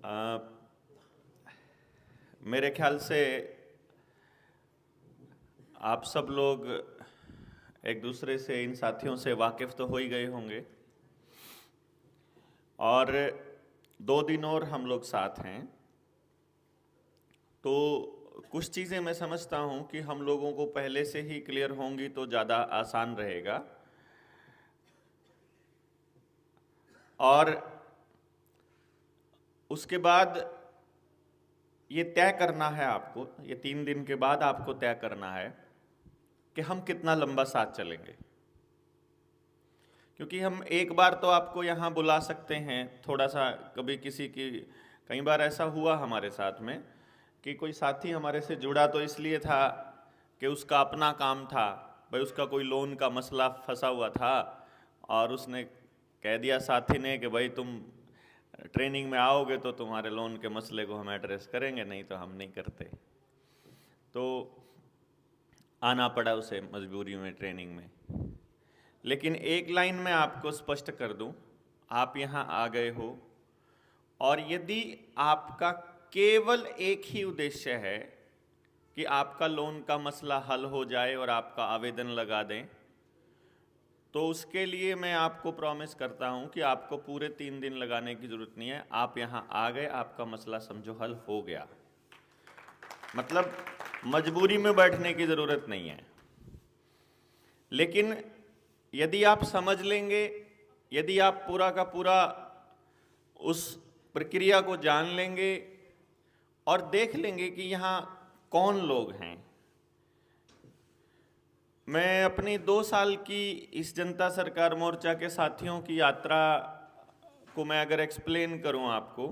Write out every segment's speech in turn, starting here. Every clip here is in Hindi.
आ, मेरे ख्याल से आप सब लोग एक दूसरे से, इन साथियों से वाकिफ़ तो हो ही गए होंगे। और 2 दिन और हम लोग साथ हैं, तो कुछ चीज़ें मैं समझता हूँ कि हम लोगों को पहले से ही क्लियर होंगी तो ज़्यादा आसान रहेगा। और उसके बाद ये तय करना है आपको, ये 3 दिन के बाद आपको तय करना है कि हम कितना लंबा साथ चलेंगे। क्योंकि हम एक बार तो आपको यहाँ बुला सकते हैं, थोड़ा सा कभी किसी की, कई बार ऐसा हुआ हमारे साथ में कि कोई साथी हमारे से जुड़ा तो इसलिए था कि उसका अपना काम था, भाई उसका कोई लोन का मसला फंसा हुआ था और उसने कह दिया साथी ने कि भाई तुम ट्रेनिंग में आओगे तो तुम्हारे लोन के मसले को हम एड्रेस करेंगे, नहीं तो हम नहीं करते। तो आना पड़ा उसे मजबूरी में ट्रेनिंग में। लेकिन एक लाइन में आपको स्पष्ट कर दूं, आप यहाँ आ गए हो और यदि आपका केवल एक ही उद्देश्य है कि आपका लोन का मसला हल हो जाए और आपका आवेदन लगा दें, तो उसके लिए मैं आपको प्रॉमिस करता हूं कि आपको पूरे 3 दिन लगाने की ज़रूरत नहीं है। आप यहाँ आ गए, आपका मसला समझो हल हो गया, मतलब मजबूरी में बैठने की ज़रूरत नहीं है। लेकिन यदि आप समझ लेंगे, यदि आप पूरा का पूरा उस प्रक्रिया को जान लेंगे और देख लेंगे कि यहाँ कौन लोग हैं। मैं अपनी 2 साल की इस जनता सरकार मोर्चा के साथियों की यात्रा को मैं अगर एक्सप्लेन करूं आपको,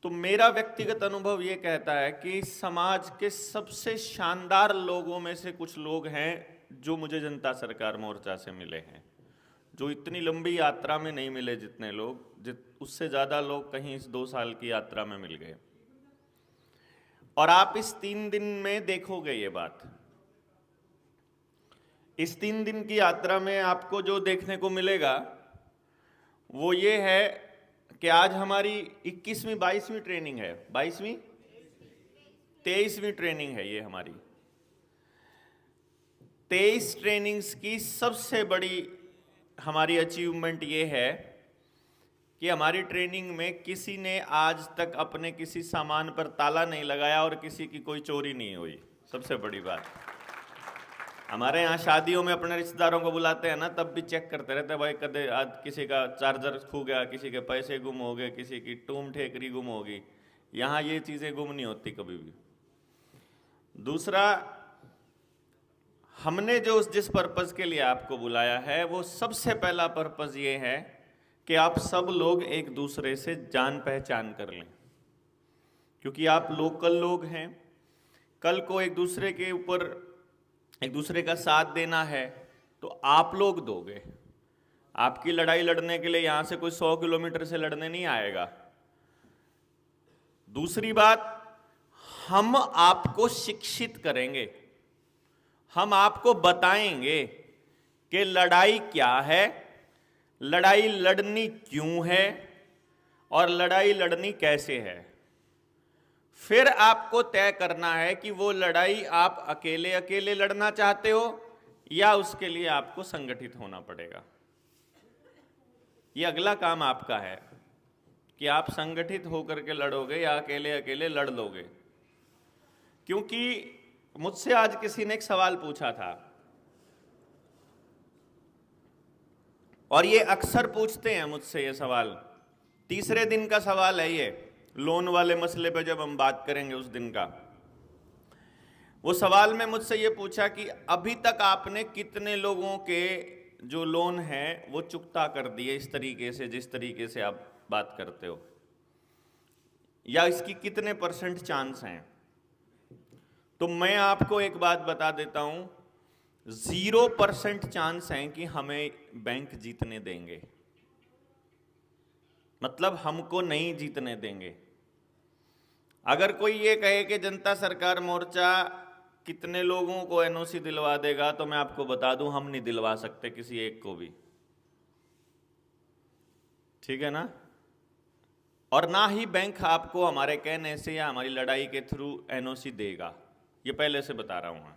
तो मेरा व्यक्तिगत अनुभव ये कहता है कि समाज के सबसे शानदार लोगों में से कुछ लोग हैं जो मुझे जनता सरकार मोर्चा से मिले हैं, जो इतनी लंबी यात्रा में नहीं मिले जितने लोग, उससे ज़्यादा लोग कहीं इस 2 साल की यात्रा में मिल गए। और आप इस 3 दिन में देखोगे ये बात। इस 3 दिन की यात्रा में आपको जो देखने को मिलेगा वो ये है कि आज हमारी 21वीं 22वीं ट्रेनिंग है, 22वीं 23वीं ट्रेनिंग है ये हमारी। 23 ट्रेनिंग्स की सबसे बड़ी हमारी अचीवमेंट ये है कि हमारी ट्रेनिंग में किसी ने आज तक अपने किसी सामान पर ताला नहीं लगाया और किसी की कोई चोरी नहीं हुई। सबसे बड़ी बात, हमारे यहाँ शादियों में अपने रिश्तेदारों को बुलाते हैं ना, तब भी चेक करते रहते हैं, भाई कदे आज किसी का चार्जर खो गया, किसी के पैसे गुम हो गए, किसी की टूम ठेकरी गुम होगी। यहाँ ये चीज़ें गुम नहीं होती कभी भी। दूसरा, हमने जो जिस पर्पज़ के लिए आपको बुलाया है वो सबसे पहला पर्पज़ ये है कि आप सब लोग एक दूसरे से जान पहचान कर लें, क्योंकि आप लोकल लोग हैं। कल को एक दूसरे के ऊपर, एक दूसरे का साथ देना है तो आप लोग दोगे। आपकी लड़ाई लड़ने के लिए यहाँ से कोई 100 किलोमीटर से लड़ने नहीं आएगा। दूसरी बात, हम आपको शिक्षित करेंगे, हम आपको बताएंगे कि लड़ाई क्या है, लड़ाई लड़नी क्यों है और लड़ाई लड़नी कैसे है। फिर आपको तय करना है कि वो लड़ाई आप अकेले अकेले लड़ना चाहते हो या उसके लिए आपको संगठित होना पड़ेगा। ये अगला काम आपका है कि आप संगठित होकर के लड़ोगे या अकेले अकेले लड़ लोगे। क्योंकि मुझसे आज किसी ने एक सवाल पूछा था, और ये अक्सर पूछते हैं मुझसे ये सवाल, तीसरे दिन का सवाल है ये, लोन वाले मसले पे जब हम बात करेंगे उस दिन का। वो सवाल में मुझसे ये पूछा कि अभी तक आपने कितने लोगों के जो लोन हैं वो चुकता कर दिए इस तरीके से, जिस तरीके से आप बात करते हो, या इसकी कितने % चांस हैं। तो मैं आपको एक बात बता देता हूं, 0% चांस हैं कि हमें बैंक जीतने देंगे, मतलब हमको नहीं जीतने देंगे। अगर कोई ये कहे कि जनता सरकार मोर्चा कितने लोगों को एनओसी दिलवा देगा, तो मैं आपको बता दूं हम नहीं दिलवा सकते किसी एक को भी, ठीक है ना। और ना ही बैंक आपको हमारे कहने से या हमारी लड़ाई के थ्रू एनओसी देगा, ये पहले से बता रहा हूं मैं।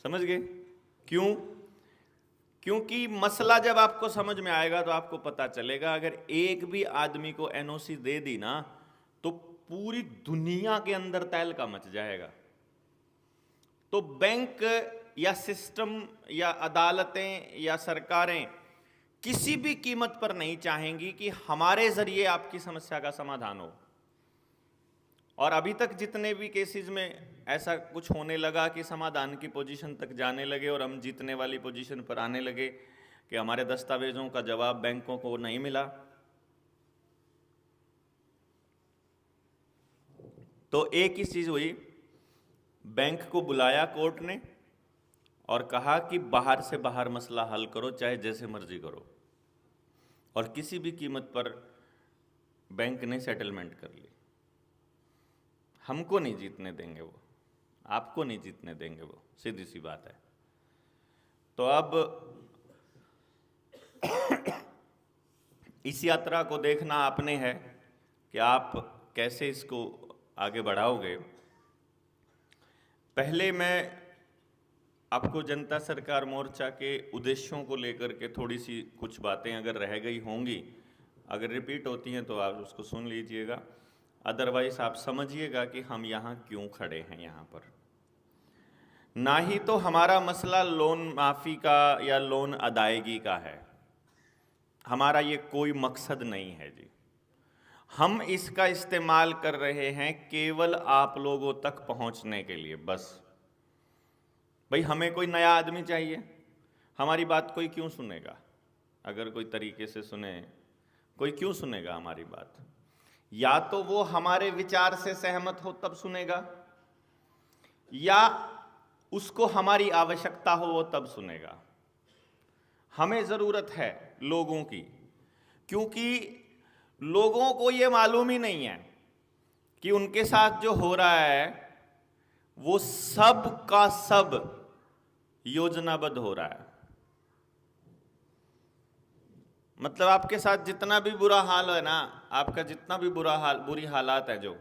समझ गए क्यों? क्योंकि मसला जब आपको समझ में आएगा तो आपको पता चलेगा, अगर एक भी आदमी को एनओसी दे दी ना तो पूरी दुनिया के अंदर तहलका मच जाएगा। तो बैंक या सिस्टम या अदालतें या सरकारें किसी भी कीमत पर नहीं चाहेंगी कि हमारे जरिए आपकी समस्या का समाधान हो। और अभी तक जितने भी केसेस में ऐसा कुछ होने लगा कि समाधान की पोजीशन तक जाने लगे और हम जीतने वाली पोजीशन पर आने लगे कि हमारे दस्तावेजों का जवाब बैंकों को नहीं मिला, तो एक ही चीज हुई, बैंक को बुलाया कोर्ट ने और कहा कि बाहर से बाहर मसला हल करो, चाहे जैसे मर्जी करो। और किसी भी कीमत पर बैंक ने सेटलमेंट कर ली। हमको नहीं जीतने देंगे वो, आपको नहीं जीतने देंगे वो, सीधी सी बात है। तो अब इस यात्रा को देखना आपने है कि आप कैसे इसको आगे बढ़ाओगे। पहले मैं आपको जनता सरकार मोर्चा के उद्देश्यों को लेकर के थोड़ी सी कुछ बातें अगर रह गई होंगी, अगर रिपीट होती हैं तो आप उसको सुन लीजिएगा, अदरवाइज आप समझिएगा कि हम यहाँ क्यों खड़े हैं यहाँ पर। ना ही तो हमारा मसला लोन माफ़ी का या लोन अदायगी का है, हमारा ये कोई मकसद नहीं है जी। हम इसका इस्तेमाल कर रहे हैं केवल आप लोगों तक पहुंचने के लिए बस। भाई हमें कोई नया आदमी चाहिए, हमारी बात कोई क्यों सुनेगा? अगर कोई तरीके से सुने, कोई क्यों सुनेगा हमारी बात? या तो वो हमारे विचार से सहमत हो तब सुनेगा, या उसको हमारी आवश्यकता हो वो तब सुनेगा। हमें ज़रूरत है लोगों की, क्योंकि लोगों को ये मालूम ही नहीं है कि उनके साथ जो हो रहा है वो सब का सब योजनाबद्ध हो रहा है। मतलब आपके साथ जितना भी बुरा हाल है ना, आपका जितना भी बुरी हालात है, जो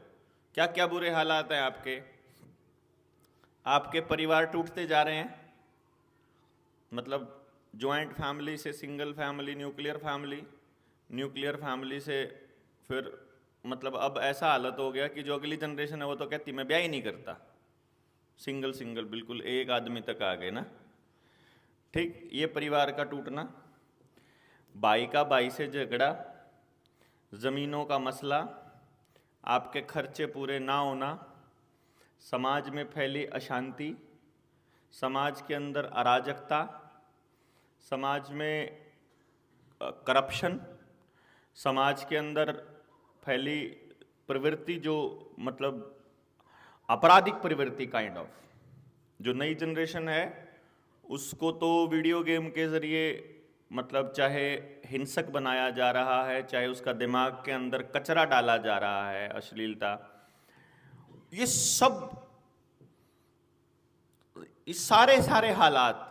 क्या क्या बुरे हालात हैं आपके परिवार टूटते जा रहे हैं। मतलब जॉइंट फैमिली से सिंगल फैमिली, न्यूक्लियर फैमिली से फिर मतलब अब ऐसा हालत हो गया कि जो अगली जनरेशन है वो तो कहती मैं ब्याह ही नहीं करता। सिंगल बिल्कुल एक आदमी तक आ गए ना। ठीक, ये परिवार का टूटना, भाई का भाई से झगड़ा, ज़मीनों का मसला, आपके खर्चे पूरे ना होना, समाज में फैली अशांति, समाज के अंदर अराजकता, समाज में करप्शन, समाज के अंदर फैली प्रवृत्ति जो मतलब आपराधिक प्रवृत्ति काइंड ऑफ। जो नई जनरेशन है उसको तो वीडियो गेम के ज़रिए मतलब चाहे हिंसक बनाया जा रहा है, चाहे उसका दिमाग के अंदर कचरा डाला जा रहा है, अश्लीलता, ये सब, ये सारे हालात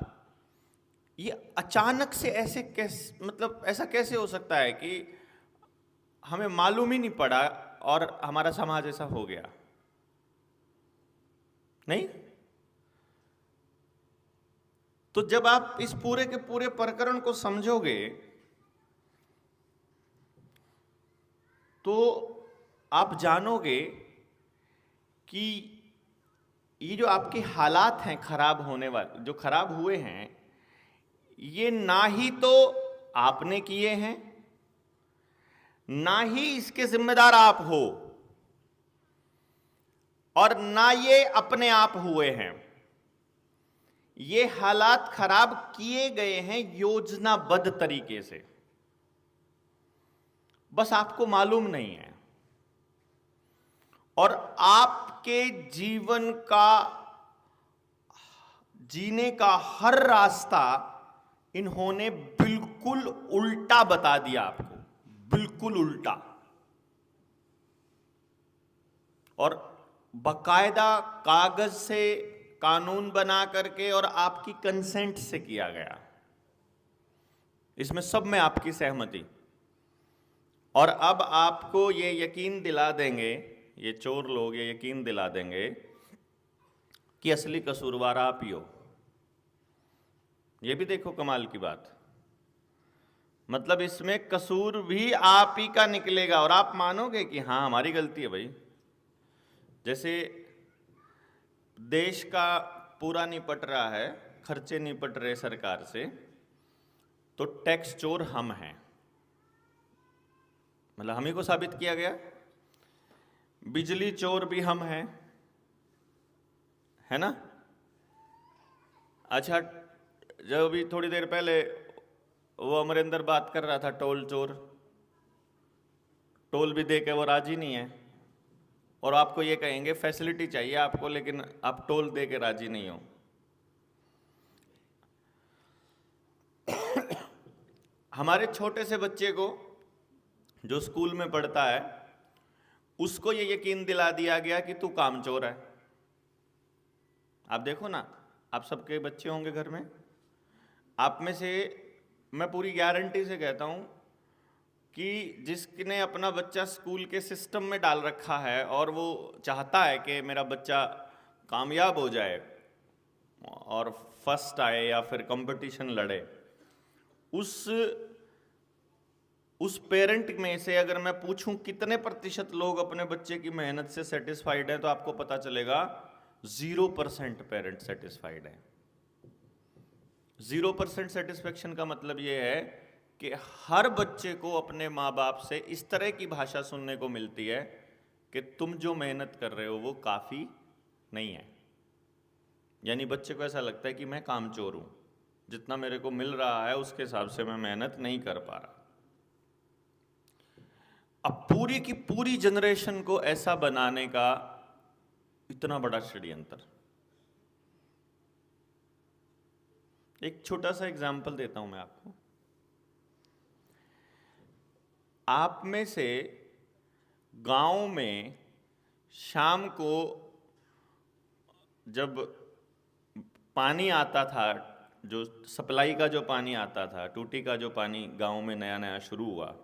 ये अचानक से ऐसे कैसे, मतलब ऐसा कैसे हो सकता है कि हमें मालूम ही नहीं पड़ा और हमारा समाज ऐसा हो गया? नहीं। तो जब आप इस पूरे के पूरे प्रकरण को समझोगे तो आप जानोगे कि ये जो आपके हालात हैं खराब होने वाले, जो खराब हुए हैं, ये ना ही तो आपने किए हैं, ना ही इसके जिम्मेदार आप हो, और ना ये अपने आप हुए हैं। ये हालात खराब किए गए हैं योजनाबद्ध तरीके से, बस आपको मालूम नहीं है। और आपके जीवन का जीने का हर रास्ता इन्होंने बिल्कुल उल्टा बता दिया आपको, बिल्कुल उल्टा, और बकायदा कागज से कानून बना करके और आपकी कंसेंट से किया गया। इसमें सब में आपकी सहमति। और अब आपको ये यकीन दिला देंगे, ये चोर लोग ये यकीन दिला देंगे कि असली कसूरवार आप ही हो। ये भी देखो कमाल की बात, मतलब इसमें कसूर भी आप ही का निकलेगा और आप मानोगे कि हाँ हमारी गलती है भाई। जैसे देश का पूरा निपट रहा है, खर्चे निपट रहे सरकार से, तो टैक्स चोर हम हैं, मतलब हम ही को साबित किया गया। बिजली चोर भी हम हैं, है ना। अच्छा, जब अभी थोड़ी देर पहले वो अमरिंदर बात कर रहा था टोल चोर, टोल भी दे के वो राजी नहीं है, और आपको ये कहेंगे फैसिलिटी चाहिए आपको, लेकिन आप टोल दे के राजी नहीं हो। हमारे छोटे से बच्चे को जो स्कूल में पढ़ता है, उसको ये यकीन दिला दिया गया कि तू कामचोर है। आप देखो ना, आप सबके बच्चे होंगे घर में, आप में से मैं पूरी गारंटी से कहता हूं कि जिसने अपना बच्चा स्कूल के सिस्टम में डाल रखा है और वो चाहता है कि मेरा बच्चा कामयाब हो जाए और फर्स्ट आए या फिर कंपटीशन लड़े, उस पेरेंट में से अगर मैं पूछूं कितने प्रतिशत लोग अपने बच्चे की मेहनत से सेटिस्फाइड हैं, तो आपको पता चलेगा 0% पेरेंट सेटिस्फाइड है। 0% सेटिस्फेक्शन का मतलब यह है कि हर बच्चे को अपने माँ बाप से इस तरह की भाषा सुनने को मिलती है कि तुम जो मेहनत कर रहे हो वो काफ़ी नहीं है। यानी बच्चे को ऐसा लगता है कि मैं कामचोर हूँ, जितना मेरे को मिल रहा है उसके हिसाब से मैं मेहनत नहीं कर पा रहा। अब पूरी की पूरी जनरेशन को ऐसा बनाने का इतना बड़ा षड्यंत्र। एक छोटा सा एग्जाम्पल देता हूं मैं आपको। आप में से गांव में शाम को जब पानी आता था, जो सप्लाई का जो पानी आता था, टूटी का जो पानी गांव में नया नया शुरू हुआ,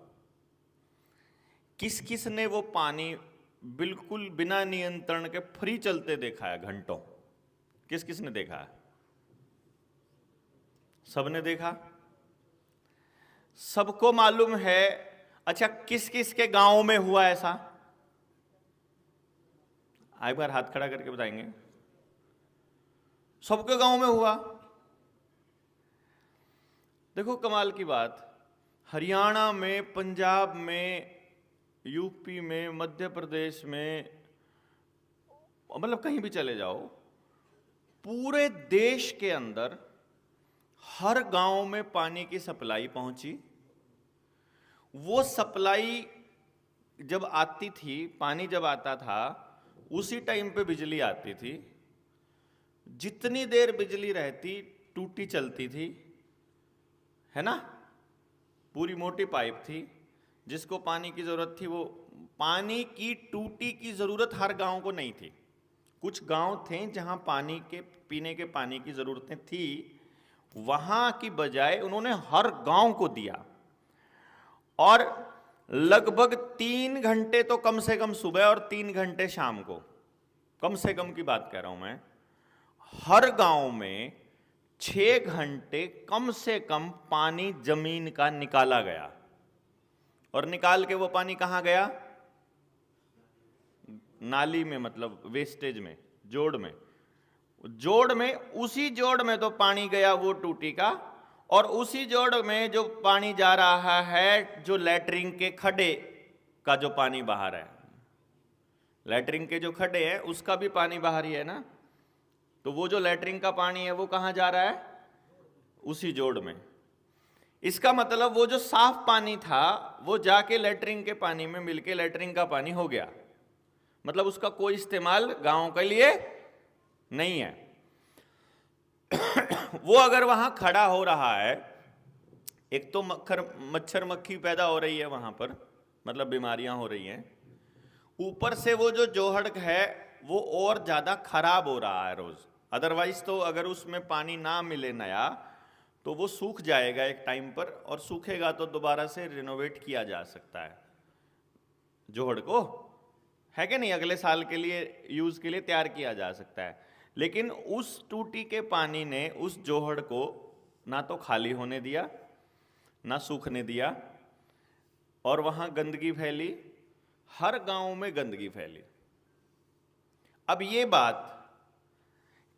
किस किस ने वो पानी बिल्कुल बिना नियंत्रण के फ्री चलते देखा है घंटों? किस किस ने देखा है? सबने देखा, सबको मालूम है। अच्छा, किस किस के गांव में हुआ ऐसा? एक बार हाथ खड़ा करके बताएंगे। सबके गांव में हुआ। देखो कमाल की बात, हरियाणा में, पंजाब में, यूपी में, मध्य प्रदेश में, मतलब कहीं भी चले जाओ, पूरे देश के अंदर हर गांव में पानी की सप्लाई पहुंची। वो सप्लाई जब आती थी, पानी जब आता था, उसी टाइम पे बिजली आती थी। जितनी देर बिजली रहती, टूटी चलती थी, है ना। पूरी मोटी पाइप थी, जिसको पानी की जरूरत थी, वो पानी की टूटी की जरूरत हर गांव को नहीं थी। कुछ गांव थे जहां पानी के पीने के पानी की जरूरतें थी, वहां की बजाय उन्होंने हर गांव को दिया। और लगभग 3 घंटे तो कम से कम सुबह और 3 घंटे शाम को, कम से कम की बात कह रहा हूं मैं, हर गांव में 6 घंटे कम से कम पानी जमीन का निकाला गया। और निकाल के वो पानी कहां गया? नाली में, मतलब वेस्टेज में, जोड़ में। जोड़ में, उसी जोड़ में तो पानी गया वो टूटी का, और उसी जोड़ में जो पानी जा रहा है, जो लैट्रिन के खड्डे का जो पानी बाहर है, लैट्रिन के जो खड्डे हैं उसका भी पानी बाहर ही है ना। तो वो जो लैट्रिन का पानी है वो कहां जा रहा है? उसी जोड़ में। इसका मतलब वो जो साफ पानी था वो जाके लैट्रिन के पानी में मिलके लैट्रिन का पानी हो गया, मतलब उसका कोई इस्तेमाल गांव के लिए नहीं है। वो अगर वहां खड़ा हो रहा है, एक तो मच्छर मक्खी पैदा हो रही है वहां पर, मतलब बीमारियां हो रही हैं, ऊपर से वो जो जोहड़क है वो और ज्यादा खराब हो रहा है रोज। अदरवाइज तो अगर उसमें पानी ना मिले नया तो वो सूख जाएगा एक टाइम पर, और सूखेगा तो दोबारा से रिनोवेट किया जा सकता है। जोहड़ को, है कि नहीं, अगले साल के लिए यूज के लिए तैयार किया जा सकता है। लेकिन उस टूटी के पानी ने उस जोहड़ को ना तो खाली होने दिया, ना सूखने दिया, और वहां गंदगी फैली, हर गांव में गंदगी फैली। अब ये बात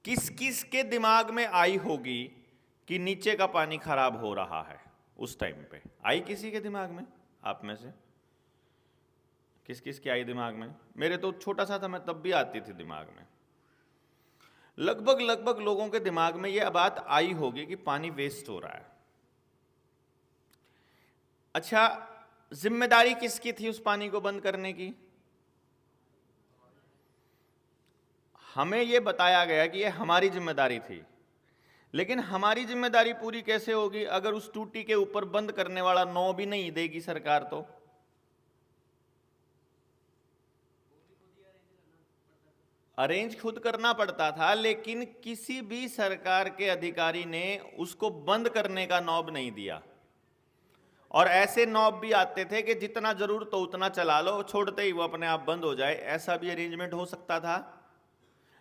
किस किस के दिमाग में आई होगी कि नीचे का पानी खराब हो रहा है? उस टाइम पे आई किसी के दिमाग में? आप में से किस किस की आई दिमाग में? मेरे तो छोटा सा था मैं तब भी आती थी दिमाग में। लगभग लोगों के दिमाग में यह बात आई होगी कि पानी वेस्ट हो रहा है। अच्छा, जिम्मेदारी किसकी थी उस पानी को बंद करने की? हमें यह बताया गया कि यह हमारी जिम्मेदारी थी, लेकिन हमारी जिम्मेदारी पूरी कैसे होगी अगर उस टूटी के ऊपर बंद करने वाला नौ भी नहीं देगी सरकार? तो अरेंज खुद करना पड़ता था, लेकिन किसी भी सरकार के अधिकारी ने उसको बंद करने का नॉब नहीं दिया। और ऐसे नॉब भी आते थे कि जितना जरूरत हो उतना चला लो, छोड़ते ही वो अपने आप बंद हो जाए, ऐसा भी अरेंजमेंट हो सकता था।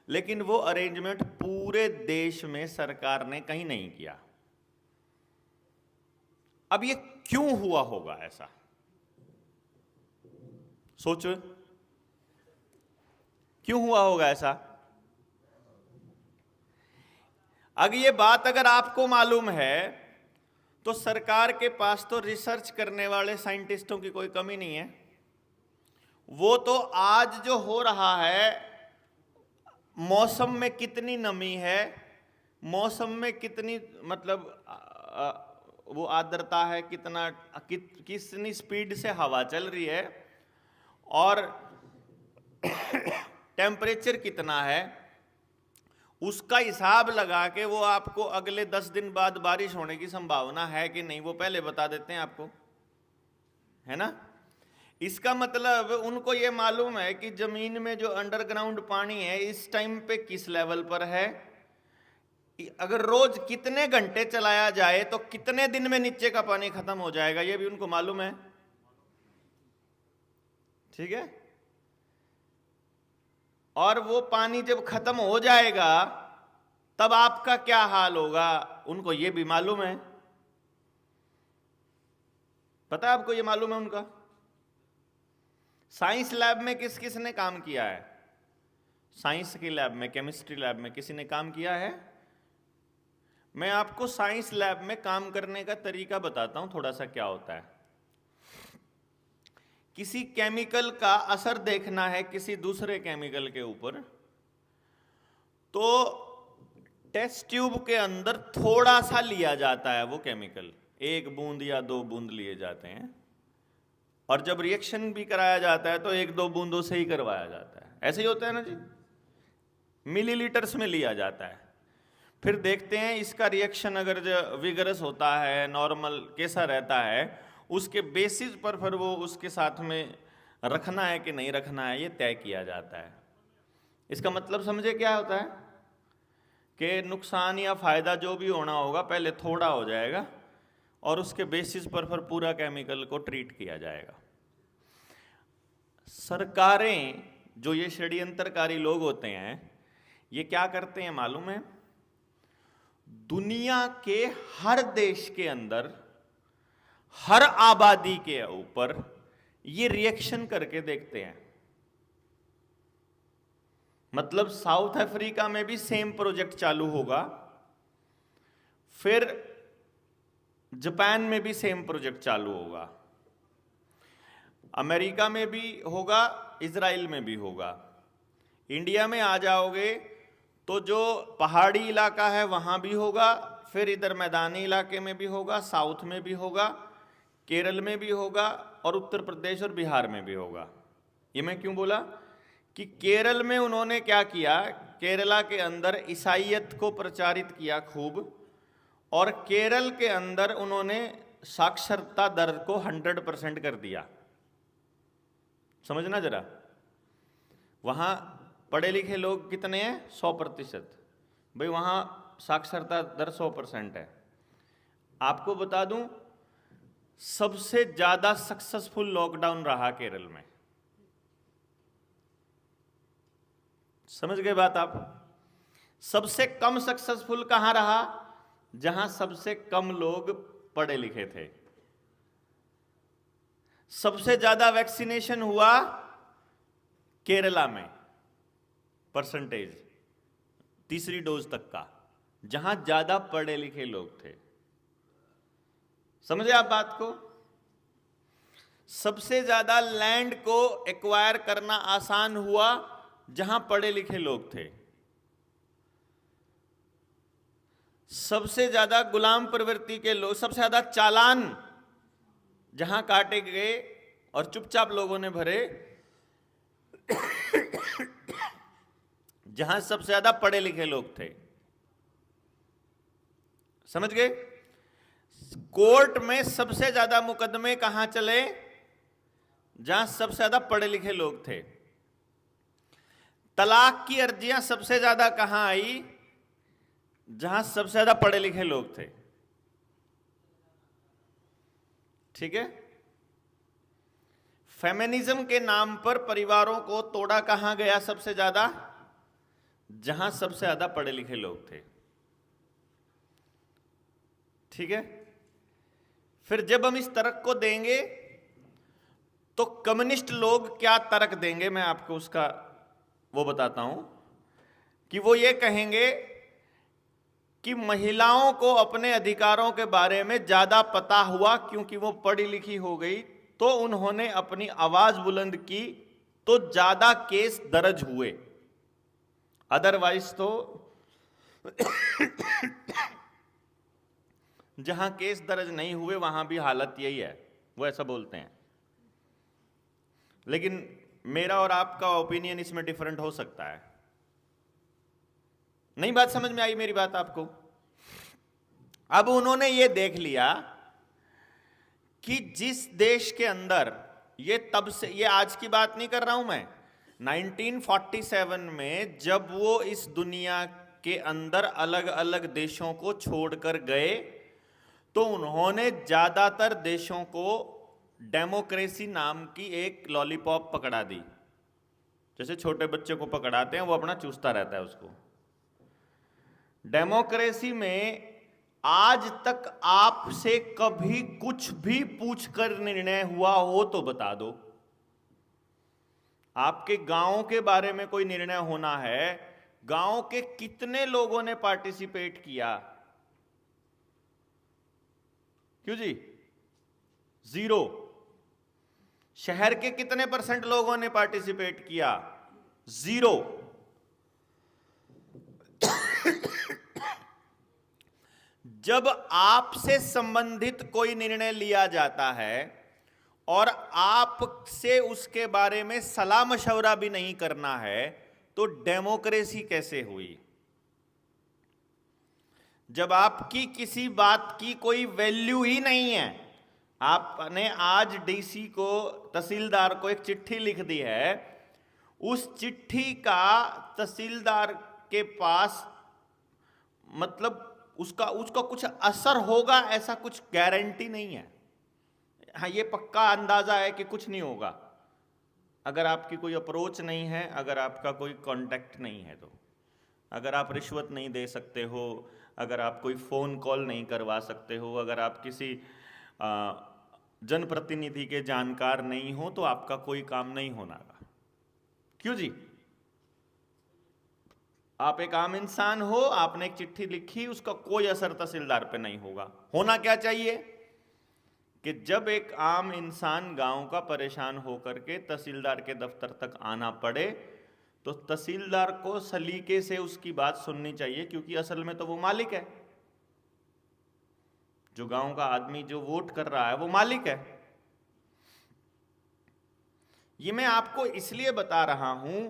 लेकिन वो अरेंजमेंट पूरे देश में सरकार ने कहीं नहीं किया। अब ये क्यों हुआ होगा ऐसा? सोचो, क्यों हुआ होगा ऐसा? अगर आपको मालूम है तो सरकार के पास तो रिसर्च करने वाले साइंटिस्टों की कोई कमी नहीं है। वो तो आज जो हो रहा है, मौसम में कितनी नमी है, मौसम में कितनी वो आर्द्रता है, कितनी स्पीड से हवा चल रही है, और टेम्परेचर कितना है, उसका हिसाब लगा के वो आपको अगले 10 दिन बाद बारिश होने की संभावना है कि नहीं वो पहले बता देते हैं आपको, है ना। इसका मतलब उनको ये मालूम है कि जमीन में जो अंडरग्राउंड पानी है इस टाइम पे किस लेवल पर है, अगर रोज कितने घंटे चलाया जाए तो कितने दिन में नीचे का पानी खत्म हो जाएगा, ये भी उनको मालूम है। ठीक है, और वो पानी जब खत्म हो जाएगा तब आपका क्या हाल होगा उनको ये भी मालूम है। पता है आपको, ये मालूम है उनका। साइंस लैब में किस किस ने काम किया है? साइंस की लैब में, केमिस्ट्री लैब में किसी ने काम किया है? मैं आपको साइंस लैब में काम करने का तरीका बताता हूं थोड़ा सा, क्या होता है। किसी केमिकल का असर देखना है किसी दूसरे केमिकल के ऊपर, तो टेस्ट ट्यूब के अंदर थोड़ा सा लिया जाता है वो केमिकल, 1 बूंद या 2 बूंद लिए जाते हैं, और जब रिएक्शन भी कराया जाता है तो 1-2 बूंदों से ही करवाया जाता है। ऐसे ही होता है ना जी, मिलीलीटर्स में लिया जाता है। फिर देखते हैं इसका रिएक्शन अगर विगरस होता है, नॉर्मल कैसा रहता है, उसके बेसिस पर फिर वो उसके साथ में रखना है कि नहीं रखना है ये तय किया जाता है। इसका मतलब समझे क्या होता है कि नुकसान या फायदा जो भी होना होगा पहले थोड़ा हो जाएगा और उसके बेसिस पर फिर पूरा केमिकल को ट्रीट किया जाएगा। सरकारें, जो ये षड्यंत्रकारी लोग होते हैं, ये क्या करते हैं मालूम है? दुनिया के हर देश के अंदर, हर आबादी के ऊपर ये रिएक्शन करके देखते हैं। मतलब साउथ अफ्रीका में भी सेम प्रोजेक्ट चालू होगा, फिर जापान में भी सेम प्रोजेक्ट चालू होगा, अमेरिका में भी होगा, इजराइल में भी होगा। इंडिया में आ जाओगे तो जो पहाड़ी इलाका है वहां भी होगा, फिर इधर मैदानी इलाके में भी होगा, साउथ में भी होगा, केरल में भी होगा, और उत्तर प्रदेश और बिहार में भी होगा। ये मैं क्यों बोला कि केरल में उन्होंने क्या किया, केरला के अंदर ईसाईयत को प्रचारित किया खूब, और केरल के अंदर उन्होंने साक्षरता दर को 100% कर दिया। समझना जरा, वहां पढ़े लिखे लोग कितने हैं? 100%। भाई वहां साक्षरता दर 100% है। आपको बता दूं, सबसे ज्यादा सक्सेसफुल लॉकडाउन रहा केरल में। समझ गए बात आप? सबसे कम सक्सेसफुल कहां रहा? जहां सबसे कम लोग पढ़े लिखे थे। सबसे ज्यादा वैक्सीनेशन हुआ केरला में, परसेंटेज तीसरी डोज तक का, जहां ज्यादा पढ़े लिखे लोग थे। समझे आप बात को? सबसे ज्यादा लैंड को एक्वायर करना आसान हुआ जहां पढ़े लिखे लोग थे। सबसे ज्यादा गुलाम प्रवृत्ति के लोग, सबसे ज्यादा चालान जहां काटे गए और चुपचाप लोगों ने भरे, जहां सबसे ज्यादा पढ़े लिखे लोग थे। समझ गए? कोर्ट में सबसे ज्यादा मुकदमे कहां चले? जहां सबसे ज्यादा पढ़े लिखे लोग थे। तलाक की अर्जियां सबसे ज्यादा कहां आई? जहां सबसे ज्यादा पढ़े लिखे लोग थे। ठीक है? फेमिनिज्म के नाम पर परिवारों को तोड़ा कहां गया सबसे ज्यादा? जहां सबसे ज्यादा पढ़े लिखे लोग थे। ठीक है? फिर जब हम इस तर्क को देंगे तो कम्युनिस्ट लोग क्या तर्क देंगे, मैं आपको उसका वो बताता हूं कि वो ये कहेंगे कि महिलाओं को अपने अधिकारों के बारे में ज्यादा पता हुआ क्योंकि वो पढ़ी लिखी हो गई, तो उन्होंने अपनी आवाज बुलंद की, तो ज्यादा केस दर्ज हुए। अदरवाइज तो जहां केस दर्ज नहीं हुए वहां भी हालत यही है, वो ऐसा बोलते हैं। लेकिन मेरा और आपका ओपिनियन इसमें डिफरेंट हो सकता है। नहीं बात समझ में आई मेरी बात आपको? अब उन्होंने ये देख लिया कि जिस देश के अंदर, ये तब से, ये आज की बात नहीं कर रहा हूं मैं, 1947 में जब वो इस दुनिया के अंदर अलग अलग देशों को छोड़कर गए, तो उन्होंने ज्यादातर देशों को डेमोक्रेसी नाम की एक लॉलीपॉप पकड़ा दी। जैसे छोटे बच्चे को पकड़ाते हैं, वो अपना चूसता रहता है उसको। डेमोक्रेसी में आज तक आपसे कभी कुछ भी पूछकर निर्णय हुआ हो तो बता दो। आपके गांव के बारे में कोई निर्णय होना है, गांव के कितने लोगों ने पार्टिसिपेट किया? क्यों जी? 0। शहर के कितने % लोगों ने पार्टिसिपेट किया? 0। जब आपसे संबंधित कोई निर्णय लिया जाता है और आपसे उसके बारे में सलाह मशवरा भी नहीं करना है, तो डेमोक्रेसी कैसे हुई? जब आपकी किसी बात की कोई वैल्यू ही नहीं है, आपने आज डीसी को, तहसीलदार को एक चिट्ठी लिख दी है, उस चिट्ठी का तहसीलदार के पास मतलब उसका कुछ असर होगा ऐसा कुछ गारंटी नहीं है। हाँ, ये पक्का अंदाजा है कि कुछ नहीं होगा अगर आपकी कोई अप्रोच नहीं है, अगर आपका कोई कांटेक्ट नहीं है। तो अगर आप रिश्वत नहीं दे सकते हो, अगर आप कोई फ़ोन कॉल नहीं करवा सकते हो, अगर आप किसी जनप्रतिनिधि के जानकार नहीं हो, तो आपका कोई काम नहीं होना। क्यों जी? आप एक आम इंसान हो, आपने एक चिट्ठी लिखी, उसका कोई असर तहसीलदार पे नहीं होगा। होना क्या चाहिए कि जब एक आम इंसान गांव का परेशान होकर के तहसीलदार के दफ्तर तक आना पड़े, तो तहसीलदार को सलीके से उसकी बात सुननी चाहिए, क्योंकि असल में तो वो मालिक है। जो गांव का आदमी जो वोट कर रहा है वो मालिक है। ये मैं आपको इसलिए बता रहा हूं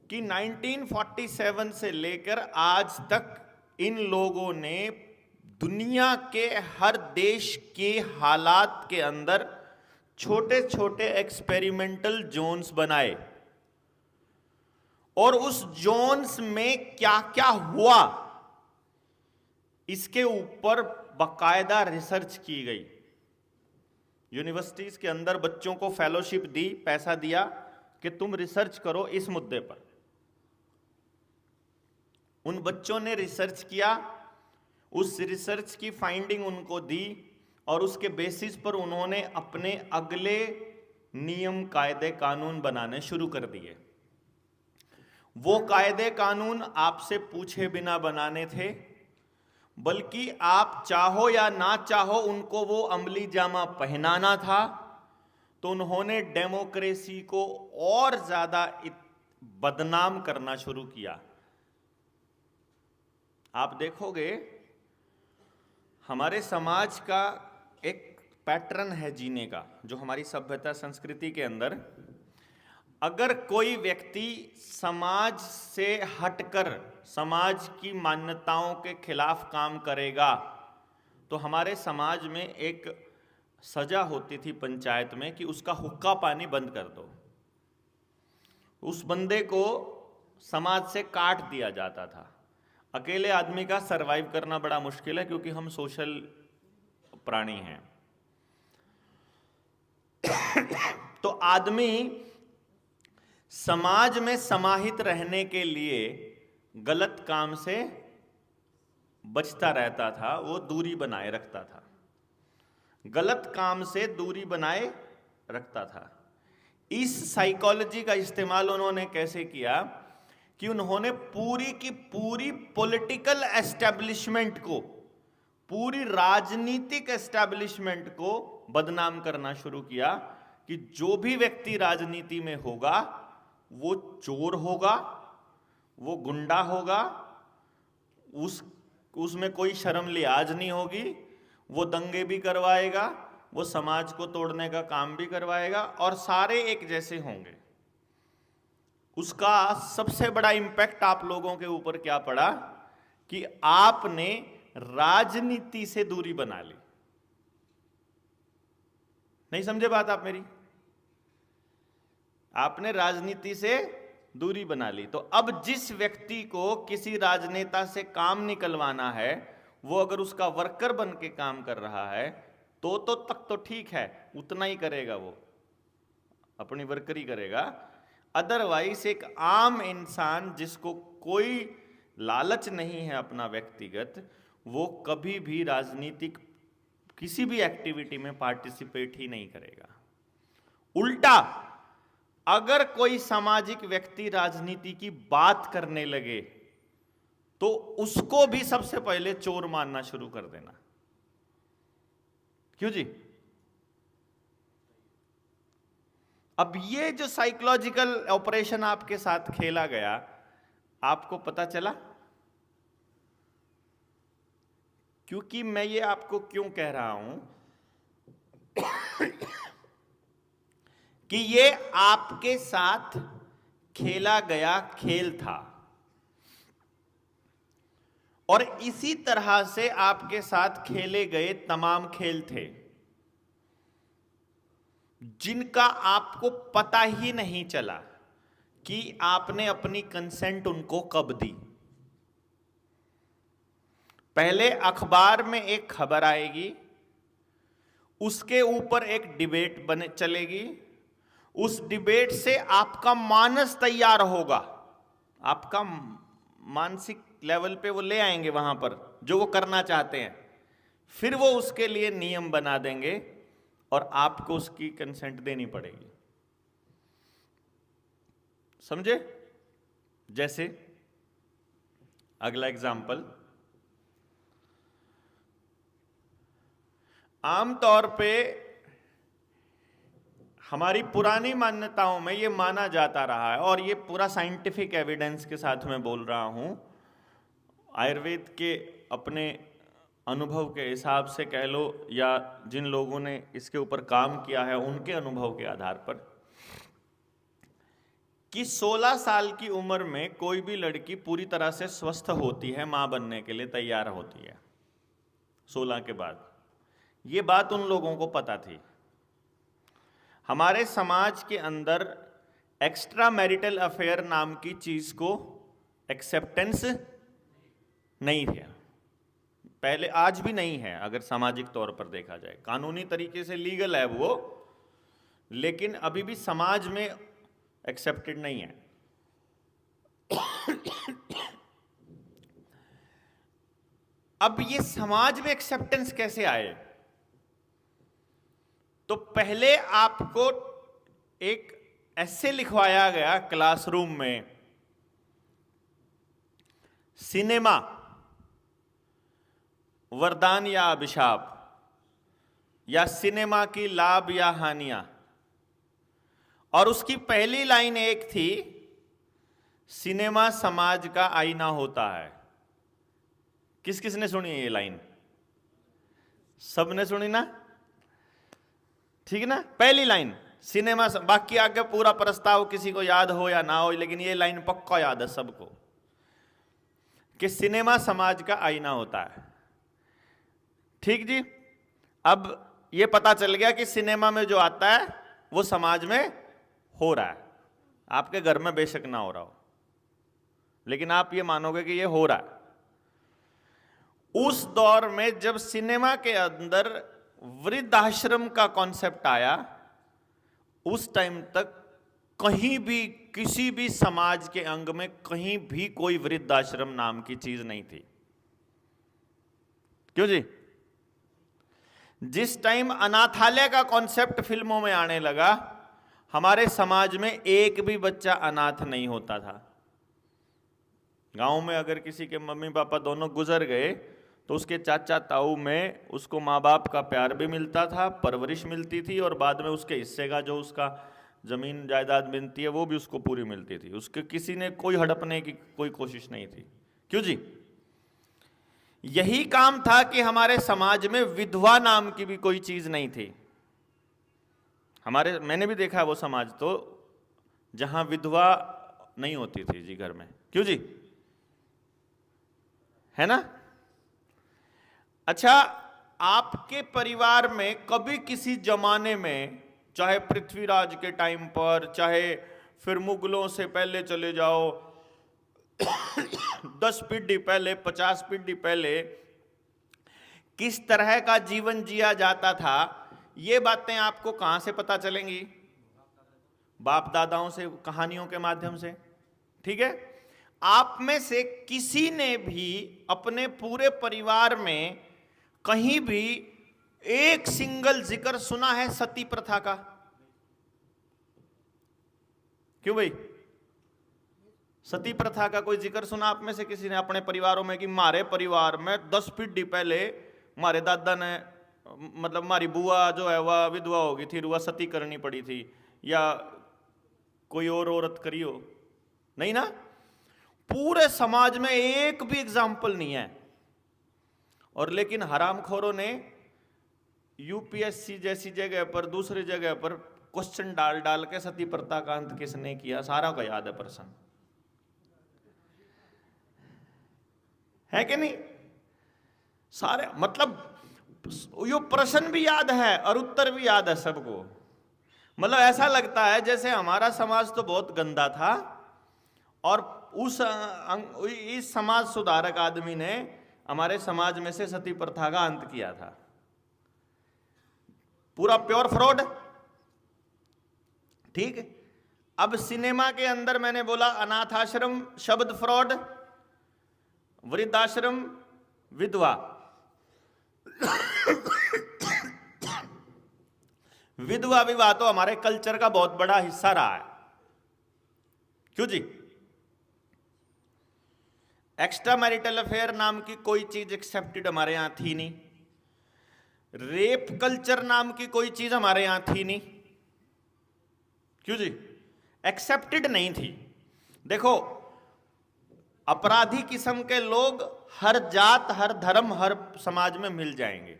कि 1947 से लेकर आज तक इन लोगों ने दुनिया के हर देश के हालात के अंदर छोटे छोटे एक्सपेरिमेंटल जोन्स बनाए, और उस जोन्स में क्या क्या हुआ इसके ऊपर बाकायदा रिसर्च की गई। यूनिवर्सिटीज के अंदर बच्चों को फेलोशिप दी, पैसा दिया कि तुम रिसर्च करो इस मुद्दे पर। उन बच्चों ने रिसर्च किया, उस रिसर्च की फाइंडिंग उनको दी और उसके बेसिस पर उन्होंने अपने अगले नियम कायदे कानून बनाने शुरू कर दिए। वो कायदे कानून आपसे पूछे बिना बनाने थे, बल्कि आप चाहो या ना चाहो उनको वो अमली जामा पहनाना था। तो उन्होंने डेमोक्रेसी को और ज्यादा बदनाम करना शुरू किया। आप देखोगे हमारे समाज का एक पैटर्न है जीने का, जो हमारी सभ्यता संस्कृति के अंदर, अगर कोई व्यक्ति समाज से हटकर समाज की मान्यताओं के खिलाफ काम करेगा तो हमारे समाज में एक सजा होती थी पंचायत में कि उसका हुक्का पानी बंद कर दो। उस बंदे को समाज से काट दिया जाता था। अकेले आदमी का सरवाइव करना बड़ा मुश्किल है, क्योंकि हम सोशल प्राणी हैं। तो आदमी समाज में समाहित रहने के लिए गलत काम से बचता रहता था, वो दूरी बनाए रखता था, गलत काम से दूरी बनाए रखता था। इस साइकोलॉजी का इस्तेमाल उन्होंने कैसे किया कि उन्होंने पूरी की पूरी पॉलिटिकल एस्टेब्लिशमेंट को, पूरी राजनीतिक एस्टेब्लिशमेंट को बदनाम करना शुरू किया कि जो भी व्यक्ति राजनीति में होगा वो चोर होगा, वो गुंडा होगा, उसमें कोई शर्म लिहाज नहीं होगी, वो दंगे भी करवाएगा, वो समाज को तोड़ने का काम भी करवाएगा, और सारे एक जैसे होंगे। उसका सबसे बड़ा इंपैक्ट आप लोगों के ऊपर क्या पड़ा कि आपने राजनीति से दूरी बना ली। नहीं समझे बात आप मेरी? आपने राजनीति से दूरी बना ली। तो अब जिस व्यक्ति को किसी राजनेता से काम निकलवाना है, वो अगर उसका वर्कर बन के काम कर रहा है तो तक तो ठीक है, उतना ही करेगा, वो अपनी वर्करी करेगा। अदरवाइज एक आम इंसान जिसको कोई लालच नहीं है अपना व्यक्तिगत, वो कभी भी राजनीतिक किसी भी एक्टिविटी में पार्टिसिपेट ही नहीं करेगा। उल्टा अगर कोई सामाजिक व्यक्ति राजनीति की बात करने लगे तो उसको भी सबसे पहले चोर मानना शुरू कर देना। क्यों जी? अब ये जो साइकोलॉजिकल ऑपरेशन आपके साथ खेला गया, आपको पता चला? क्योंकि मैं ये आपको क्यों कह रहा हूं कि ये आपके साथ खेला गया खेल था, और इसी तरह से आपके साथ खेले गए तमाम खेल थे जिनका आपको पता ही नहीं चला कि आपने अपनी कंसेंट उनको कब दी। पहले अखबार में एक खबर आएगी, उसके ऊपर एक डिबेट चलेगी, उस डिबेट से आपका मानस तैयार होगा, आपका मानसिक लेवल पे वो ले आएंगे वहां पर जो वो करना चाहते हैं, फिर वो उसके लिए नियम बना देंगे और आपको उसकी कंसेंट देनी पड़ेगी। समझे? जैसे अगला एग्जाम्पल, आमतौर पे हमारी पुरानी मान्यताओं में ये माना जाता रहा है, और ये पूरा साइंटिफिक एविडेंस के साथ मैं बोल रहा हूं, आयुर्वेद के अपने अनुभव के हिसाब से कह लो, या जिन लोगों ने इसके ऊपर काम किया है उनके अनुभव के आधार पर, कि 16 साल की उम्र में कोई भी लड़की पूरी तरह से स्वस्थ होती है, मां बनने के लिए तैयार होती है 16 के बाद। ये बात उन लोगों को पता थी। हमारे समाज के अंदर एक्स्ट्रा मैरिटल अफेयर नाम की चीज को एक्सेप्टेंस नहीं है पहले, आज भी नहीं है। अगर सामाजिक तौर पर देखा जाए, कानूनी तरीके से लीगल है वो, लेकिन अभी भी समाज में एक्सेप्टेड नहीं है। अब ये समाज में एक्सेप्टेंस कैसे आए? तो पहले आपको एक ऐसे लिखवाया गया क्लासरूम में, सिनेमा वरदान या अभिशाप, या सिनेमा की लाभ या हानियां। और उसकी पहली लाइन एक थी, सिनेमा समाज का आईना होता है। किस किस ने सुनी है ये लाइन? सबने सुनी ना? ठीक है ना? पहली लाइन सिनेमा, बाकी आगे पूरा प्रस्ताव किसी को याद हो या ना हो, लेकिन ये लाइन पक्का याद है सबको कि सिनेमा समाज का आईना होता है। ठीक जी। अब ये पता चल गया कि सिनेमा में जो आता है वो समाज में हो रहा है। आपके घर में बेशक ना हो रहा हो, लेकिन आप ये मानोगे कि ये हो रहा है। उस दौर में जब सिनेमा के अंदर वृद्धाश्रम का कॉन्सेप्ट आया, उस टाइम तक कहीं भी किसी भी समाज के अंग में कहीं भी कोई वृद्धाश्रम नाम की चीज नहीं थी। क्यों जी? जिस टाइम अनाथालय का कॉन्सेप्ट फिल्मों में आने लगा, हमारे समाज में एक भी बच्चा अनाथ नहीं होता था। गांव में अगर किसी के मम्मी पापा दोनों गुजर गए तो उसके चाचा ताऊ में उसको माँ बाप का प्यार भी मिलता था, परवरिश मिलती थी, और बाद में उसके हिस्से का जो उसका जमीन जायदाद मिलती है वो भी उसको पूरी मिलती थी। उसके किसी ने कोई हड़पने की कोई कोशिश नहीं थी। क्यों जी? यही काम था कि हमारे समाज में विधवा नाम की भी कोई चीज नहीं थी। मैंने भी देखा वो समाज तो जहां विधवा नहीं होती थी जी घर में। क्यों जी? है ना? अच्छा, आपके परिवार में कभी किसी जमाने में, चाहे पृथ्वीराज के टाइम पर, चाहे फिर मुगलों से पहले चले जाओ 10 पीढ़ी पहले, 50 पीढ़ी पहले, किस तरह का जीवन जिया जाता था, ये बातें आपको कहां से पता चलेंगी? बाप दादाओं से, कहानियों के माध्यम से। ठीक है? आप में से किसी ने भी अपने पूरे परिवार में कहीं भी एक सिंगल जिक्र सुना है सती प्रथा का? क्यों भाई? सती प्रथा का कोई जिक्र सुना आप में से किसी ने अपने परिवारों में कि मारे परिवार में 10 पीढ़ी पहले हमारे दादा ने, मतलब हमारी बुआ जो है वह विधवा हो गई थी, वह सती करनी पड़ी थी, या कोई और औरत करी हो? नहीं ना? पूरे समाज में एक भी एग्जाम्पल नहीं है। और लेकिन हरामखोरों ने यूपीएससी जैसी जगह पर, दूसरी जगह पर क्वेश्चन डाल डाल के सती प्रथा का अंत किसने किया, सारा को याद है प्रश्न। है कि नहीं? सारे, मतलब यो प्रश्न भी याद है और उत्तर भी याद है सबको। मतलब ऐसा लगता है जैसे हमारा समाज तो बहुत गंदा था और इस समाज सुधारक आदमी ने हमारे समाज में से सती प्रथा का अंत किया था। पूरा प्योर फ्रॉड। ठीक। अब सिनेमा के अंदर मैंने बोला अनाथाश्रम शब्द फ्रॉड, वृद्धाश्रम विधवा। विधवा विवाह तो हमारे कल्चर का बहुत बड़ा हिस्सा रहा है। क्यों जी? एक्स्ट्रा मैरिटल अफेयर नाम की कोई चीज एक्सेप्टेड हमारे यहां थी नहीं। रेप कल्चर नाम की कोई चीज हमारे यहां थी नहीं। क्यों जी? एक्सेप्टेड नहीं थी। देखो, अपराधी किस्म के लोग हर जात, हर धर्म, हर समाज में मिल जाएंगे,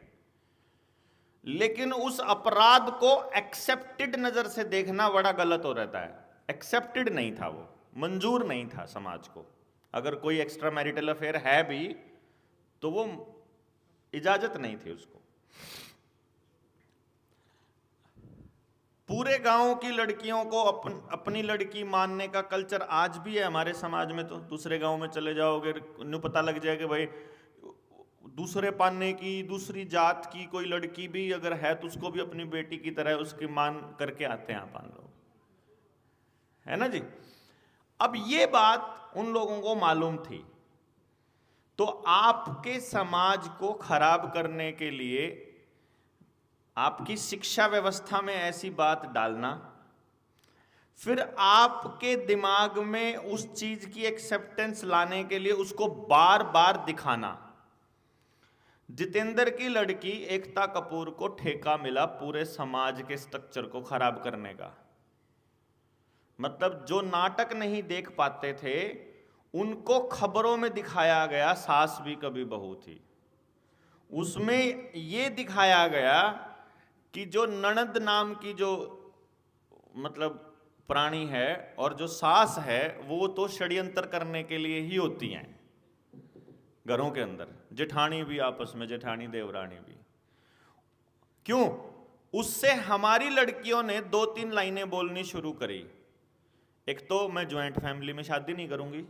लेकिन उस अपराध को एक्सेप्टेड नजर से देखना बड़ा गलत हो रहता है। एक्सेप्टेड नहीं था, वो मंजूर नहीं था समाज को। अगर कोई एक्स्ट्रा मैरिटल अफेयर है भी तो वो इजाजत नहीं थी उसको। पूरे गांव की लड़कियों को अपनी लड़की मानने का कल्चर आज भी है हमारे समाज में। तो दूसरे गांव में चले जाओगे, उन्हें पता लग जाएगा कि भाई दूसरे पाने की, दूसरी जात की कोई लड़की भी अगर है तो उसको भी अपनी बेटी की तरह उसकी मान करके आते हैं अपन लोग, है ना जी। अब ये बात उन लोगों को मालूम थी, तो आपके समाज को खराब करने के लिए आपकी शिक्षा व्यवस्था में ऐसी बात डालना, फिर आपके दिमाग में उस चीज की एक्सेप्टेंस लाने के लिए उसको बार बार दिखाना। जितेंद्र की लड़की एकता कपूर को ठेका मिला पूरे समाज के स्ट्रक्चर को खराब करने का। मतलब जो नाटक नहीं देख पाते थे उनको खबरों में दिखाया गया सास भी कभी बहू थी। उसमें यह दिखाया गया कि जो ननद नाम की जो मतलब प्राणी है और जो सास है वो तो षड्यंत्र करने के लिए ही होती हैं घरों के अंदर। जेठानी भी आपस में, जेठानी देवरानी भी। क्यों? उससे हमारी लड़कियों ने 2-3 लाइनें बोलनी शुरू करी। एक तो मैं ज्वाइंट फैमिली में शादी नहीं करूंगी,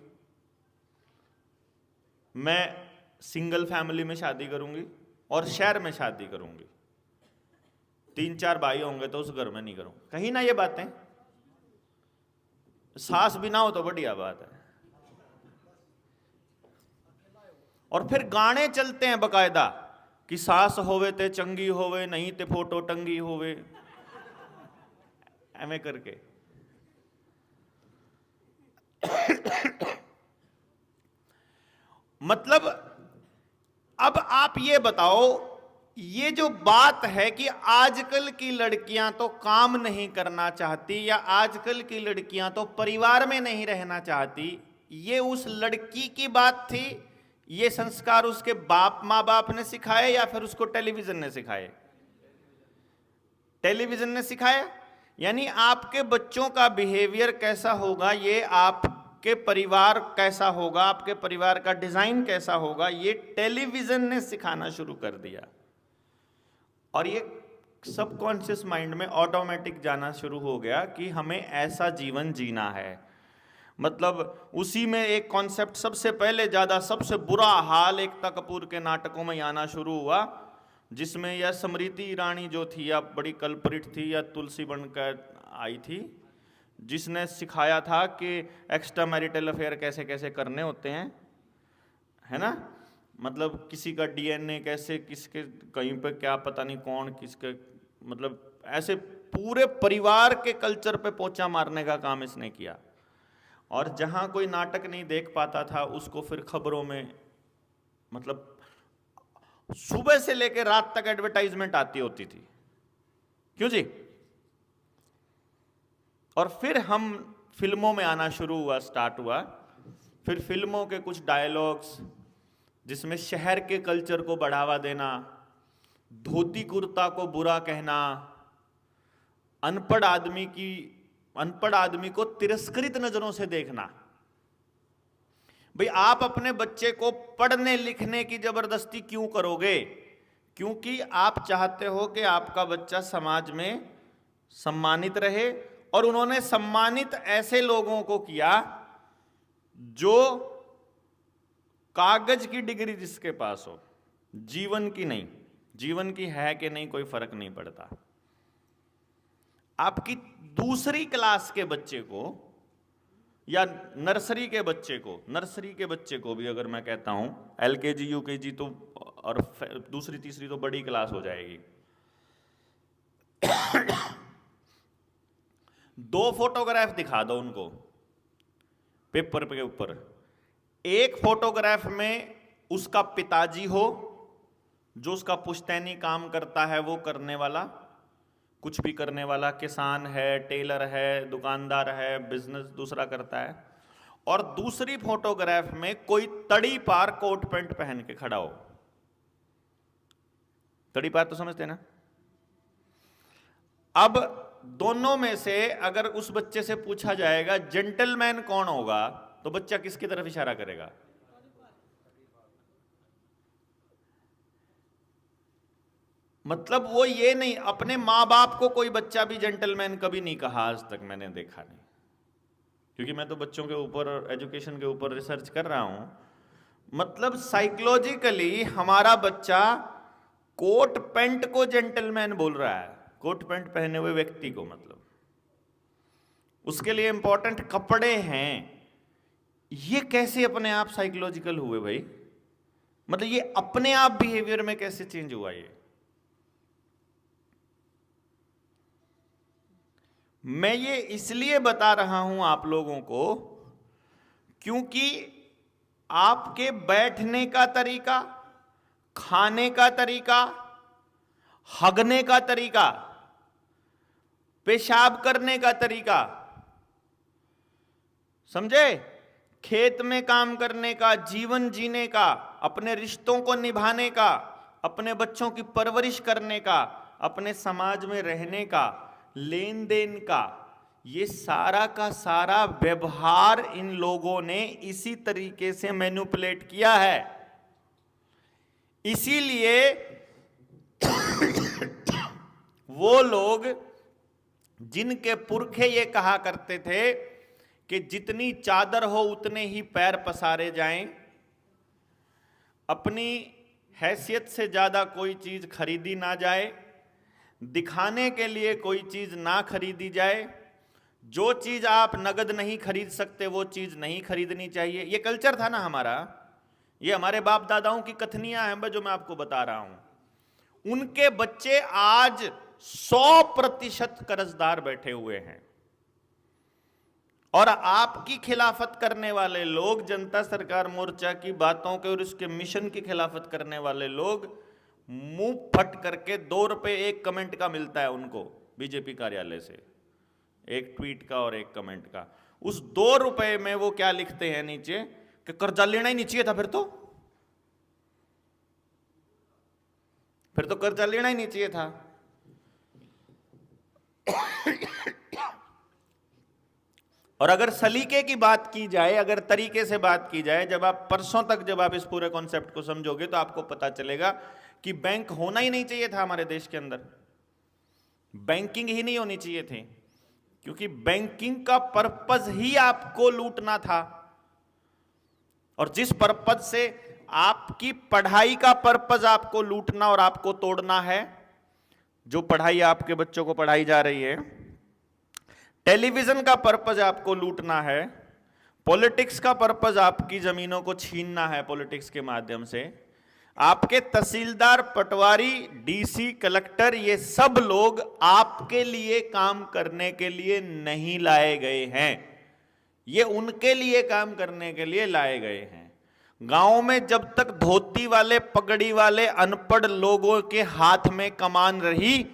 मैं सिंगल फैमिली में शादी करूंगी और शहर में शादी करूंगी। 3-4 भाई होंगे तो उस घर में नहीं करूंगा। कहीं ना ये बातें, सास भी ना हो तो बढ़िया बात है। और फिर गाने चलते हैं बकायदा कि सास होवे ते चंगी होवे, नहीं ते फोटो टंगी होवे, एवं करके। मतलब अब आप ये बताओ, ये जो बात है कि आजकल की लड़कियां तो काम नहीं करना चाहती या आजकल की लड़कियां तो परिवार में नहीं रहना चाहती, ये उस लड़की की बात थी? ये संस्कार उसके माँ बाप ने सिखाए या फिर उसको टेलीविजन ने सिखाए? टेलीविजन ने सिखाया। यानी आपके बच्चों का बिहेवियर कैसा होगा, ये आपके परिवार कैसा होगा, आपके परिवार का डिजाइन कैसा होगा, ये टेलीविजन ने सिखाना शुरू कर दिया। और ये सबकॉन्शियस माइंड में ऑटोमेटिक जाना शुरू हो गया कि हमें ऐसा जीवन जीना है। मतलब उसी में एक कॉन्सेप्ट सबसे पहले ज्यादा सबसे बुरा हाल एकता कपूर के नाटकों में आना शुरू हुआ, जिसमें यह स्मृति ईरानी जो थी या बड़ी कल्प्रिट थी या तुलसी बनकर आई थी, जिसने सिखाया था कि एक्स्ट्रा मैरिटल अफेयर कैसे कैसे करने होते हैं, है ना। मतलब किसी का डीएनए कैसे, किसके कहीं पे क्या पता नहीं कौन किसके, मतलब ऐसे पूरे परिवार के कल्चर पे पोंछा मारने का काम इसने किया। और जहां कोई नाटक नहीं देख पाता था उसको फिर खबरों में, मतलब सुबह से लेकर रात तक एडवर्टाइजमेंट आती होती थी। क्यों जी? और फिर हम फिल्मों में आना शुरू हुआ, स्टार्ट हुआ। फिर फिल्मों के कुछ डायलॉग्स जिसमें शहर के कल्चर को बढ़ावा देना, धोती कुर्ता को बुरा कहना, अनपढ़ आदमी को तिरस्कृत नजरों से देखना। भाई आप अपने बच्चे को पढ़ने लिखने की जबरदस्ती क्यों करोगे? क्योंकि आप चाहते हो कि आपका बच्चा समाज में सम्मानित रहे। और उन्होंने सम्मानित ऐसे लोगों को किया जो कागज की डिग्री जिसके पास हो, जीवन की नहीं। जीवन की है कि नहीं कोई फर्क नहीं पड़ता। आपकी दूसरी क्लास के बच्चे को या नर्सरी के बच्चे को भी अगर मैं कहता हूं एलकेजी यूकेजी तो, और दूसरी तीसरी तो बड़ी क्लास हो जाएगी, 2 फोटोग्राफ दिखा दो उनको पेपर के ऊपर। एक फोटोग्राफ में उसका पिताजी हो जो उसका पुश्तैनी काम करता है, वो करने वाला, कुछ भी करने वाला, किसान है, टेलर है, दुकानदार है, बिजनेस दूसरा करता है। और दूसरी फोटोग्राफ में कोई तड़ी पार कोट पैंट पहन के खड़ा हो। तड़ी पार तो समझते हैं ना? अब दोनों में से अगर उस बच्चे से पूछा जाएगा जेंटलमैन कौन होगा, तो बच्चा किसकी तरफ इशारा करेगा? मतलब वो ये नहीं, अपने माँ बाप को कोई बच्चा भी जेंटलमैन कभी नहीं कहा आज तक, मैंने देखा नहीं। क्योंकि मैं तो बच्चों के ऊपर, एजुकेशन के ऊपर रिसर्च कर रहा हूं। मतलब साइकोलॉजिकली हमारा बच्चा कोट पैंट को जेंटलमैन बोल रहा है, कोट पैंट पहने हुए व्यक्ति को। मतलब उसके लिए इंपॉर्टेंट कपड़े हैं। ये कैसे अपने आप साइकोलॉजिकल हुए भाई? मतलब ये अपने आप बिहेवियर में कैसे चेंज हुआ ये? मैं ये इसलिए बता रहा हूं आप लोगों को क्योंकि आपके बैठने का तरीका, खाने का तरीका, हगने का तरीका, पेशाब करने का तरीका, समझे, खेत में काम करने का, जीवन जीने का, अपने रिश्तों को निभाने का, अपने बच्चों की परवरिश करने का, अपने समाज में रहने का, लेन देन का, ये सारा का सारा व्यवहार इन लोगों ने इसी तरीके से मैनिपुलेट किया है। इसीलिए वो लोग जिनके पुरखे ये कहा करते थे कि जितनी चादर हो उतने ही पैर पसारे जाएं, अपनी हैसियत से ज्यादा कोई चीज खरीदी ना जाए, दिखाने के लिए कोई चीज ना खरीदी जाए, जो चीज आप नगद नहीं खरीद सकते वो चीज नहीं खरीदनी चाहिए। ये कल्चर था ना हमारा, ये हमारे बाप दादाओं की कथनियां हैं जो मैं आपको बता रहा हूं। उनके बच्चे आज 100% कर्जदार बैठे हुए हैं, और आपकी खिलाफत करने वाले लोग, जनता सरकार मोर्चा की बातों के और उसके मिशन की खिलाफत करने वाले लोग मुंह फट करके 2 रुपए एक कमेंट का मिलता है उनको बीजेपी कार्यालय से, एक ट्वीट का और एक कमेंट का। उस 2 रुपए में वो क्या लिखते हैं नीचे कि कर्जा लेना ही नहीं चाहिए था, फिर तो कर्जा लेना ही नहीं चाहिए था। और अगर सलीके की बात की जाए, अगर तरीके से बात की जाए, जब आप परसों तक जब आप इस पूरे कॉन्सेप्ट को समझोगे तो आपको पता चलेगा कि बैंक होना ही नहीं चाहिए था हमारे देश के अंदर, बैंकिंग ही नहीं होनी चाहिए थी, क्योंकि बैंकिंग का पर्पस ही आपको लूटना था। और जिस पर्पस से आपकी पढ़ाई का पर्पस आपको लूटना और आपको तोड़ना है, जो पढ़ाई आपके बच्चों को पढ़ाई जा रही है, टेलीविजन का पर्पस आपको लूटना है, पॉलिटिक्स का पर्पस आपकी जमीनों को छीनना है पॉलिटिक्स के माध्यम से, आपके तहसीलदार, पटवारी, डीसी, कलेक्टर, ये सब लोग आपके लिए काम करने के लिए नहीं लाए गए हैं, ये उनके लिए काम करने के लिए लाए गए हैं। गांव में जब तक धोती वाले, पगड़ी वाले अनपढ़ लोगों के हाथ में कमान रही,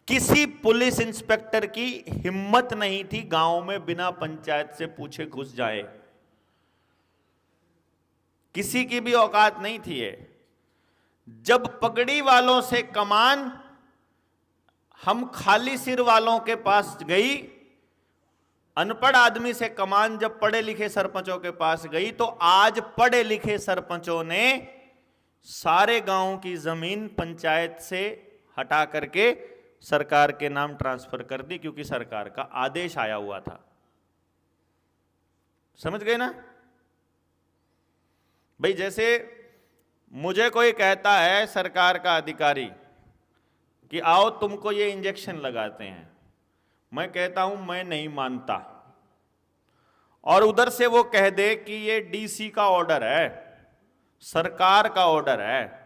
किसी पुलिस इंस्पेक्टर की हिम्मत नहीं थी गांव में बिना पंचायत से पूछे घुस जाए, किसी की भी औकात नहीं थी ये। जब पगड़ी वालों से कमान हम खाली सिर वालों के पास गई, अनपढ़ आदमी से कमान जब पढ़े लिखे सरपंचों के पास गई, तो आज पढ़े लिखे सरपंचों ने सारे गांव की जमीन पंचायत से हटा करके सरकार के नाम ट्रांसफर कर दी, क्योंकि सरकार का आदेश आया हुआ था। समझ गए ना भाई? जैसे मुझे कोई कहता है सरकार का अधिकारी कि आओ तुमको ये इंजेक्शन लगाते हैं, मैं कहता हूं मैं नहीं मानता, और उधर से वो कह दे कि ये डीसी का ऑर्डर है, सरकार का ऑर्डर है,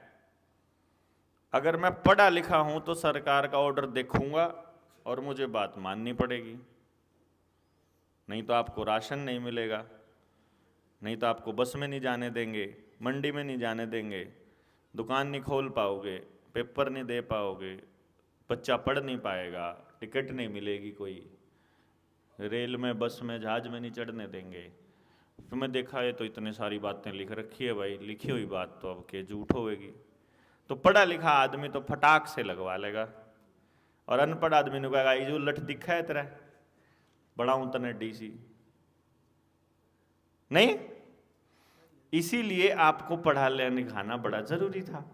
अगर मैं पढ़ा लिखा हूं तो सरकार का ऑर्डर देखूंगा और मुझे बात माननी पड़ेगी, नहीं तो आपको राशन नहीं मिलेगा, नहीं तो आपको बस में नहीं जाने देंगे, मंडी में नहीं जाने देंगे, दुकान नहीं खोल पाओगे, पेपर नहीं दे पाओगे, बच्चा पढ़ नहीं पाएगा, टिकट नहीं मिलेगी, कोई रेल में, बस में, जहाज में नहीं चढ़ने देंगे। तो मैं देखा है तो इतने सारी बातें लिख रखी है भाई, लिखी हुई बात तो अब के झूठ होगी। तो पढ़ा लिखा आदमी तो फटाक से लगवा लेगा, और अनपढ़ आदमी ने कहेगा ये जो लठ दिखा है तेरा, बड़ा हूं तने डीसी नहीं। इसीलिए आपको पढ़ा लिखाना बड़ा जरूरी था।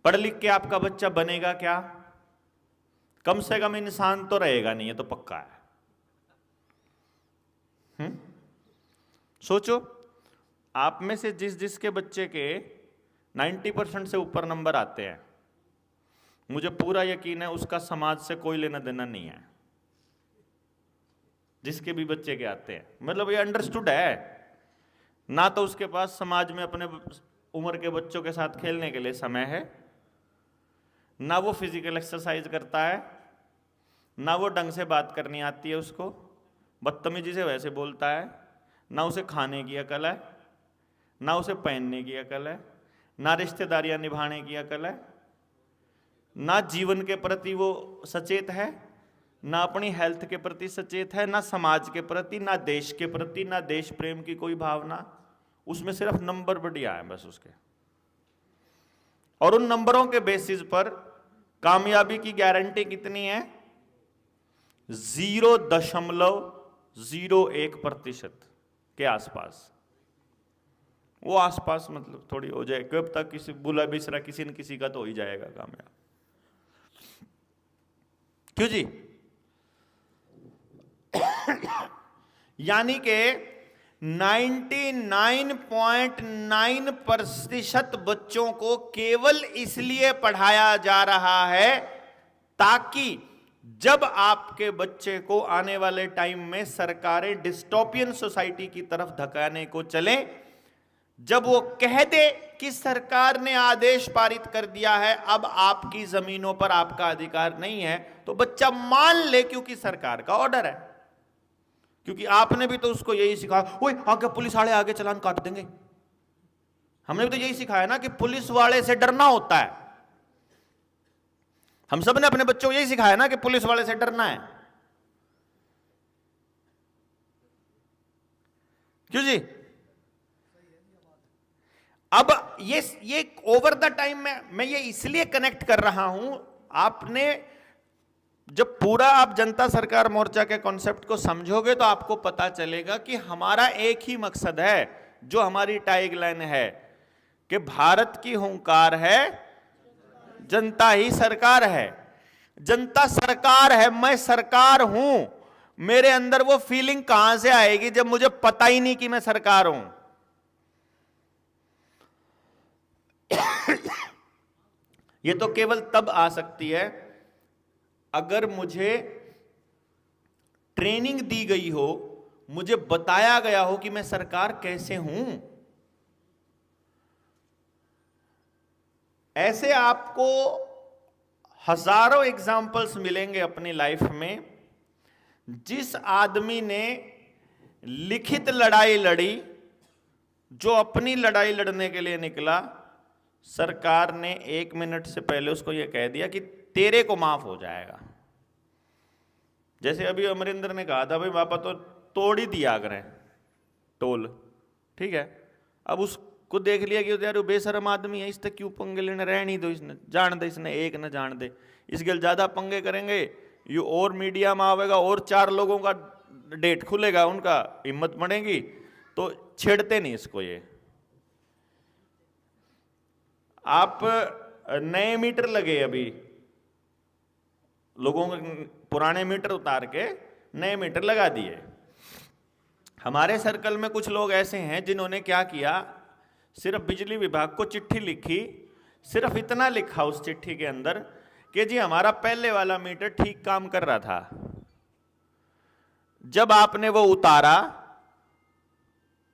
पढ़ लिख के आपका बच्चा बनेगा क्या? कम से कम इंसान तो रहेगा नहीं, ये तो पक्का है। सोचो, आप में से जिसके बच्चे के 90% से ऊपर नंबर आते हैं, मुझे पूरा यकीन है उसका समाज से कोई लेना देना नहीं है। जिसके भी बच्चे के आते हैं, मतलब ये अंडरस्टूड है, ना तो उसके पास समाज में अपने उम्र के बच्चों के साथ खेलने के लिए समय है, ना वो फिजिकल एक्सरसाइज करता है, ना वो ढंग से बात करनी आती है उसको, बदतमीजी से वैसे बोलता है, ना उसे खाने की अकल है, ना उसे पहनने की अकल है, ना रिश्तेदारियां निभाने की अकल है, ना जीवन के प्रति वो सचेत है, ना अपनी हेल्थ के प्रति सचेत है, ना समाज के प्रति, ना देश के प्रति, ना देश प्रेम की कोई भावना। उसमें सिर्फ नंबर बढ़िया है बस उसके, और उन नंबरों के बेसिस पर कामयाबी की गारंटी कितनी है? 0.01% के आसपास। वो आसपास मतलब थोड़ी हो जाए, कब तक किसी बुला बिसरा किसी न किसी का तो हो ही जाएगा कामयाब। क्यों जी? यानी कि 99.9% बच्चों को केवल इसलिए पढ़ाया जा रहा है ताकि जब आपके बच्चे को आने वाले टाइम में सरकारें डिस्टोपियन सोसाइटी की तरफ धकाने को चले, जब वो कह दे कि सरकार ने आदेश पारित कर दिया है, अब आपकी जमीनों पर आपका अधिकार नहीं है, तो बच्चा मान ले क्योंकि सरकार का ऑर्डर है। क्योंकि आपने भी तो उसको यही सिखाया, ओए आगे पुलिस वाले आगे चालान काट देंगे। हमने भी तो यही सिखाया ना कि पुलिस वाले से डरना होता है। हम सब ने अपने बच्चों को यही सिखाया ना कि पुलिस वाले से डरना है। क्यों जी? अब ये ओवर द टाइम में मैं ये इसलिए कनेक्ट कर रहा हूं, आपने जब पूरा आप जनता सरकार मोर्चा के कॉन्सेप्ट को समझोगे तो आपको पता चलेगा कि हमारा एक ही मकसद है, जो हमारी टैगलाइन है कि भारत की हुंकार है, जनता ही सरकार है। जनता सरकार है, मैं सरकार हूं। मेरे अंदर वो फीलिंग कहां से आएगी जब मुझे पता ही नहीं कि मैं सरकार हूं? ये तो केवल तब आ सकती है अगर मुझे ट्रेनिंग दी गई हो, मुझे बताया गया हो कि मैं सरकार कैसे हूं। ऐसे आपको हजारों एग्जाम्पल्स मिलेंगे अपनी लाइफ में। जिस आदमी ने लिखित लड़ाई लड़ी, जो अपनी लड़ाई लड़ने के लिए निकला, सरकार ने 1 मिनट से पहले उसको यह कह दिया कि तेरे को माफ हो जाएगा। जैसे अभी अमरिंदर ने कहा था, भाई वापस तो तोड़ ही दिया करें टोल, ठीक है। अब उसको देख लिया कि यार वो बेशरम आदमी है, इससे क्यों पंगे लेने, रहने दो, इसने जान दे, इसने एक न जान दे, इस गल ज्यादा पंगे करेंगे ये और मीडिया में आवेगा और 4 लोगों का डेट खुलेगा, उनका हिम्मत बढ़ेगी, तो छेड़ते नहीं इसको। ये आप नए मीटर लगे, अभी लोगों के पुराने मीटर उतार के नए मीटर लगा दिए। हमारे सर्कल में कुछ लोग ऐसे हैं जिन्होंने क्या किया, सिर्फ बिजली विभाग को चिट्ठी लिखी, सिर्फ इतना लिखा उस चिट्ठी के अंदर कि जी हमारा पहले वाला मीटर ठीक काम कर रहा था, जब आपने वो उतारा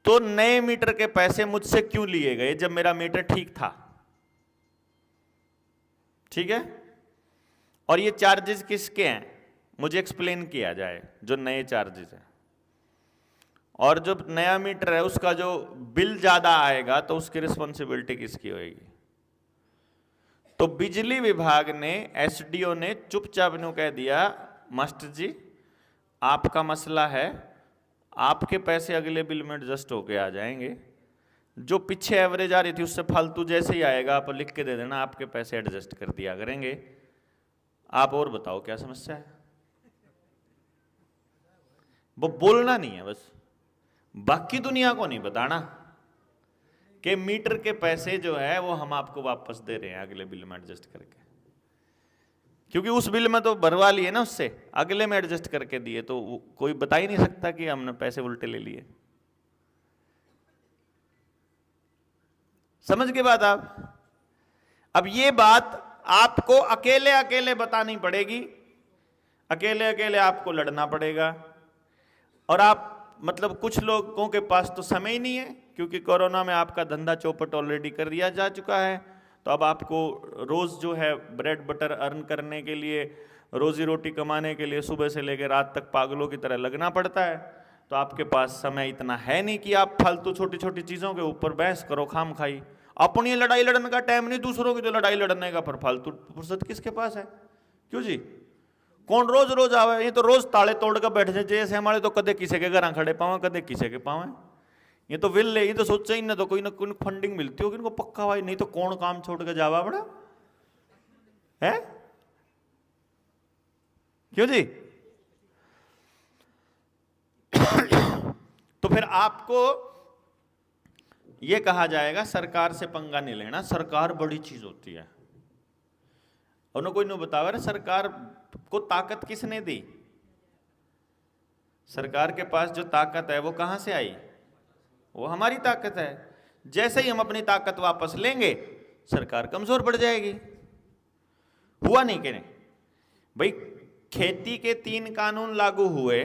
तो नए मीटर के पैसे मुझसे क्यों लिए गए जब मेरा मीटर ठीक था? ठीक है। और ये चार्जेस किसके हैं मुझे एक्सप्लेन किया जाए, जो नए चार्जेस हैं। और जो नया मीटर है उसका जो बिल ज्यादा आएगा तो उसकी रिस्पॉन्सिबिलिटी किसकी होगी? तो बिजली विभाग ने, एसडीओ ने चुपचाप यूं कह दिया, मास्टर जी आपका मसला है, आपके पैसे अगले बिल में एडजस्ट होके आ जाएंगे, जो पीछे एवरेज आ रही थी उससे फालतू जैसे ही आएगा आप लिख के दे देना, आपके पैसे एडजस्ट कर दिया करेंगे। आप और बताओ क्या समस्या है? वो बोलना नहीं है बस, बाकी दुनिया को नहीं बताना कि मीटर के पैसे जो है वो हम आपको वापस दे रहे हैं अगले बिल में एडजस्ट करके, क्योंकि उस बिल में तो भरवा लिए ना, उससे अगले में एडजस्ट करके दिए, तो कोई बता ही नहीं सकता कि हमने पैसे उल्टे ले लिए। समझ के बात आप? अब ये बात आपको अकेले अकेले बतानी पड़ेगी, अकेले अकेले आपको लड़ना पड़ेगा। और आप मतलब कुछ लोगों के पास तो समय ही नहीं है, क्योंकि कोरोना में आपका धंधा चौपट ऑलरेडी कर दिया जा चुका है, तो अब आपको रोज़ जो है ब्रेड बटर अर्न करने के लिए, रोजी रोटी कमाने के लिए सुबह से लेकर रात तक पागलों की तरह लगना पड़ता है। तो आपके पास समय इतना है नहीं कि आप फालतू छोटी छोटी चीज़ों के ऊपर बहस करो खाम खाई। अपनी लड़ाई लड़ने का टाइम नहीं, दूसरों की तो लड़ाई लड़ने का, पर फालतू फुर्सत किसके पास है? क्यों जी? कौन रोज रोज आवे? ये तो रोज ताले तोड़ कर बैठ जाए जैसे हमारे, तो कदे किसी के घर खड़े पावे, कदे किसी के पावे। ये तो विल ले, ये तो सोचा ही ना, तो कोई ना कोई फंडिंग मिलती होगी इनको पक्का भाई, नहीं तो कौन काम छोड़ के जावा बड़ा है? क्यों जी? तो फिर आपको ये कहा जाएगा सरकार से पंगा नहीं लेना, सरकार बड़ी चीज होती है। और कोई नहीं बतावा सरकार को ताकत किसने दी? सरकार के पास जो ताकत है वो कहां से आई? वो हमारी ताकत है। जैसे ही हम अपनी ताकत वापस लेंगे सरकार कमजोर पड़ जाएगी। हुआ नहीं कि नहीं भाई? खेती के 3 कानून लागू हुए,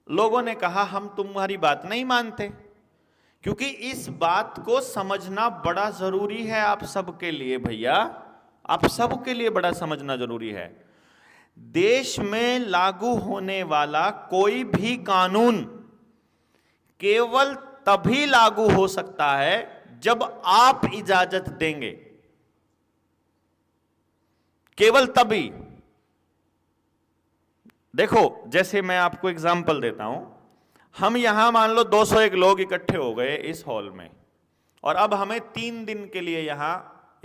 लोगों ने कहा हम तुम्हारी बात नहीं मानते, क्योंकि इस बात को समझना बड़ा जरूरी है आप सबके लिए भैया, आप सबके लिए बड़ा समझना जरूरी है। देश में लागू होने वाला कोई भी कानून केवल तभी लागू हो सकता है जब आप इजाजत देंगे, केवल तभी। देखो, जैसे मैं आपको एग्जांपल देता हूं, हम यहां मान लो 201 लोग इकट्ठे हो गए इस हॉल में, और अब हमें 3 दिन के लिए यहां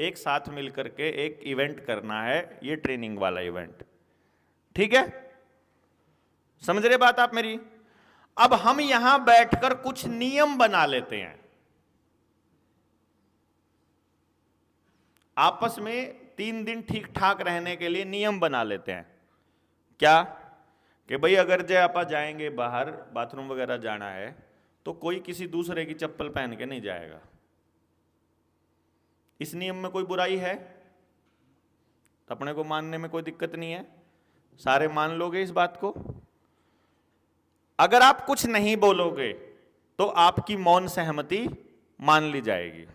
एक साथ मिलकर के एक इवेंट करना है, ये ट्रेनिंग वाला इवेंट, ठीक है? समझ रहे बात आप मेरी? अब हम यहां बैठकर कुछ नियम बना लेते हैं, आपस में 3 दिन ठीक ठाक रहने के लिए नियम बना लेते हैं। क्या? कि भाई अगर जय आपा जाएंगे बाहर बाथरूम वगैरह जाना है तो कोई किसी दूसरे की चप्पल पहन के नहीं जाएगा। इस नियम में कोई बुराई है? अपने को मानने में कोई दिक्कत नहीं है, सारे मान लोगे इस बात को। अगर आप कुछ नहीं बोलोगे तो आपकी मौन सहमति मान ली जाएगी।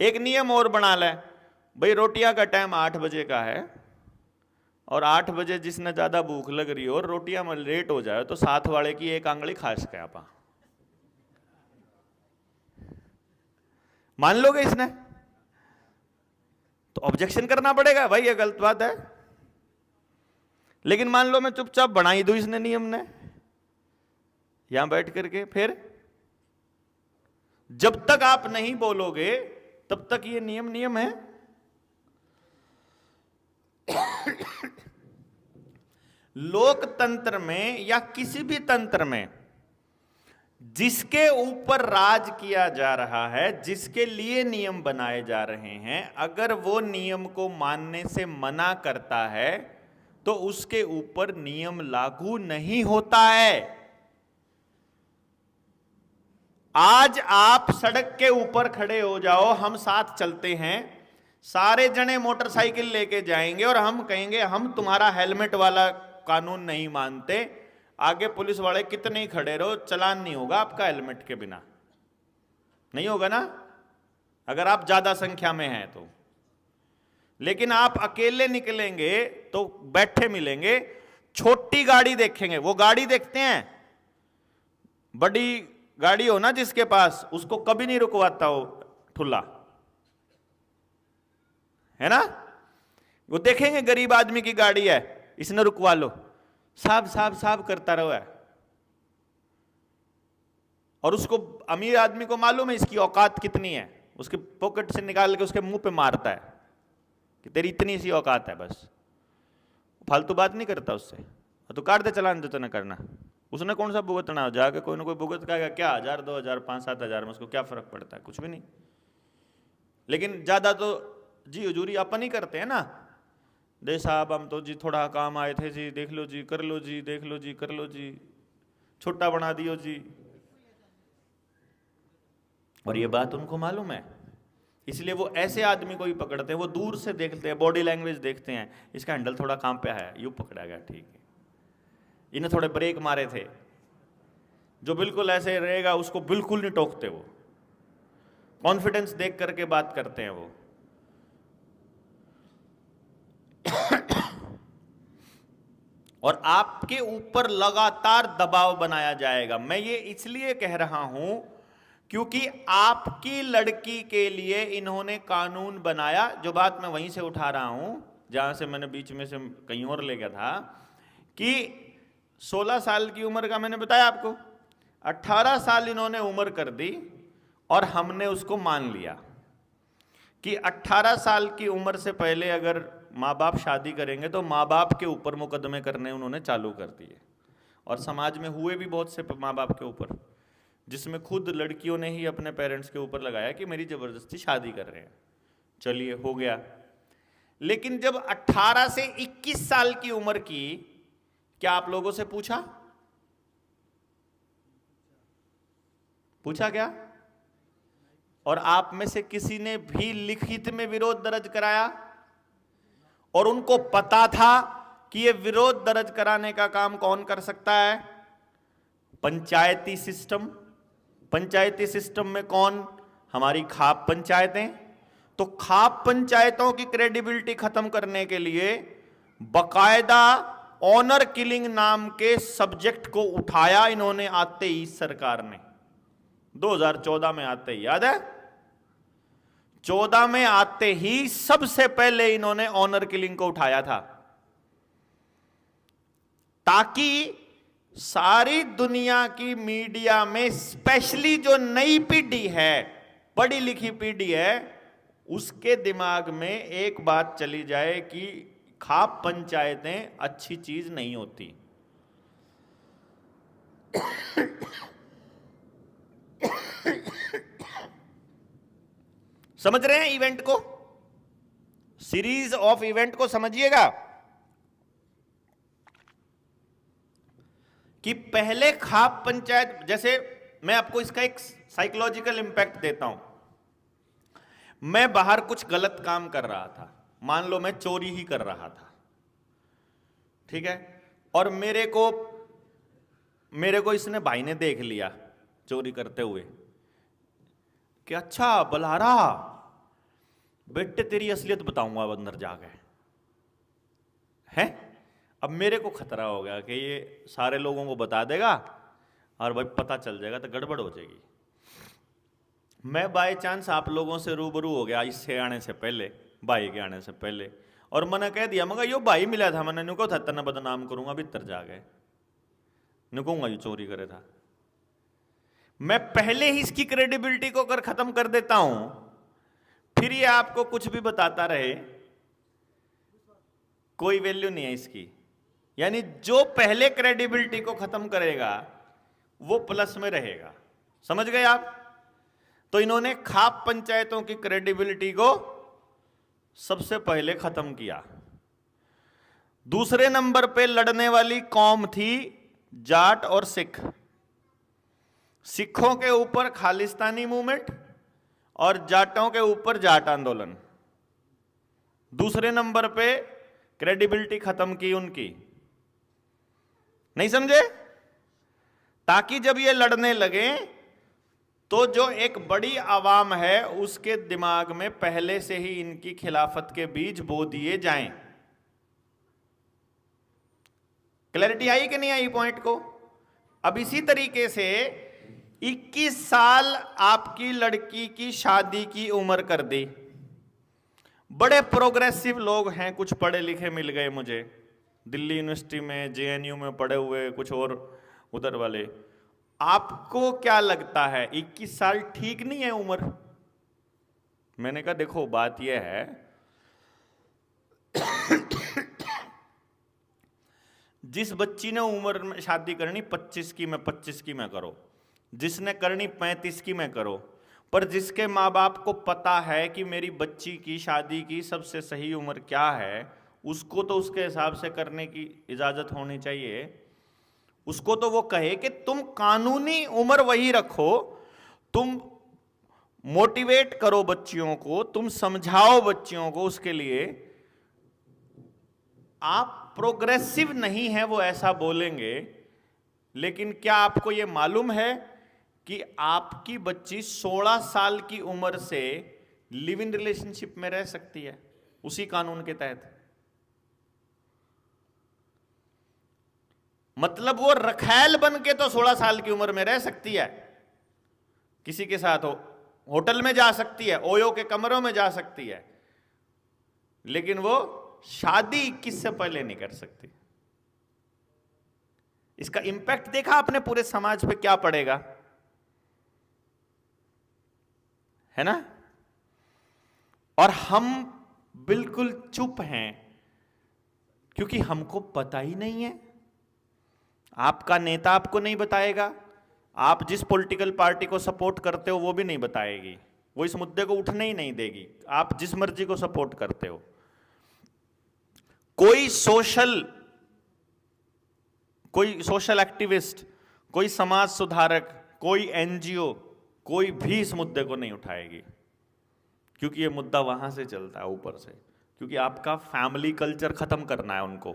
एक नियम और बना ले भाई, रोटियां का टाइम 8 बजे का है, और 8 बजे जिसने ज्यादा भूख लग रही हो और रोटियां में लेट हो जाए तो साथ वाले की एक आंगली खा सके आप, मान लोगे इसने? तो ऑब्जेक्शन करना पड़ेगा भाई, ये गलत बात है। लेकिन मान लो मैं चुपचाप बनाई दूं इसने नियम ने यहां बैठ करके, फिर जब तक आप नहीं बोलोगे तब तक ये नियम नियम है। लोकतंत्र में या किसी भी तंत्र में जिसके ऊपर राज किया जा रहा है, जिसके लिए नियम बनाए जा रहे हैं, अगर वो नियम को मानने से मना करता है तो उसके ऊपर नियम लागू नहीं होता है। आज आप सड़क के ऊपर खड़े हो जाओ, हम साथ चलते हैं, सारे जने मोटरसाइकिल लेके जाएंगे और हम कहेंगे हम तुम्हारा हेलमेट वाला कानून नहीं मानते, आगे पुलिस वाले कितने ही खड़े रहो, चलान नहीं होगा आपका हेलमेट के बिना, नहीं होगा ना, अगर आप ज्यादा संख्या में हैं तो। लेकिन आप अकेले निकलेंगे तो बैठे मिलेंगे, छोटी गाड़ी देखेंगे, वो गाड़ी देखते हैं, बड़ी गाड़ी हो ना जिसके पास, उसको कभी नहीं रुकवाता हो ठुल्ला, है ना? वो देखेंगे गरीब आदमी की गाड़ी है, इसने रुकवा लो, साहब साहब साहब करता रहो है। और उसको अमीर आदमी को मालूम है इसकी औकात कितनी है, उसके पॉकेट से निकाल के उसके मुंह पे मारता है कि तेरी इतनी सी औकात है, बस फालतू बात नहीं करता उससे, तो काट दे चलान जो तूने करना, उसने कौन सा भुगतना, जाके कोई ना कोई भुगत का क्या 1000 2000 5-7 हजार में उसको क्या फर्क पड़ता है, कुछ भी नहीं। लेकिन ज्यादा तो जी हजूरी अपन ही करते हैं ना, दे साहब हम तो जी थोड़ा काम आए थे जी, देख लो जी, कर लो जी, देख लो जी, कर लो जी, छोटा बना दियो जी। और ये बात उनको मालूम है, इसलिए वो ऐसे आदमी को ही पकड़ते हैं, वो दूर से देखते हैं, बॉडी लैंग्वेज देखते हैं, इसका हैंडल थोड़ा काम पे है, यूं पकड़ा गया, ठीक है, इन्हें थोड़े ब्रेक मारे थे, जो बिल्कुल ऐसे रहेगा उसको बिल्कुल नहीं टोकते, वो कॉन्फिडेंस देख करके बात करते हैं वो। और आपके ऊपर लगातार दबाव बनाया जाएगा। मैं ये इसलिए कह रहा हूं क्योंकि आपकी लड़की के लिए इन्होंने कानून बनाया। जो बात मैं वहीं से उठा रहा हूं जहां से मैंने बीच में से कहीं और ले गया था, कि 16 साल की उम्र का मैंने बताया आपको, 18 साल इन्होंने उम्र कर दी और हमने उसको मान लिया कि 18 साल की उम्र से पहले अगर माँ बाप शादी करेंगे तो माँ बाप के ऊपर मुकदमे करने उन्होंने चालू कर दिए। और समाज में हुए भी बहुत से माँ बाप के ऊपर, जिसमें खुद लड़कियों ने ही अपने पेरेंट्स के ऊपर लगाया कि मेरी जबरदस्ती शादी कर रहे हैं। चलिए, हो गया। लेकिन जब 18 से 21 साल की उम्र की, क्या आप लोगों से पूछा क्या? और आप में से किसी ने भी लिखित में विरोध दर्ज कराया? और उनको पता था कि ये विरोध दर्ज कराने का काम कौन कर सकता है? पंचायती सिस्टम। पंचायती सिस्टम में कौन? हमारी खाप पंचायतें। तो खाप पंचायतों की क्रेडिबिलिटी खत्म करने के लिए बकायदा ऑनर किलिंग नाम के सब्जेक्ट को उठाया इन्होंने आते ही सरकार ने, 2014 में आते ही, याद है? 14 में आते ही सबसे पहले इन्होंने ऑनर किलिंग को उठाया था, ताकि सारी दुनिया की मीडिया में, स्पेशली जो नई पीढ़ी है, पढ़ी लिखी पीढ़ी है, उसके दिमाग में एक बात चली जाए कि खाप पंचायतें अच्छी चीज नहीं होती। समझ रहे हैं इवेंट को? सीरीज ऑफ इवेंट को समझिएगा कि पहले खाप पंचायत, जैसे मैं आपको इसका एक साइकोलॉजिकल इंपैक्ट देता हूं। मैं बाहर कुछ गलत काम कर रहा था, मान लो मैं चोरी ही कर रहा था, ठीक है, और मेरे को इसने भाई ने देख लिया चोरी करते हुए कि अच्छा बलहारा बेटे तेरी असलियत बताऊंगा अब अंदर जाके, हैं? अब मेरे को खतरा हो गया कि ये सारे लोगों को बता देगा और भाई पता चल जाएगा तो गड़बड़ हो जाएगी। मैं बाय चांस आप लोगों से रूबरू हो गया इससे आने से पहले, भाई के आने से पहले, और मैंने कह दिया मगर यो भाई मिला था, मैंने नुको था तना बदनाम करूंगा, भीतर जा गए नुकूंगा ये चोरी करे था। मैं पहले ही इसकी क्रेडिबिलिटी को अगर खत्म कर देता हूं, फिर ये आपको कुछ भी बताता रहे, कोई वैल्यू नहीं है इसकी। यानी जो पहले क्रेडिबिलिटी को खत्म करेगा वो प्लस में रहेगा। समझ गए आप? तो इन्होंने खाप पंचायतों की क्रेडिबिलिटी को सबसे पहले खत्म किया। दूसरे नंबर पे लड़ने वाली कौम थी जाट और सिख। सिखों के ऊपर खालिस्तानी मूवमेंट और जाटों के ऊपर जाट आंदोलन। दूसरे नंबर पे क्रेडिबिलिटी खत्म की उनकी। नहीं समझे? ताकि जब ये लड़ने लगे तो जो एक बड़ी आवाम है उसके दिमाग में पहले से ही इनकी खिलाफत के बीज बो दिए जाएं। क्लैरिटी आई कि नहीं आई पॉइंट को? अब इसी तरीके से 21 साल आपकी लड़की की शादी की उम्र कर दी। बड़े प्रोग्रेसिव लोग हैं, कुछ पढ़े लिखे मिल गए मुझे, दिल्ली यूनिवर्सिटी में, जेएनयू में पढ़े हुए, कुछ और उधर वाले। आपको क्या लगता है 21 साल ठीक नहीं है उम्र? मैंने कहा देखो बात यह है जिस बच्ची ने उम्र में शादी करनी 25 की में 25 की में करो, जिसने करनी 35 की में करो, पर जिसके माँ बाप को पता है कि मेरी बच्ची की शादी की सबसे सही उम्र क्या है, उसको तो उसके हिसाब से करने की इजाजत होनी चाहिए। उसको तो वो कहे कि तुम कानूनी उम्र वही रखो, तुम मोटिवेट करो बच्चियों को, तुम समझाओ बच्चियों को, उसके लिए आप प्रोग्रेसिव नहीं है वो ऐसा बोलेंगे लेकिन क्या आपको यह मालूम है कि आपकी बच्ची 16 साल की उम्र से लिव इन रिलेशनशिप में रह सकती है उसी कानून के तहत? मतलब वो रखैल बन के तो 16 साल की उम्र में रह सकती है, किसी के साथ होटल में जा सकती है, ओयो के कमरों में जा सकती है, लेकिन वो शादी 21 से पहले नहीं कर सकती। इसका इंपैक्ट देखा आपने पूरे समाज पे क्या पड़ेगा, है ना? और हम बिल्कुल चुप हैं क्योंकि हमको पता ही नहीं है। आपका नेता आपको नहीं बताएगा, आप जिस पॉलिटिकल पार्टी को सपोर्ट करते हो वो भी नहीं बताएगी, वो इस मुद्दे को उठने ही नहीं देगी, आप जिस मर्जी को सपोर्ट करते हो। कोई सोशल एक्टिविस्ट, कोई समाज सुधारक, कोई एनजीओ, कोई भी इस मुद्दे को नहीं उठाएगी, क्योंकि ये मुद्दा वहां से चलता है ऊपर से, क्योंकि आपका फैमिली कल्चर खत्म करना है उनको,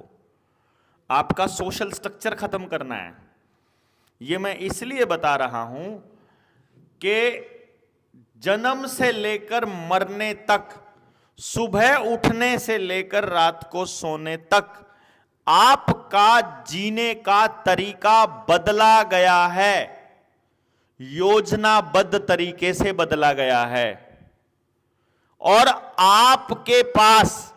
आपका सोशल स्ट्रक्चर खत्म करना है। ये मैं इसलिए बता रहा हूं कि जन्म से लेकर मरने तक, सुबह उठने से लेकर रात को सोने तक आपका जीने का तरीका बदला गया है, योजनाबद्ध तरीके से बदला गया है। और आपके पास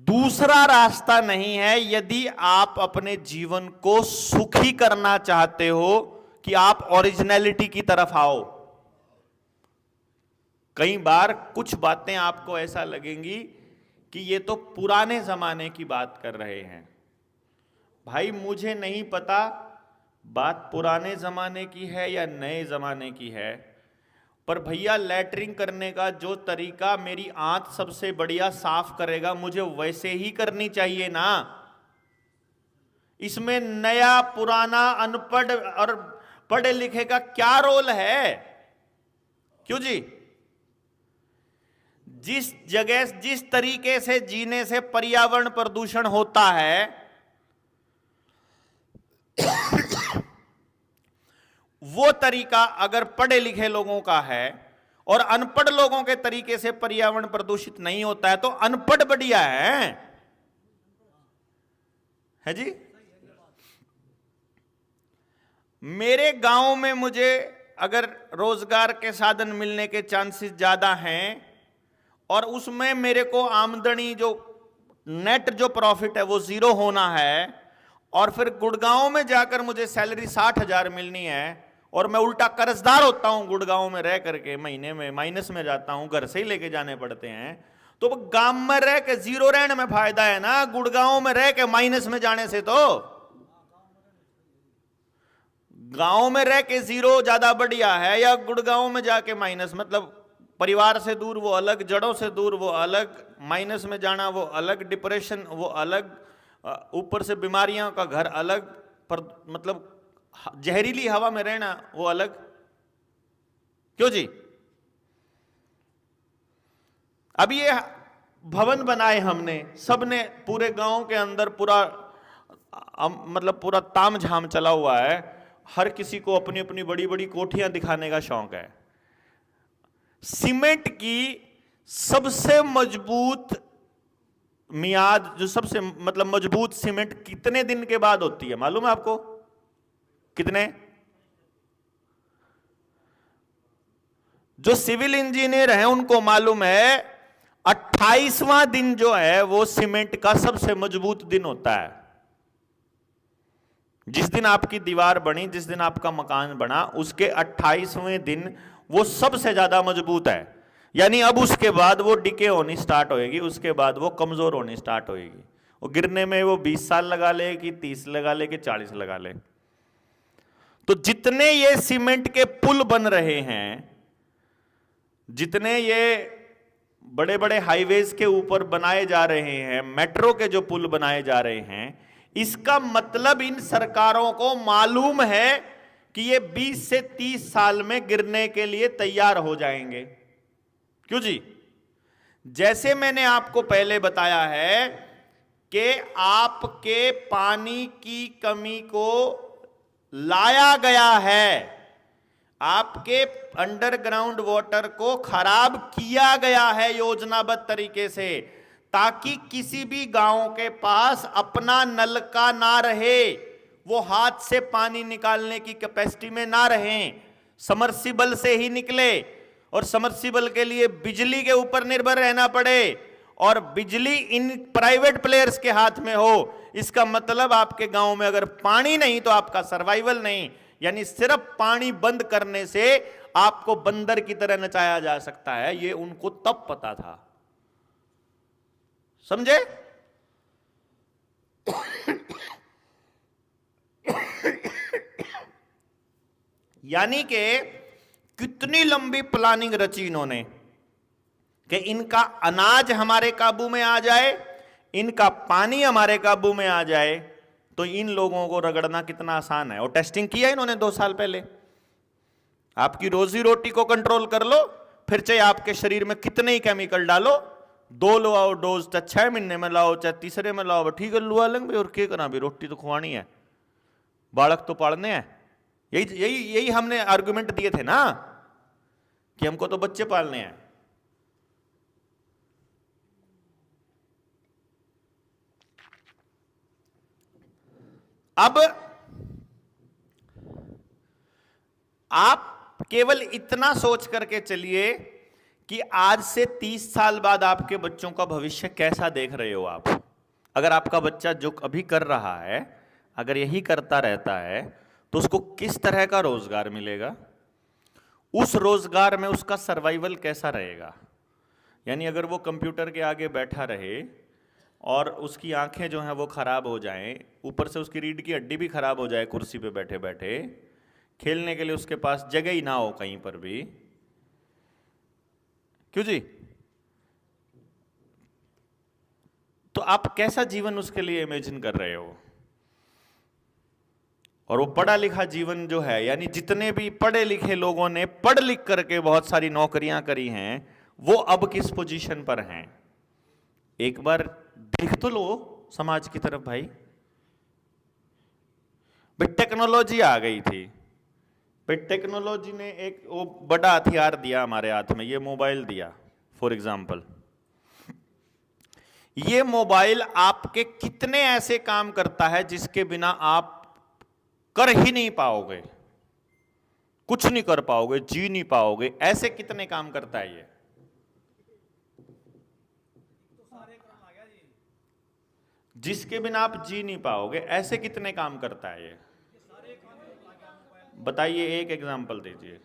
दूसरा रास्ता नहीं है यदि आप अपने जीवन को सुखी करना चाहते हो कि आप ओरिजिनलिटी की तरफ आओ। कई बार कुछ बातें आपको ऐसा लगेंगी कि ये तो पुराने जमाने की बात कर रहे हैं। भाई मुझे नहीं पता बात पुराने जमाने की है या नए जमाने की है, पर भैया लैटरिंग करने का जो तरीका मेरी आंत सबसे बढ़िया साफ करेगा, मुझे वैसे ही करनी चाहिए ना। इसमें नया पुराना अनपढ़ और पढ़े लिखे का क्या रोल है? क्यों जी? जिस जगह जिस तरीके से जीने से पर्यावरण प्रदूषण होता है, वो तरीका अगर पढ़े लिखे लोगों का है और अनपढ़ लोगों के तरीके से पर्यावरण प्रदूषित नहीं होता है, तो अनपढ़ बढ़िया है जी। मेरे गांव में मुझे अगर रोजगार के साधन मिलने के चांसेस ज्यादा हैं और उसमें मेरे को आमदनी जो नेट जो प्रॉफिट है वो 0 होना है, और फिर गुड़गांव में जाकर मुझे सैलरी 60,000 मिलनी है और मैं उल्टा कर्जदार होता हूं, गुड़गांव में रह करके महीने में माइनस में जाता हूं, घर से ही लेके जाने पड़ते हैं, तो गांव में रह के 0 रहने में फायदा है ना, गुड़गांव में रह के माइनस में जाने से? तो गांव में रह के 0 ज्यादा बढ़िया है या गुड़गांव में जाके माइनस? मतलब परिवार से दूर वो अलग, जड़ों से दूर वो अलग, माइनस में जाना वो अलग, डिप्रेशन वो अलग, ऊपर से बीमारियों का घर अलग, पर मतलब जहरीली हवा में रहना वो अलग। क्यों जी? अब ये भवन बनाए हमने, सबने पूरे गांव के अंदर पूरा मतलब पूरा तामझाम चला हुआ है, हर किसी को अपनी अपनी बड़ी बड़ी कोठियां दिखाने का शौक है। सीमेंट की सबसे मजबूत मियाद, जो सबसे मतलब मजबूत सीमेंट कितने दिन के बाद होती है मालूम है आपको? कितने? जो सिविल इंजीनियर हैं उनको मालूम है 28वां दिन जो है वो सीमेंट का सबसे मजबूत दिन होता है। जिस दिन आपकी दीवार बनी, जिस दिन आपका मकान बना, उसके 28वें दिन वो सबसे ज्यादा मजबूत है। यानी अब उसके बाद वो डिके होनी स्टार्ट होएगी, उसके बाद वो कमजोर होनी स्टार्ट होएगी। वो गिरने में वो 20 साल लगा ले कि 30 लगा ले कि 40 लगा ले। तो जितने ये सीमेंट के पुल बन रहे हैं, जितने ये बड़े बड़े हाईवेज के ऊपर बनाए जा रहे हैं, मेट्रो के जो पुल बनाए जा रहे हैं, इसका मतलब इन सरकारों को मालूम है कि ये 20 से 30 साल में गिरने के लिए तैयार हो जाएंगे। क्यों जी? जैसे मैंने आपको पहले बताया है कि आपके पानी की कमी को लाया गया है, आपके अंडरग्राउंड वाटर को खराब किया गया है योजनाबद्ध तरीके से, ताकि किसी भी गांव के पास अपना नलका ना रहे, वो हाथ से पानी निकालने की कैपेसिटी में ना रहें, समर्सिबल से ही निकले, और समर्सिबल के लिए बिजली के ऊपर निर्भर रहना पड़े, और बिजली इन प्राइवेट प्लेयर्स के हाथ में हो। इसका मतलब आपके गांव में अगर पानी नहीं तो आपका सर्वाइवल नहीं। यानी सिर्फ पानी बंद करने से आपको बंदर की तरह नचाया जा सकता है, ये उनको तब पता था। समझे? यानी कि कितनी लंबी प्लानिंग रची इन्होंने कि इनका अनाज हमारे काबू में आ जाए, इनका पानी हमारे काबू में आ जाए, तो इन लोगों को रगड़ना कितना आसान है। और टेस्टिंग किया इन्होंने 2 साल पहले। आपकी रोजी रोटी को कंट्रोल कर लो, फिर चाहे आपके शरीर में कितने ही केमिकल डालो, 2 लो आओ डोज, चाहे 6 महीने में लाओ, चाहे तीसरे में लाओ, ठीक है लुआ लेंगे और क्या करना भी, रोटी तो खुआनी है, बालक तो पालने हैं। यही हमने आर्गुमेंट दिए थे ना कि हमको तो बच्चे पालने हैं। अब आप केवल इतना सोच करके चलिए कि आज से 30 साल बाद आपके बच्चों का भविष्य कैसा देख रहे हो आप। अगर आपका बच्चा जो अभी कर रहा है अगर यही करता रहता है तो उसको किस तरह का रोजगार मिलेगा, उस रोजगार में उसका सर्वाइवल कैसा रहेगा। यानी अगर वो कंप्यूटर के आगे बैठा रहे और उसकी आंखें जो हैं वो खराब हो जाएं, ऊपर से उसकी रीढ़ की हड्डी भी खराब हो जाए कुर्सी पे बैठे बैठे, खेलने के लिए उसके पास जगह ही ना हो कहीं पर भी, क्यों जी, तो आप कैसा जीवन उसके लिए इमेजिन कर रहे हो। और वो पढ़ा लिखा जीवन जो है, यानी जितने भी पढ़े लिखे लोगों ने पढ़ लिख करके बहुत सारी नौकरियां करी हैं, वो अब किस पोजीशन पर हैं। एक बार देख तो लो समाज की तरफ भाई। टेक्नोलॉजी आ गई थी, टेक्नोलॉजी ने एक वो बड़ा हथियार दिया हमारे हाथ में, ये मोबाइल दिया फॉर एग्जाम्पल। ये मोबाइल आपके कितने ऐसे काम करता है जिसके बिना आप कर ही नहीं पाओगे, कुछ नहीं कर पाओगे, जी नहीं पाओगे। ऐसे कितने काम करता है ये, जिसके बिना आप जी नहीं पाओगे। ऐसे कितने काम करता है ये, बताइए, एक एग्जांपल दीजिए।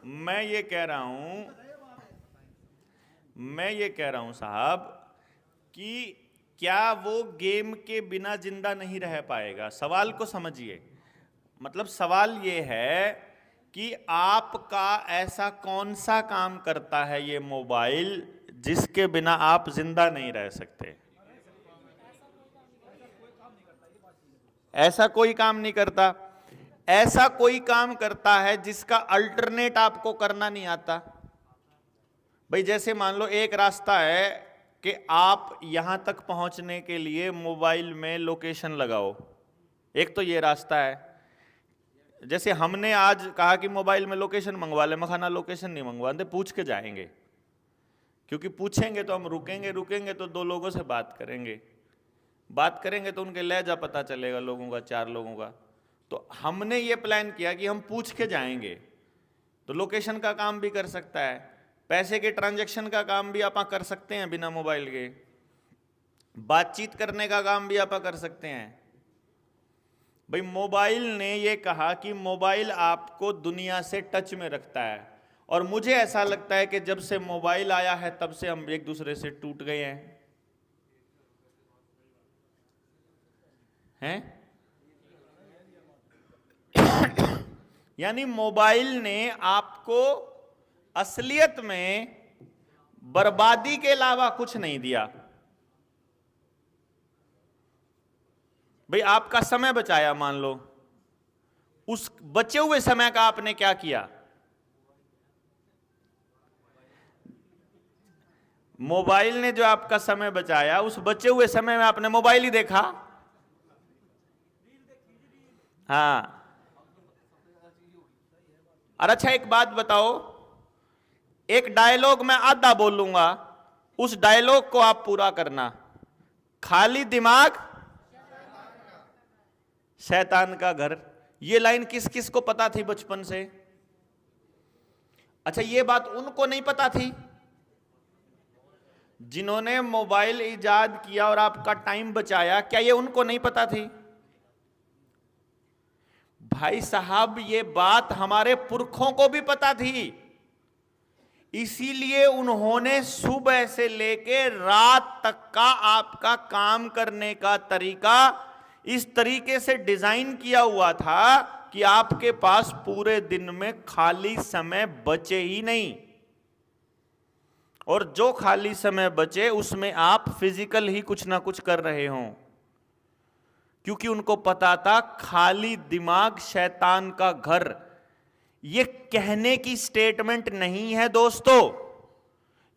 मैं ये कह रहा हूं साहब कि क्या वो गेम के बिना जिंदा नहीं रह पाएगा। सवाल को समझिए, मतलब सवाल ये है कि आपका ऐसा कौन सा काम करता है ये मोबाइल जिसके बिना आप जिंदा नहीं रह सकते। ऐसा कोई काम नहीं करता। ऐसा कोई काम करता है जिसका अल्टरनेट आपको करना नहीं आता। भाई जैसे मान लो एक रास्ता है कि आप यहां तक पहुंचने के लिए मोबाइल में लोकेशन लगाओ, एक तो ये रास्ता है। जैसे हमने आज कहा कि मोबाइल में लोकेशन मंगवा ले, मखाना लोकेशन नहीं मंगवाते, पूछ के जाएंगे, क्योंकि पूछेंगे तो हम रुकेंगे तो 2 लोगों से बात करेंगे तो उनके लहजा पता चलेगा लोगों का, 4 लोगों का। तो हमने ये प्लान किया कि हम पूछ के जाएंगे, तो लोकेशन का काम भी कर सकता है, पैसे के ट्रांजैक्शन का काम भी आप कर सकते हैं बिना मोबाइल के, बातचीत करने का काम भी आप कर सकते हैं। भाई मोबाइल ने ये कहा कि मोबाइल आपको दुनिया से टच में रखता है, और मुझे ऐसा लगता है कि जब से मोबाइल आया है तब से हम एक दूसरे से टूट गए हैं। यानी मोबाइल ने आपको असलियत में बर्बादी के अलावा कुछ नहीं दिया। भाई आपका समय बचाया, मान लो, उस बचे हुए समय का आपने क्या किया? मोबाइल ने जो आपका समय बचाया, उस बचे हुए समय में आपने मोबाइल ही देखा। हाँ। और अच्छा एक बात बताओ, एक डायलॉग मैं आधा बोलूंगा, उस डायलॉग को आप पूरा करना। खाली दिमाग शैतान का घर। ये लाइन किस किस को पता थी बचपन से? अच्छा ये बात उनको नहीं पता थी जिन्होंने मोबाइल इजाद किया और आपका टाइम बचाया? क्या ये उनको नहीं पता थी? भाई साहब ये बात हमारे पुरखों को भी पता थी, इसीलिए उन्होंने सुबह से लेके रात तक का आपका काम करने का तरीका इस तरीके से डिजाइन किया हुआ था कि आपके पास पूरे दिन में खाली समय बचे ही नहीं, और जो खाली समय बचे उसमें आप फिजिकल ही कुछ ना कुछ कर रहे हों, क्योंकि उनको पता था खाली दिमाग शैतान का घर। ये कहने की स्टेटमेंट नहीं है दोस्तों,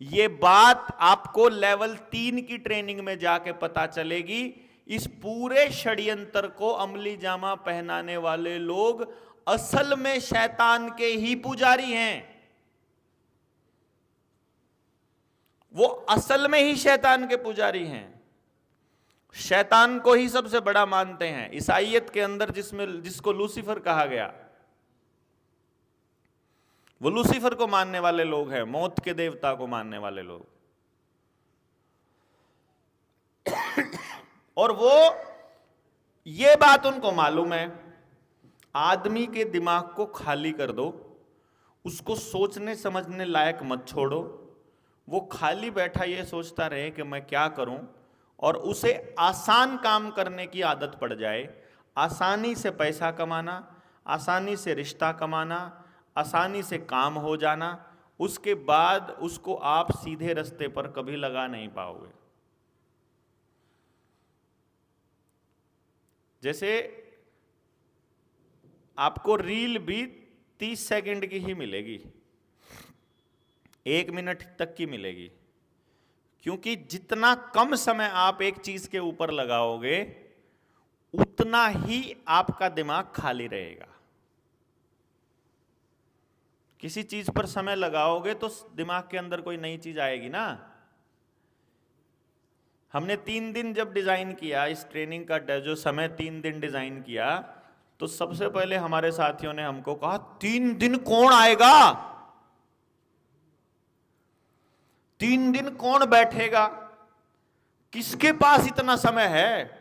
ये बात आपको लेवल 3 की ट्रेनिंग में जाके पता चलेगी। इस पूरे षड्यंत्र को अमली जामा पहनाने वाले लोग असल में शैतान के ही पुजारी हैं। वो असल में ही शैतान के पुजारी हैं, शैतान को ही सबसे बड़ा मानते हैं। ईसाइयत के अंदर जिसको लूसीफर कहा गया, वो लूसीफर को मानने वाले लोग हैं, मौत के देवता को मानने वाले लोग। और वो ये बात उनको मालूम है, आदमी के दिमाग को खाली कर दो, उसको सोचने समझने लायक मत छोड़ो, वो खाली बैठा ये सोचता रहे कि मैं क्या करूं, और उसे आसान काम करने की आदत पड़ जाए, आसानी से पैसा कमाना, आसानी से रिश्ता कमाना, आसानी से काम हो जाना, उसके बाद उसको आप सीधे रास्ते पर कभी लगा नहीं पाओगे। जैसे आपको रील भी 30 सेकंड की ही मिलेगी, 1 मिनट तक की मिलेगी, क्योंकि जितना कम समय आप एक चीज के ऊपर लगाओगे उतना ही आपका दिमाग खाली रहेगा। किसी चीज पर समय लगाओगे तो दिमाग के अंदर कोई नई चीज आएगी ना। हमने 3 दिन जब डिजाइन किया इस ट्रेनिंग का, जो समय 3 दिन डिजाइन किया, तो सबसे पहले हमारे साथियों ने हमको कहा 3 दिन कौन आएगा, 3 दिन कौन बैठेगा, किसके पास इतना समय है?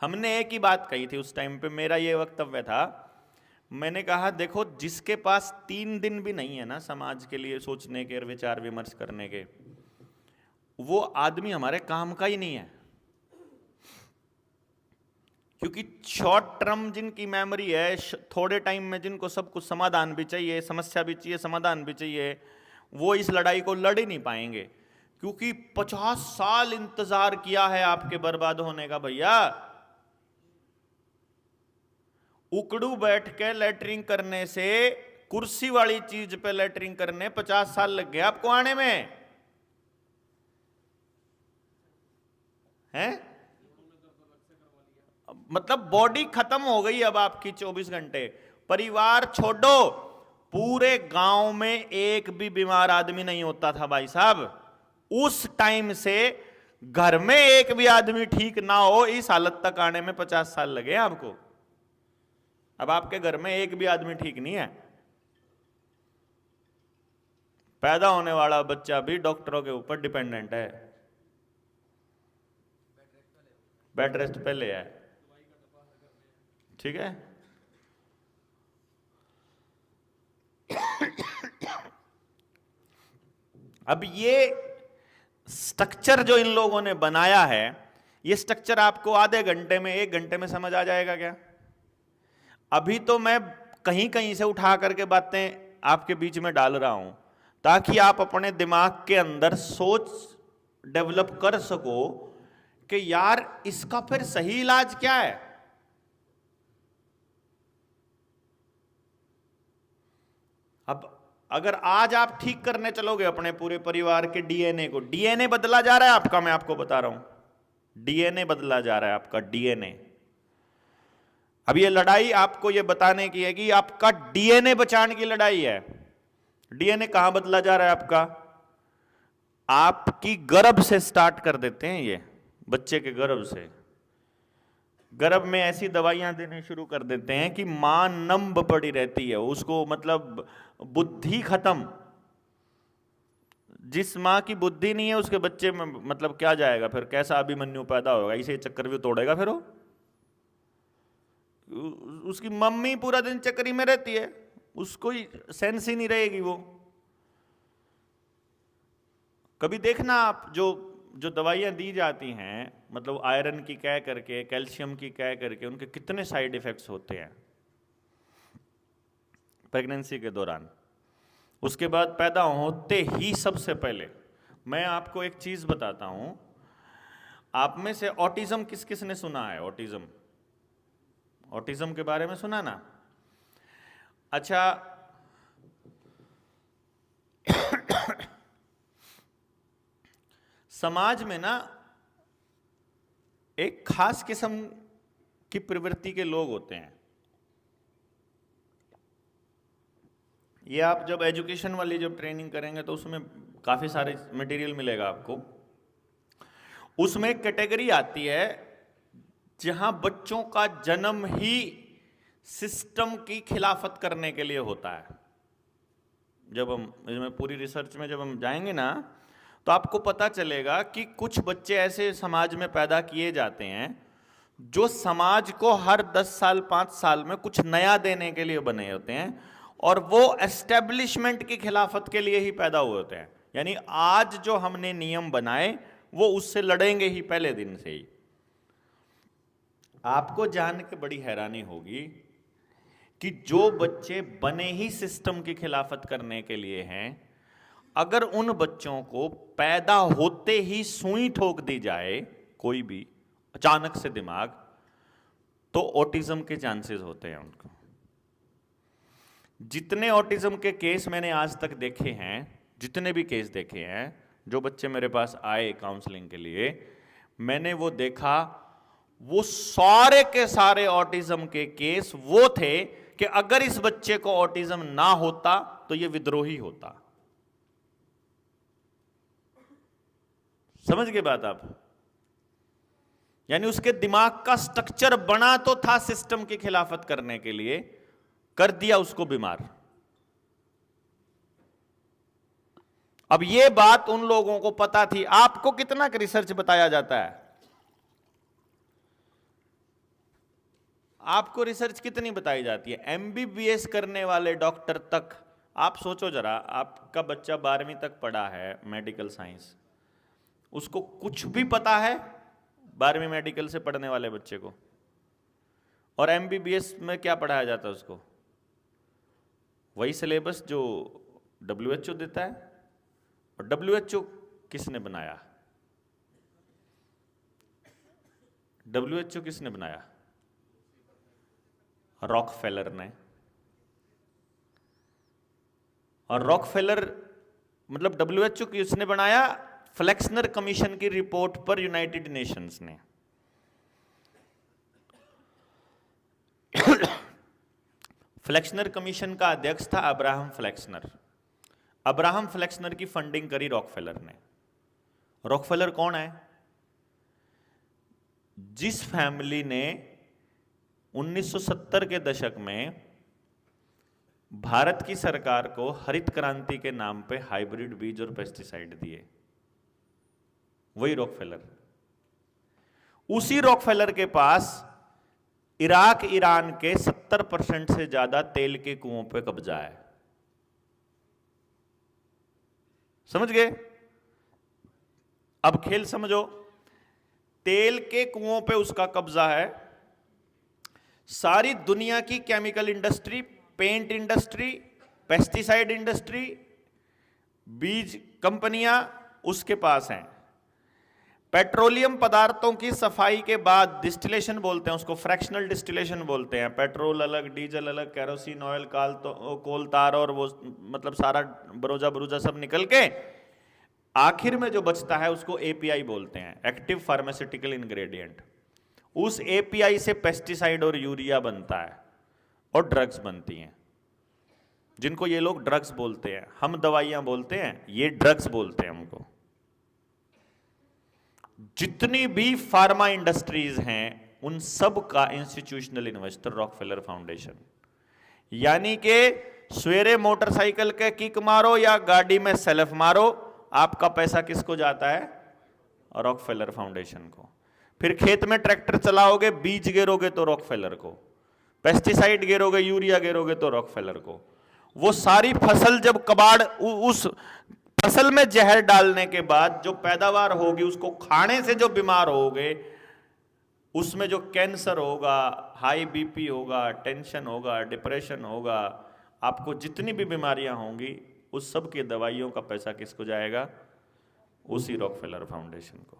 हमने एक ही बात कही थी उस टाइम पे, मेरा ये वक्तव्य था, मैंने कहा देखो जिसके पास 3 दिन भी नहीं है ना समाज के लिए सोचने के और विचार विमर्श करने के, वो आदमी हमारे काम का ही नहीं है। क्योंकि शॉर्ट टर्म जिनकी मेमोरी है, थोड़े टाइम में जिनको सब कुछ समाधान भी चाहिए, समस्या भी चाहिए, समाधान भी चाहिए, वो इस लड़ाई को लड़ ही नहीं पाएंगे, क्योंकि 50 साल इंतजार किया है आपके बर्बाद होने का भैया। उकड़ू बैठ के लेटरिंग करने से कुर्सी वाली चीज पे लेटरिंग करने 50 साल लग गए आपको आने में, हैं? मतलब बॉडी खत्म हो गई अब आपकी 24 घंटे। परिवार छोड़ो, पूरे गांव में एक भी बीमार आदमी नहीं होता था भाई साहब। उस टाइम से घर में एक भी आदमी ठीक ना हो, इस हालत तक आने में 50 साल लगे आपको। अब आपके घर में एक भी आदमी ठीक नहीं है। पैदा होने वाला बच्चा भी डॉक्टरों के ऊपर डिपेंडेंट है, बेड रेस्ट पहले है, ठीक है। अब ये स्ट्रक्चर जो इन लोगों ने बनाया है, ये स्ट्रक्चर आपको आधे घंटे में 1 घंटे में समझ आ जाएगा क्या? अभी तो मैं कहीं कहीं से उठा करके बातें आपके बीच में डाल रहा हूं ताकि आप अपने दिमाग के अंदर सोच डेवलप कर सको कि यार इसका फिर सही इलाज क्या है। अब अगर आज आप ठीक करने चलोगे अपने पूरे परिवार के डीएनए को, डीएनए बदला जा रहा है आपका, मैं आपको बता रहा हूं डीएनए बदला जा रहा है आपका, डीएनए। अब ये लड़ाई आपको ये बताने की है कि आपका डीएनए बचाने की लड़ाई है। डीएनए कहां बदला जा रहा है आपका? आपकी गर्भ से स्टार्ट कर देते हैं, ये बच्चे के गर्भ से, गर्भ में ऐसी दवाइयां देने शुरू कर देते हैं कि मां नंब पड़ी रहती है, उसको मतलब बुद्धि खत्म। जिस मां की बुद्धि नहीं है उसके बच्चे में मतलब क्या जाएगा फिर, कैसा अभिमन्यु पैदा होगा, इसे चक्कर भी तोड़ेगा फिर वो। उसकी मम्मी पूरा दिन चक्करी में रहती है, उसको सेंस ही नहीं रहेगी वो। कभी देखना आप जो जो दवाइयां दी जाती हैं, मतलब आयरन की कह करके, कैल्शियम की कह करके, उनके कितने साइड इफेक्ट्स होते हैं प्रेगनेंसी के दौरान। उसके बाद पैदा होते ही सबसे पहले मैं आपको एक चीज बताता हूं। आप में से ऑटिज्म किस किस ने सुना है? ऑटिज्म, ऑटिज्म के बारे में सुना ना? अच्छा, समाज में ना एक खास किस्म की प्रवृत्ति के लोग होते हैं। ये आप जब एजुकेशन वाली जब ट्रेनिंग करेंगे तो उसमें काफी सारे मटेरियल मिलेगा आपको। उसमें एक कैटेगरी आती है जहां बच्चों का जन्म ही सिस्टम की खिलाफत करने के लिए होता है। जब हम इसमें पूरी रिसर्च में जब हम जाएंगे ना तो आपको पता चलेगा कि कुछ बच्चे ऐसे समाज में पैदा किए जाते हैं जो समाज को हर 10 साल 5 साल में कुछ नया देने के लिए बने होते हैं, और वो एस्टेब्लिशमेंट की खिलाफत के लिए ही पैदा हुए होते हैं। यानी आज जो हमने नियम बनाए वो उससे लड़ेंगे ही पहले दिन से ही। आपको जान के बड़ी हैरानी होगी कि जो बच्चे बने ही सिस्टम की खिलाफत करने के लिए हैं, अगर उन बच्चों को पैदा होते ही सुई ठोक दी जाए कोई भी अचानक से दिमाग, तो ऑटिज्म के चांसेस होते हैं उनको। जितने ऑटिज्म के केस मैंने आज तक देखे हैं, जितने भी केस देखे हैं, जो बच्चे मेरे पास आए काउंसलिंग के लिए, मैंने वो देखा, वो सारे के सारे ऑटिज्म के केस वो थे कि अगर इस बच्चे को ऑटिज्म ना होता तो ये विद्रोही होता। समझ गए बात आप? यानी उसके दिमाग का स्ट्रक्चर बना तो था सिस्टम की खिलाफत करने के लिए, कर दिया उसको बीमार। अब ये बात उन लोगों को पता थी। आपको कितना रिसर्च बताया जाता है? आपको रिसर्च कितनी बताई जाती है? एमबीबीएस करने वाले डॉक्टर तक, आप सोचो जरा, आपका बच्चा 12वीं तक पढ़ा है मेडिकल साइंस, उसको कुछ भी पता है 12वीं मेडिकल से पढ़ने वाले बच्चे को? और एमबीबीएस में क्या पढ़ाया जाता है उसको? वही सिलेबस जो WHO देता है। और WHO किसने बनाया? WHO किसने बनाया? रॉकफेलर ने। और रॉकफेलर मतलब WHO किसने बनाया? फ्लेक्सनर कमीशन की रिपोर्ट पर यूनाइटेड नेशंस ने। फ्लेक्सनर कमीशन का अध्यक्ष था अब्राहम फ्लेक्सनर। अब्राहम फ्लेक्सनर की फंडिंग करी रॉकफेलर ने। रॉकफेलर कौन है? जिस फैमिली ने 1970 के दशक में भारत की सरकार को हरित क्रांति के नाम पे हाइब्रिड बीज और पेस्टिसाइड दिए, वही रॉकफेलर। उसी रॉकफेलर के पास इराक ईरान के 70% से ज्यादा तेल के कुओं पे कब्जा है। समझ गए? अब खेल समझो। तेल के कुओं पे उसका कब्जा है। सारी दुनिया की chemical industry, paint industry, pesticide industry, बीज कंपनियां उसके पास हैं। पेट्रोलियम पदार्थों की सफाई के बाद डिस्टिलेशन बोलते हैं उसको, फ्रैक्शनल डिस्टिलेशन बोलते हैं। पेट्रोल अलग, डीजल अलग, केरोसिन ऑयल, कोल तार और वो मतलब सारा बरोजा बरूजा सब निकल के आखिर में जो बचता है उसको एपीआई बोलते हैं, एक्टिव फार्मास्यूटिकल इंग्रेडिएंट। उस एपीआई से पेस्टिसाइड और यूरिया बनता है और ड्रग्स बनती हैं, जिनको ये लोग ड्रग्स बोलते हैं। हम दवाइयां बोलते हैं, ये ड्रग्स बोलते हैं हमको। जितनी भी फार्मा इंडस्ट्रीज हैं उन सब का इंस्टीट्यूशनल इन्वेस्टर रॉकफेलर फाउंडेशन। यानी कि सवेरे मोटरसाइकिल के किक मारो या गाड़ी में सेल्फ मारो, आपका पैसा किसको जाता है? रॉकफेलर फाउंडेशन को। फिर खेत में ट्रैक्टर चलाओगे, बीज गिरोगे तो रॉकफेलर को, पेस्टिसाइड गिरोगे, यूरिया गिरोगे तो रॉकफेलर को। वो सारी फसल जब कबाड़, उस फसल में जहर डालने के बाद जो पैदावार होगी उसको खाने से जो बीमार होगे, उसमें जो कैंसर होगा, हाई बीपी होगा, टेंशन होगा, डिप्रेशन होगा, आपको जितनी भी बीमारियां होंगी उस सब की दवाइयों का पैसा किसको जाएगा? उसी रॉकफेलर फाउंडेशन को।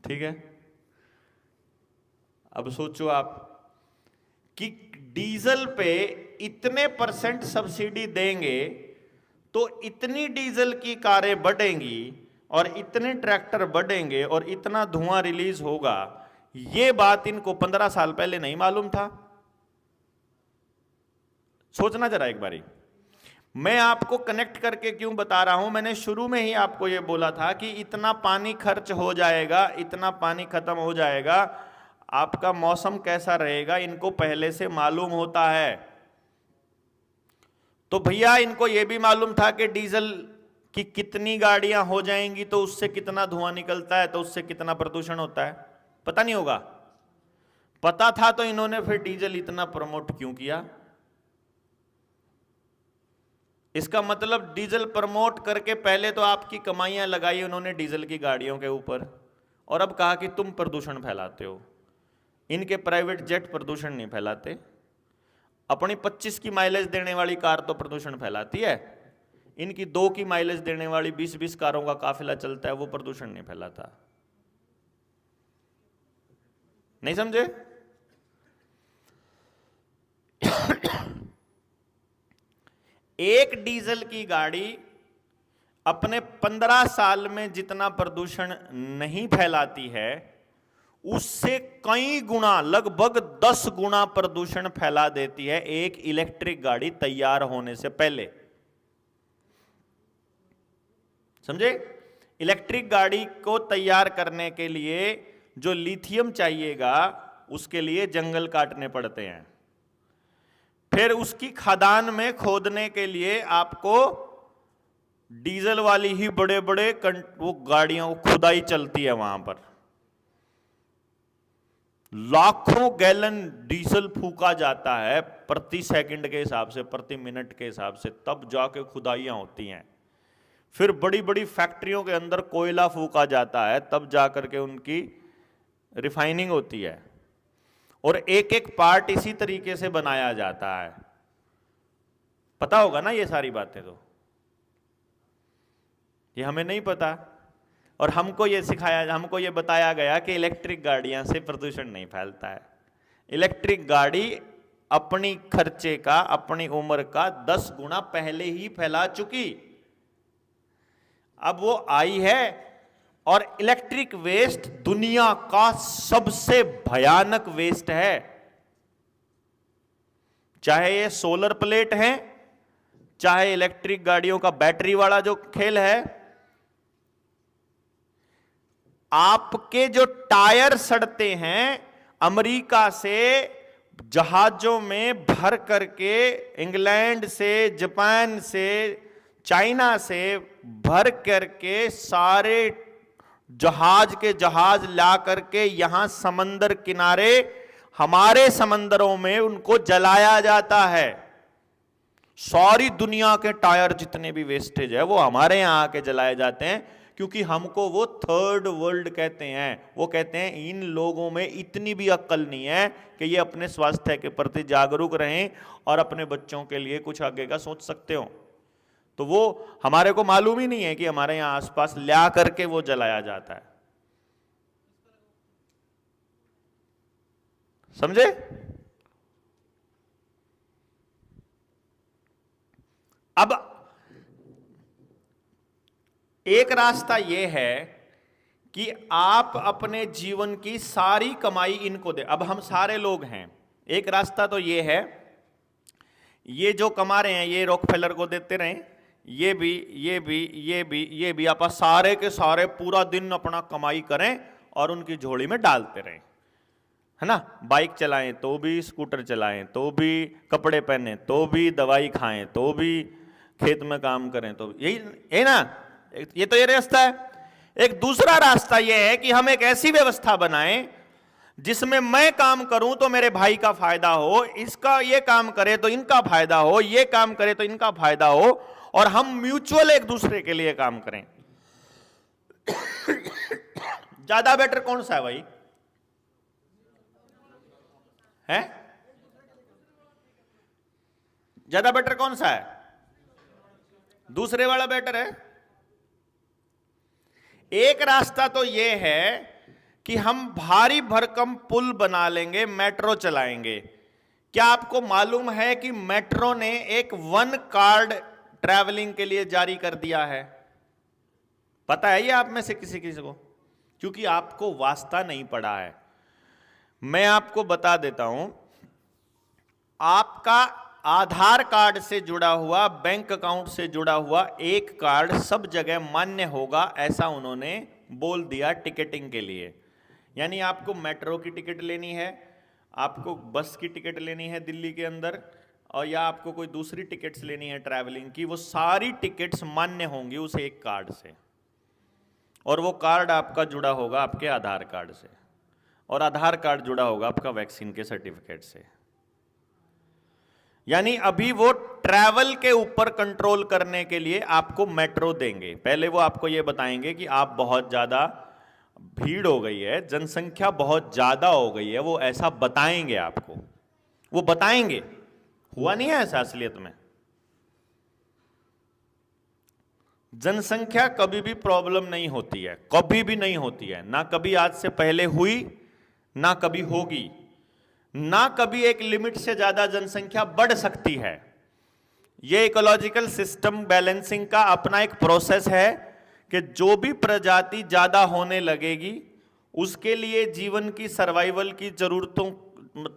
ठीक है। अब सोचो आप कि डीजल पे इतने % सब्सिडी देंगे तो इतनी डीजल की कारें बढ़ेंगी और इतने ट्रैक्टर बढ़ेंगे और इतना धुआं रिलीज होगा। ये बात इनको 15 साल पहले नहीं मालूम था। सोचना जरा एक बारी। मैं आपको कनेक्ट करके क्यों बता रहा हूं? मैंने शुरू में ही आपको यह बोला था कि इतना पानी खर्च हो जाएगा, इतना पानी खत्म हो जाएगा, आपका मौसम कैसा रहेगा इनको पहले से मालूम होता है। तो भैया इनको यह भी मालूम था कि डीजल की कितनी गाड़ियां हो जाएंगी तो उससे कितना धुआं निकलता है, तो उससे कितना प्रदूषण होता है। पता नहीं होगा? पता था तो इन्होंने फिर डीजल इतना प्रमोट क्यों किया? इसका मतलब डीजल प्रमोट करके पहले तो आपकी कमाइयां लगाई उन्होंने डीजल की गाड़ियों के ऊपर, और अब कहा कि तुम प्रदूषण फैलाते हो। इनके प्राइवेट जेट प्रदूषण नहीं फैलाते, अपनी 25 की माइलेज देने वाली कार तो प्रदूषण फैलाती है, इनकी 2 की माइलेज देने वाली 20-20 कारों का काफिला चलता है, वो प्रदूषण नहीं फैलाता। नहीं समझे? एक डीजल की गाड़ी अपने 15 साल में जितना प्रदूषण नहीं फैलाती है उससे कई गुना, लगभग 10 गुना प्रदूषण फैला देती है एक इलेक्ट्रिक गाड़ी तैयार होने से पहले। समझे? इलेक्ट्रिक गाड़ी को तैयार करने के लिए जो लिथियम चाहिएगा उसके लिए जंगल काटने पड़ते हैं, फिर उसकी खदान में खोदने के लिए आपको डीजल वाली ही बड़े बड़े वो गाड़ियां खुदाई चलती है, वहां पर लाखों गैलन डीजल फूका जाता है प्रति सेकंड के हिसाब से, प्रति मिनट के हिसाब से, तब जाके खुदाइयां होती हैं। फिर बड़ी बड़ी फैक्ट्रियों के अंदर कोयला फूका जाता है, तब जाकर के उनकी रिफाइनिंग होती है, और एक एक पार्ट इसी तरीके से बनाया जाता है। पता होगा ना ये सारी बातें? तो ये हमें नहीं पता, और हमको ये सिखाया, हमको ये बताया गया कि इलेक्ट्रिक गाड़ियां से प्रदूषण नहीं फैलता है। इलेक्ट्रिक गाड़ी अपनी खर्चे का, अपनी उम्र का 10 गुना पहले ही फैला चुकी। अब वो आई है, और इलेक्ट्रिक वेस्ट दुनिया का सबसे भयानक वेस्ट है। चाहे ये सोलर प्लेट है, चाहे इलेक्ट्रिक गाड़ियों का बैटरी वाला जो खेल है, आपके जो टायर सड़ते हैं अमेरिका से जहाजों में भर करके, इंग्लैंड से, जापान से, चाइना से भर करके सारे जहाज के जहाज ला करके यहां समंदर किनारे हमारे समंदरों में उनको जलाया जाता है। सारी दुनिया के टायर जितने भी वेस्टेज है वो हमारे यहां आके जलाए जाते हैं, क्योंकि हमको वो थर्ड वर्ल्ड कहते हैं। वो कहते हैं इन लोगों में इतनी भी अक्ल नहीं है कि ये अपने स्वास्थ्य के प्रति जागरूक रहें और अपने बच्चों के लिए कुछ आगे का सोच सकते हो। तो वो हमारे को मालूम ही नहीं है कि हमारे यहां आसपास ला करके वो जलाया जाता है। समझे? अब एक रास्ता यह है कि आप अपने जीवन की सारी कमाई इनको दे। अब हम सारे लोग हैं, एक रास्ता तो यह है, ये जो कमा रहे हैं ये रॉकफेलर को देते रहें, ये भी ये भी ये भी ये भी, आप सारे के सारे पूरा दिन अपना कमाई करें और उनकी झोली में डालते रहें, है ना। बाइक चलाएं तो भी, स्कूटर चलाएं तो भी, कपड़े पहने तो भी, दवाई खाएं तो भी, खेत में काम करें तो, यही ना। ये तो ये रास्ता है। एक दूसरा रास्ता यह है कि हम एक ऐसी व्यवस्था बनाएं जिसमें मैं काम करूं तो मेरे भाई का फायदा हो, इसका ये काम करे तो इनका फायदा हो, ये काम करे तो इनका फायदा हो, और हम म्यूचुअल एक दूसरे के लिए काम करें। ज्यादा बेटर कौन सा है भाई? है ज्यादा बेटर कौन सा है? दूसरे वाला बेटर है। एक रास्ता तो यह है कि हम भारी भरकम पुल बना लेंगे, मेट्रो चलाएंगे। क्या आपको मालूम है कि मेट्रो ने एक 1 कार्ड ट्रैवलिंग के लिए जारी कर दिया है? पता है ये आप में से किसी किसी को? क्योंकि आपको वास्ता नहीं पड़ा है। मैं आपको बता देता हूं, आपका आधार कार्ड से जुड़ा हुआ, बैंक अकाउंट से जुड़ा हुआ एक कार्ड सब जगह मान्य होगा, ऐसा उन्होंने बोल दिया टिकटिंग के लिए। यानी आपको मेट्रो की टिकट लेनी है, आपको बस की टिकट लेनी है दिल्ली के अंदर, और या आपको कोई दूसरी टिकट्स लेनी है ट्रैवलिंग की, वो सारी टिकट्स मान्य होंगी उस एक कार्ड से। और वो कार्ड आपका जुड़ा होगा आपके आधार कार्ड से, और आधार कार्ड जुड़ा होगा आपका वैक्सीन के सर्टिफिकेट से। यानी अभी वो ट्रैवल के ऊपर कंट्रोल करने के लिए आपको मेट्रो देंगे। पहले वो आपको ये बताएंगे कि आप बहुत ज्यादा भीड़ हो गई है, जनसंख्या बहुत ज्यादा हो गई है, वो ऐसा बताएंगे आपको, वो बताएंगे। हुआ नहीं है ऐसा असलियत में। जनसंख्या कभी भी प्रॉब्लम नहीं होती है, कभी भी नहीं होती है, ना कभी आज से पहले हुई, ना कभी होगी, ना कभी एक लिमिट से ज्यादा जनसंख्या बढ़ सकती है। यह इकोलॉजिकल सिस्टम बैलेंसिंग का अपना एक प्रोसेस है कि जो भी प्रजाति ज्यादा होने लगेगी उसके लिए जीवन की सर्वाइवल की जरूरतों,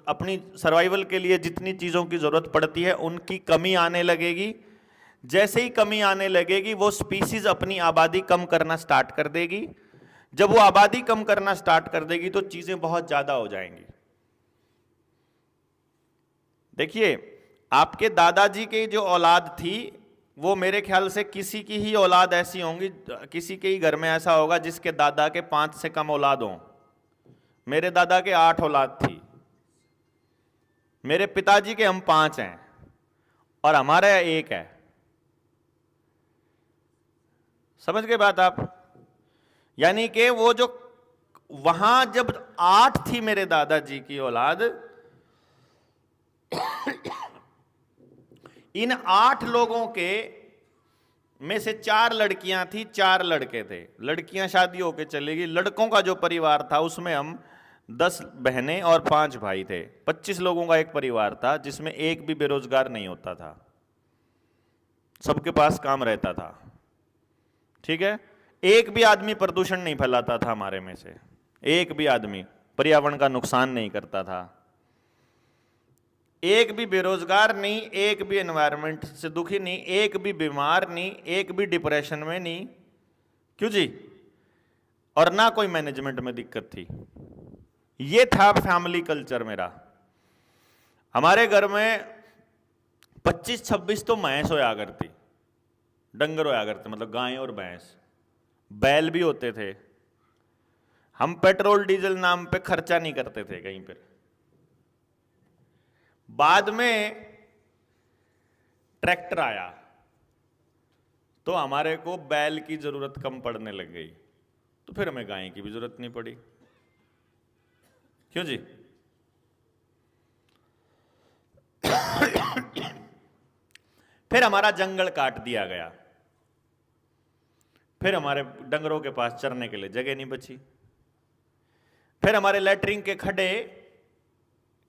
अपनी सर्वाइवल के लिए जितनी चीजों की जरूरत पड़ती है उनकी कमी आने लगेगी। जैसे ही कमी आने लगेगी वो स्पीसीज अपनी आबादी कम करना स्टार्ट कर देगी। जब वो आबादी कम करना स्टार्ट कर देगी तो चीजें बहुत ज्यादा हो जाएंगी। देखिए, आपके दादाजी की जो औलाद थी वो मेरे ख्याल से किसी की ही औलाद ऐसी होंगी, किसी के ही घर में ऐसा होगा जिसके दादा के 5 से कम औलाद हों। मेरे दादा के 8 औलाद थी, मेरे पिताजी के हम 5 हैं और हमारा 1 है। समझ गए बात आप? यानी कि वो जो वहां जब 8 थी मेरे दादाजी की औलाद, इन 8 लोगों के में से 4 लड़कियां थी, 4 लड़के थे। लड़कियां शादी होके चली गई। लड़कों का जो परिवार था उसमें हम 10 बहनें और 5 भाई थे। 25 लोगों का एक परिवार था जिसमें एक भी बेरोजगार नहीं होता था, सबके पास काम रहता था। ठीक है, एक भी आदमी प्रदूषण नहीं फैलाता था हमारे में से, एक भी आदमी पर्यावरण का नुकसान नहीं करता था, एक भी बेरोजगार नहीं, एक भी एनवायरनमेंट से दुखी नहीं, एक भी बीमार नहीं, एक भी डिप्रेशन में नहीं। क्यों जी? और ना कोई मैनेजमेंट में दिक्कत थी। ये था फैमिली कल्चर मेरा। हमारे घर में 25-26 तो भैंस होया करती, डंगर होया करते, मतलब गाय और भैंस। बैल भी होते थे। हम पेट्रोल डीजल नाम पे खर्चा नहीं करते थे कहीं पर। बाद में ट्रैक्टर आया, तो हमारे को बैल की जरूरत कम पड़ने लग गई, तो फिर हमें गाय की भी जरूरत नहीं पड़ी। क्यों जी? फिर हमारा जंगल काट दिया गया, फिर हमारे डंगरों के पास चरने के लिए जगह नहीं बची, फिर हमारे लैट्रिन के खड्डे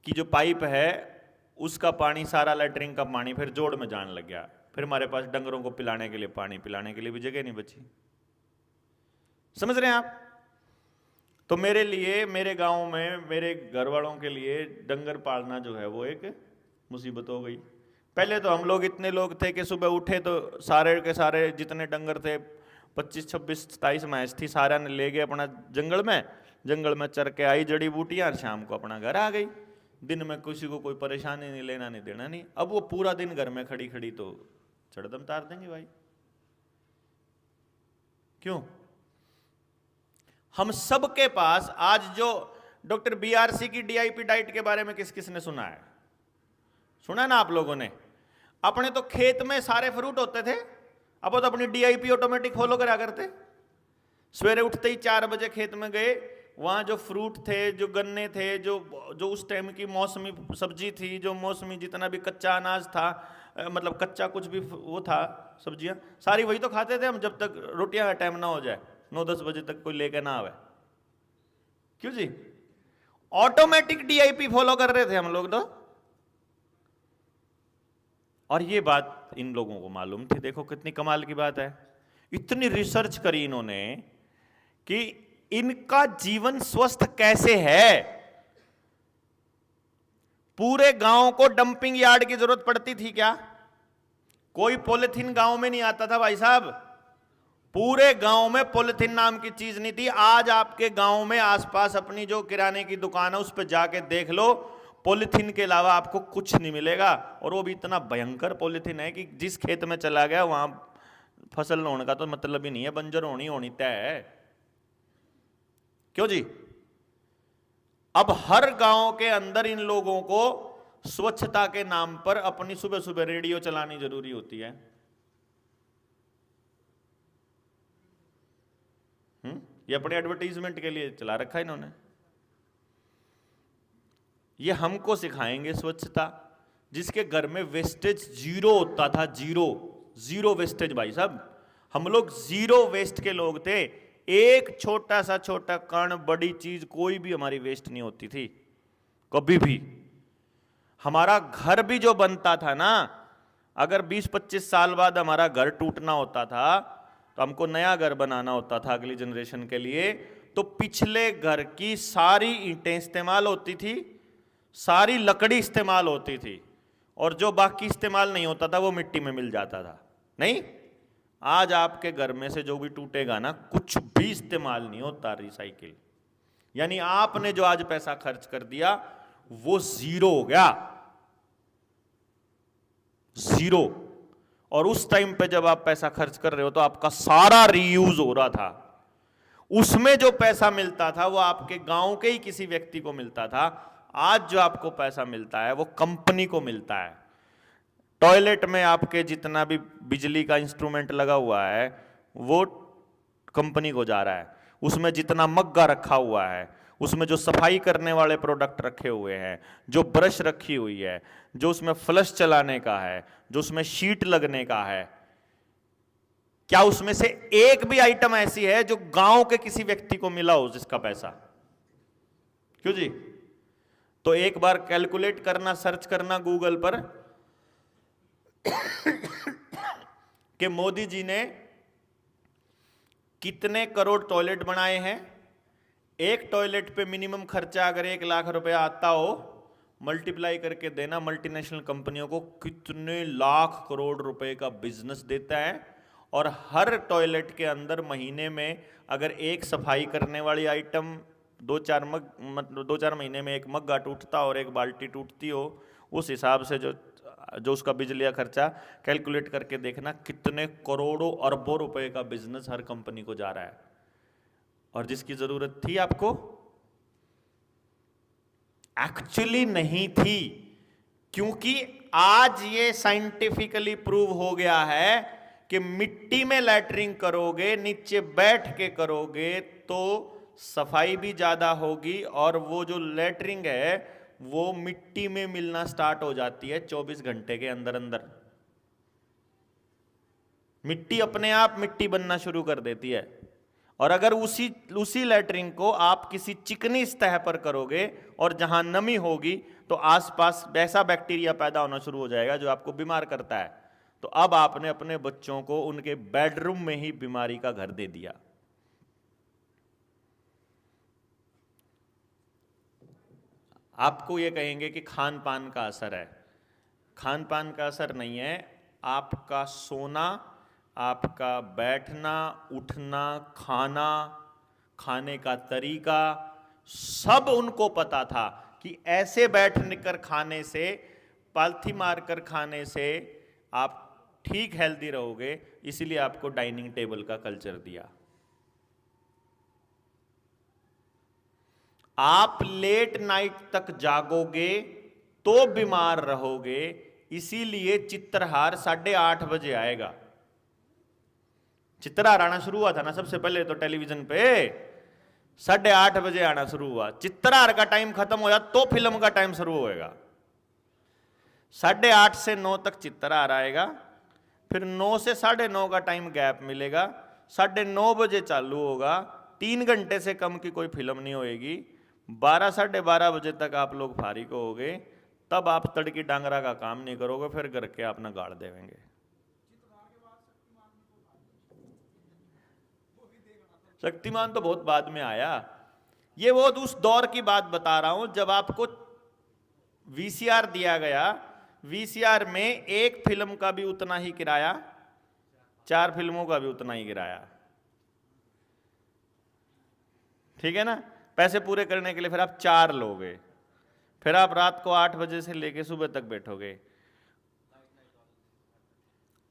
की जो पाइप है उसका पानी, सारा लैट्रिन का पानी फिर जोड़ में जाने लग गया, फिर हमारे पास डंगरों को पिलाने के लिए, पानी पिलाने के लिए भी जगह नहीं बची। समझ रहे हैं आप? तो मेरे लिए, मेरे गांव में मेरे घर वालों के लिए डंगर पालना जो है वो एक मुसीबत हो गई। पहले तो हम लोग इतने लोग थे कि सुबह उठे तो सारे के सारे जितने डंगर थे, 25, 26, 27 भैंस थी, सारा ने ले गए अपना जंगल में चर के आई जड़ी बूटियां, और शाम को अपना घर आ गई। दिन में किसी को कोई परेशानी नहीं, लेना नहीं देना नहीं। अब वो पूरा दिन घर में खड़ी खड़ी तो चड़दम तार देंगे भाई। क्यों? हम सबके पास आज जो डॉक्टर BRC की DIP डाइट के बारे में किस किसने सुना है? सुना ना आप लोगों ने? अपने तो खेत में सारे फ्रूट होते थे, अब तो अपनी DIP ऑटोमेटिक फॉलो करा करते। सवेरे उठते ही 4 बजे खेत में गए, वहां जो फ्रूट थे, जो गन्ने थे, जो उस टाइम की मौसमी सब्जी थी, जो मौसमी जितना भी कच्चा अनाज था, मतलब कच्चा कुछ भी वो था, सब्जियां सारी वही तो खाते थे हम, जब तक रोटियां का टाइम ना हो जाए, 9-10 बजे तक कोई लेके ना आवे। क्यों जी? ऑटोमेटिक DIP फॉलो कर रहे थे हम लोग तो। और ये बात इन लोगों को मालूम थी। देखो कितनी कमाल की बात है, इतनी रिसर्च करी इन्होंने कि इनका जीवन स्वस्थ कैसे है। पूरे गांव को डंपिंग यार्ड की जरूरत पड़ती थी क्या? कोई पॉलिथीन गांव में नहीं आता था भाई साहब, पूरे गांव में पॉलिथीन नाम की चीज नहीं थी। आज आपके गांव में आसपास अपनी जो किराने की दुकान है उस पर जाके देख लो, पॉलिथीन के अलावा आपको कुछ नहीं मिलेगा। और वो भी इतना भयंकर पॉलिथीन है कि जिस खेत में चला गया वहां फसल होने का तो मतलब ही नहीं है, बंजर होनी तय है। क्यों जी? अब हर गांव के अंदर इन लोगों को स्वच्छता के नाम पर अपनी सुबह सुबह रेडियो चलानी जरूरी होती है। ये अपने एडवर्टाइजमेंट के लिए चला रखा है इन्होंने। ये हमको सिखाएंगे स्वच्छता, जिसके घर में वेस्टेज जीरो होता था, जीरो वेस्टेज भाई साहब। हम लोग जीरो वेस्ट के लोग थे। एक छोटा सा छोटा कण, बड़ी चीज कोई भी हमारी वेस्ट नहीं होती थी कभी भी। हमारा घर भी जो बनता था ना, अगर 20-25 साल बाद हमारा घर टूटना होता था तो हमको नया घर बनाना होता था अगली जनरेशन के लिए, तो पिछले घर की सारी ईंटें इस्तेमाल होती थी, सारी लकड़ी इस्तेमाल होती थी, और जो बाकी इस्तेमाल नहीं होता था वो मिट्टी में मिल जाता था। नहीं, आज आपके घर में से जो भी टूटेगा ना, कुछ भी इस्तेमाल नहीं होता रिसाइकिल। यानी आपने जो आज पैसा खर्च कर दिया वो जीरो हो गया, जीरो। और उस टाइम पे जब आप पैसा खर्च कर रहे हो तो आपका सारा रीयूज हो रहा था। उसमें जो पैसा मिलता था वो आपके गांव के ही किसी व्यक्ति को मिलता था। आज जो आपको पैसा मिलता है वो कंपनी को मिलता है। टॉयलेट में आपके जितना भी बिजली का इंस्ट्रूमेंट लगा हुआ है वो कंपनी को जा रहा है। उसमें जितना मग्गा रखा हुआ है, उसमें जो सफाई करने वाले प्रोडक्ट रखे हुए हैं, जो ब्रश रखी हुई है, जो उसमें फ्लश चलाने का है, जो उसमें शीट लगने का है, क्या उसमें से एक भी आइटम ऐसी है जो गांव के किसी व्यक्ति को मिला हो जिसका पैसा? क्यों जी? तो एक बार कैलकुलेट करना, सर्च करना गूगल पर कि मोदी जी ने कितने करोड़ टॉयलेट बनाए हैं। एक टॉयलेट पे मिनिमम खर्चा अगर 1 लाख रुपया आता हो, मल्टीप्लाई करके देना मल्टीनेशनल कंपनियों को कितने लाख करोड़ रुपए का बिजनेस देता है। और हर टॉयलेट के अंदर महीने में अगर एक सफाई करने वाली आइटम 2-4 मतलब 2-4 महीने में एक मग्गा टूटता और एक बाल्टी टूटती हो, उस हिसाब से जो उसका बिजली का खर्चा कैलकुलेट करके देखना कितने करोड़ों अरबों रुपए का बिजनेस हर कंपनी को जा रहा है। और जिसकी जरूरत थी आपको, एक्चुअली नहीं थी, क्योंकि आज ये साइंटिफिकली प्रूव हो गया है कि मिट्टी में लैट्रिन करोगे, नीचे बैठ के करोगे तो सफाई भी ज्यादा होगी और वो जो लैट्रिन है वो मिट्टी में मिलना स्टार्ट हो जाती है 24 घंटे के अंदर अंदर। मिट्टी अपने आप मिट्टी बनना शुरू कर देती है। और अगर उसी लैट्रिन को आप किसी चिकनी सतह पर करोगे और जहां नमी होगी तो आसपास वैसा बैक्टीरिया पैदा होना शुरू हो जाएगा जो आपको बीमार करता है। तो अब आपने अपने बच्चों को उनके बेडरूम में ही बीमारी का घर दे दिया। आपको ये कहेंगे कि खान पान का असर है। खान पान का असर नहीं है, आपका सोना, आपका बैठना, उठना, खाना, खाने का तरीका, सब उनको पता था कि ऐसे बैठ कर खाने से, पालथी मारकर खाने से आप ठीक हेल्दी रहोगे, इसीलिए आपको डाइनिंग टेबल का कल्चर दिया। आप लेट नाइट तक जागोगे तो बीमार रहोगे, इसीलिए चित्रहार 8:30 बजे आएगा। चित्रहार आना शुरू हुआ था ना सबसे पहले तो टेलीविजन पे 8:30 बजे आना शुरू हुआ। चित्रहार का टाइम खत्म हो जाए तो फिल्म का टाइम शुरू होएगा। 8:30 से 9 तक चित्रहार आएगा, फिर 9 से 9:30 का टाइम गैप मिलेगा, 9:30 बजे चालू होगा, 3 घंटे से कम की कोई फिल्म नहीं होएगी। 12 साढ़े 12 बजे तक आप लोग फारिग होगे, तब आप तड़की डांगरा का काम नहीं करोगे, फिर घर के अपना गाड़ देवेंगे। शक्तिमान तो बहुत बाद में आया। ये वो उस दौर की बात बता रहा हूं जब आपको वीसीआर दिया गया, वीसीआर में एक फिल्म का भी उतना ही किराया, 4 फिल्मों का भी उतना ही किराया। ठीक है ना? पैसे पूरे करने के लिए फिर आप 4 लोगे, फिर आप रात को 8 बजे से लेके सुबह तक बैठोगे।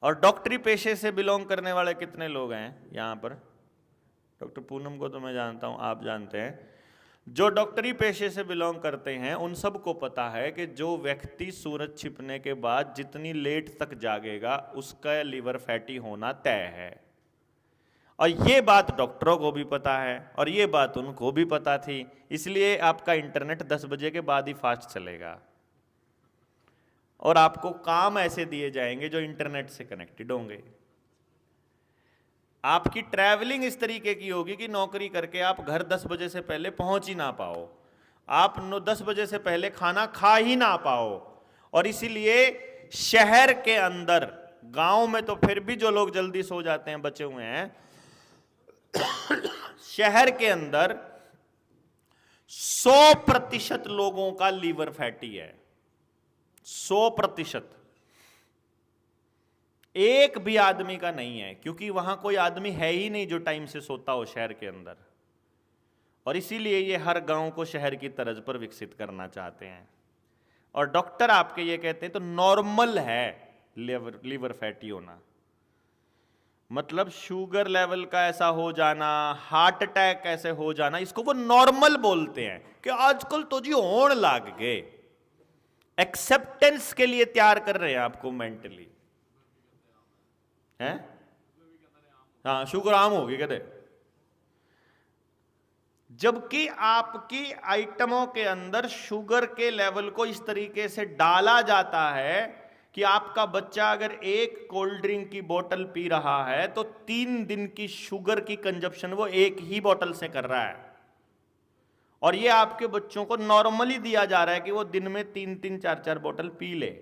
और डॉक्टरी पेशे से बिलोंग करने वाले कितने लोग हैं यहां पर? डॉक्टर पूनम को तो मैं जानता हूं, आप जानते हैं। जो डॉक्टरी पेशे से बिलोंग करते हैं उन सबको पता है कि जो व्यक्ति सूरज छिपने के बाद जितनी लेट तक जागेगा उसका लिवर फैटी होना तय है। और ये बात डॉक्टरों को भी पता है और ये बात उनको भी पता थी, इसलिए आपका इंटरनेट 10 बजे के बाद ही फास्ट चलेगा और आपको काम ऐसे दिए जाएंगे जो इंटरनेट से कनेक्टेड होंगे। आपकी ट्रैवलिंग इस तरीके की होगी कि नौकरी करके आप घर 10 बजे से पहले पहुंच ही ना पाओ, आप 10 बजे से पहले खाना खा ही ना पाओ। और इसीलिए शहर के अंदर, गांव में तो फिर भी जो लोग जल्दी सो जाते हैं बचे हुए हैं, शहर के अंदर 100% लोगों का लीवर फैटी है। 100%। एक भी आदमी का नहीं है, क्योंकि वहां कोई आदमी है ही नहीं जो टाइम से सोता हो शहर के अंदर। और इसीलिए ये हर गांव को शहर की तर्ज पर विकसित करना चाहते हैं। और डॉक्टर आपके ये कहते हैं तो नॉर्मल है लीवर फैटी होना, मतलब शुगर लेवल का ऐसा हो जाना, हार्ट अटैक ऐसे हो जाना, इसको वो नॉर्मल बोलते हैं कि आजकल तो जी होने लग गए। एक्सेप्टेंस के लिए तैयार कर रहे हैं आपको मेंटली, हैं? हाँ, शुगर आम होगी कहते। जबकि आपकी आइटमों के अंदर शुगर के लेवल को इस तरीके से डाला जाता है कि आपका बच्चा अगर एक कोल्ड ड्रिंक की बोतल पी रहा है तो 3 दिन की शुगर की कंजप्शन वो एक ही बोतल से कर रहा है। और ये आपके बच्चों को नॉर्मली दिया जा रहा है कि वो दिन में 3-3, 4-4 बोतल पी ले।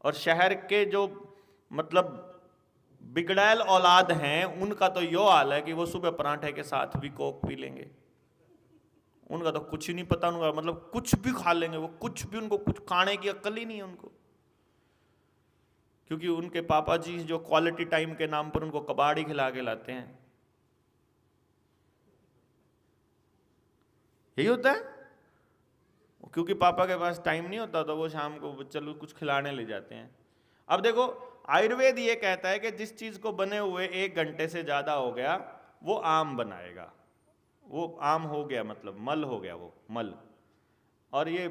और शहर के जो मतलब बिगड़ैल औलाद हैं उनका तो यो हाल है कि वो सुबह पराठे के साथ भी कोक पी लेंगे। उनका तो कुछ ही नहीं पता, उनका मतलब कुछ भी खा लेंगे वो, कुछ भी, उनको कुछ खाने की अक्ल ही नहीं है उनको। क्योंकि उनके पापा जी जो क्वालिटी टाइम के नाम पर उनको कबाड़ी खिला के लाते हैं। यही होता है, क्योंकि पापा के पास टाइम नहीं होता तो वो शाम को चलो कुछ खिलाने ले जाते हैं। अब देखो, आयुर्वेद ये कहता है कि जिस चीज को बने हुए 1 घंटे से ज्यादा हो गया वो आम बनाएगा। वो आम हो गया मतलब मल हो गया, वो मल। और ये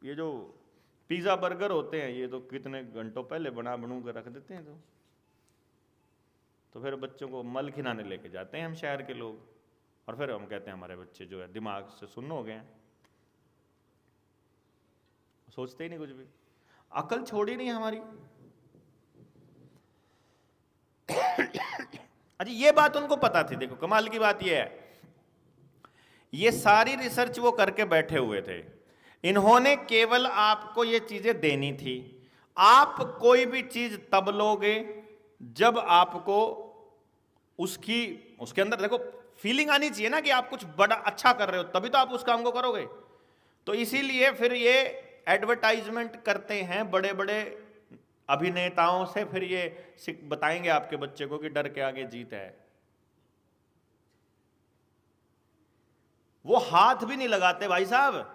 जो पिज्जा बर्गर होते हैं ये तो कितने घंटों पहले बना बनू कर रख देते हैं। तो फिर बच्चों को मल खिलाने लेके जाते हैं हम शहर के लोग, और फिर हम कहते हैं हमारे बच्चे जो है दिमाग से सुन्न हो गए हैं, सोचते ही नहीं कुछ भी, अकल छोड़ी नहीं हमारी। अच्छा ये बात उनको पता थी। देखो कमाल की बात ये है, ये सारी रिसर्च वो करके बैठे हुए थे, इन्होंने केवल आपको ये चीजें देनी थी। आप कोई भी चीज तब लोगे जब आपको उसके अंदर देखो फीलिंग आनी चाहिए ना कि आप कुछ बड़ा अच्छा कर रहे हो, तभी तो आप उस काम को करोगे। तो इसीलिए फिर ये एडवर्टाइजमेंट करते हैं बड़े बड़े अभिनेताओं से, फिर ये बताएंगे आपके बच्चे को कि डर के आगे जीत है। वो हाथ भी नहीं लगाते भाई साहब।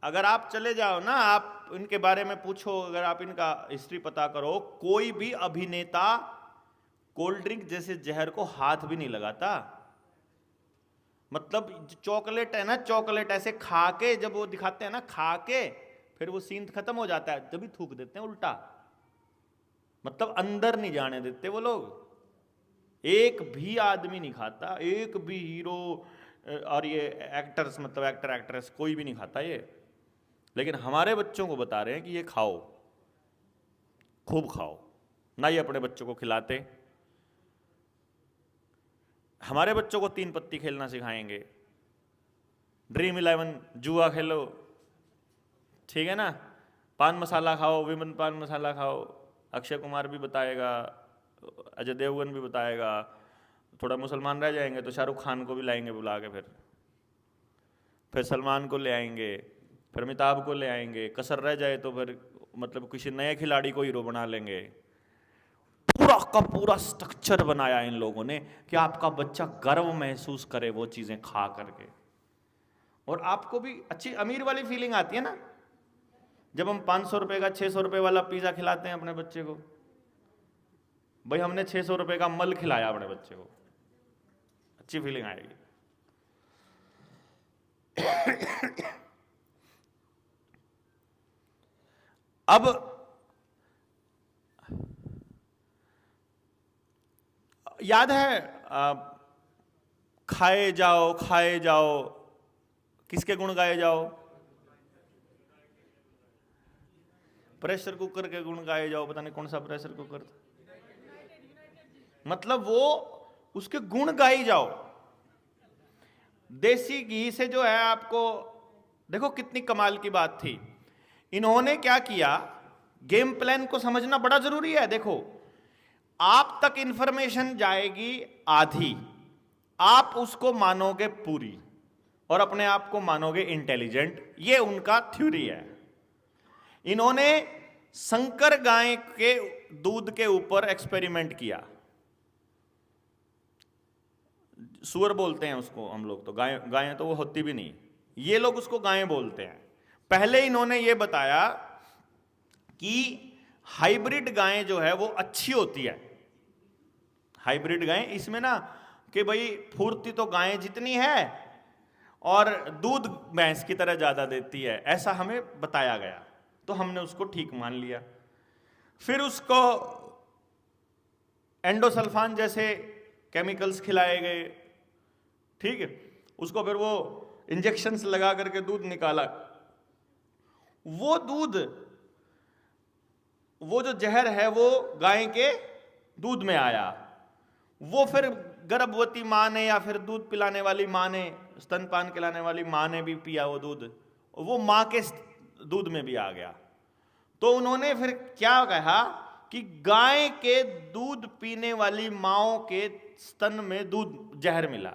अगर आप चले जाओ ना, आप इनके बारे में पूछो, अगर आप इनका हिस्ट्री पता करो, कोई भी अभिनेता कोल्ड ड्रिंक जैसे जहर को हाथ भी नहीं लगाता। मतलब चॉकलेट है ना, चॉकलेट ऐसे खा के जब वो दिखाते हैं ना, खा के फिर वो सीन खत्म हो जाता है, जब भी थूक देते हैं उल्टा। मतलब अंदर नहीं जाने देते वो लोग। एक भी आदमी नहीं खाता, एक भी हीरो और ये एक्टर्स, मतलब एक्टर एक्ट्रेस कोई भी नहीं खाता ये। लेकिन हमारे बच्चों को बता रहे हैं कि ये खाओ, खूब खाओ। ना ये अपने बच्चों को खिलाते। हमारे बच्चों को 3 पत्ती खेलना सिखाएंगे, ड्रीम 11 जुआ खेलो, ठीक है ना, पान मसाला खाओ, विमन पान मसाला खाओ। अक्षय कुमार भी बताएगा, अजय देवगन भी बताएगा। थोड़ा मुसलमान रह जाएंगे तो शाहरुख खान को भी लाएंगे बुला के, फिर सलमान को ले आएंगे, फिर अमिताभ को ले आएंगे। कसर रह जाए तो फिर मतलब किसी नए खिलाड़ी को हीरो बना लेंगे। पूरा का पूरा स्ट्रक्चर बनाया इन लोगों ने कि आपका बच्चा गर्व महसूस करे वो चीजें खा करके। और आपको भी अच्छी अमीर वाली फीलिंग आती है ना जब हम 500 रुपए का 600 रुपए वाला पिज्जा खिलाते हैं अपने बच्चे को। भाई हमने 600 रुपए का मल खिलाया अपने बच्चे को, अच्छी फीलिंग आएगी। अब याद है खाए जाओ, किसके गुण गाए जाओ? प्रेशर कुकर के गुण गाए जाओ। पता नहीं कौन सा प्रेशर कुकर था, मतलब वो उसके गुण गाई जाओ। देसी घी से जो है आपको, देखो कितनी कमाल की बात थी। इन्होंने क्या किया, गेम प्लान को समझना बड़ा जरूरी है। देखो आप तक इंफॉर्मेशन जाएगी आधी, आप उसको मानोगे पूरी और अपने आप को मानोगे इंटेलिजेंट। ये उनका थ्योरी है। इन्होंने संकर गाय के दूध के ऊपर एक्सपेरिमेंट किया। सुअर बोलते हैं उसको हम लोग, तो गाय तो वो होती भी नहीं, ये लोग उसको गाय बोलते हैं। पहले इन्होंने ये बताया कि हाइब्रिड गाय जो है वो अच्छी होती है। हाइब्रिड गाय इसमें ना कि भाई फुर्ती तो गाय जितनी है और दूध भैंस की तरह ज्यादा देती है, ऐसा हमें बताया गया। तो हमने उसको ठीक मान लिया। फिर उसको एंडोसल्फान जैसे केमिकल्स खिलाए गए, ठीक है। उसको फिर वो इंजेक्शंस लगा करके दूध निकाला। वो दूध, वो जो जहर है वो गाय के दूध में आया। वो फिर गर्भवती माँ ने या फिर दूध पिलाने वाली माँ ने, स्तनपान खिलाने वाली माँ ने भी पिया वो दूध, वो माँ के दूध में भी आ गया। तो उन्होंने फिर क्या कहा कि गाय के दूध पीने वाली माँओं के स्तन में दूध जहर मिला,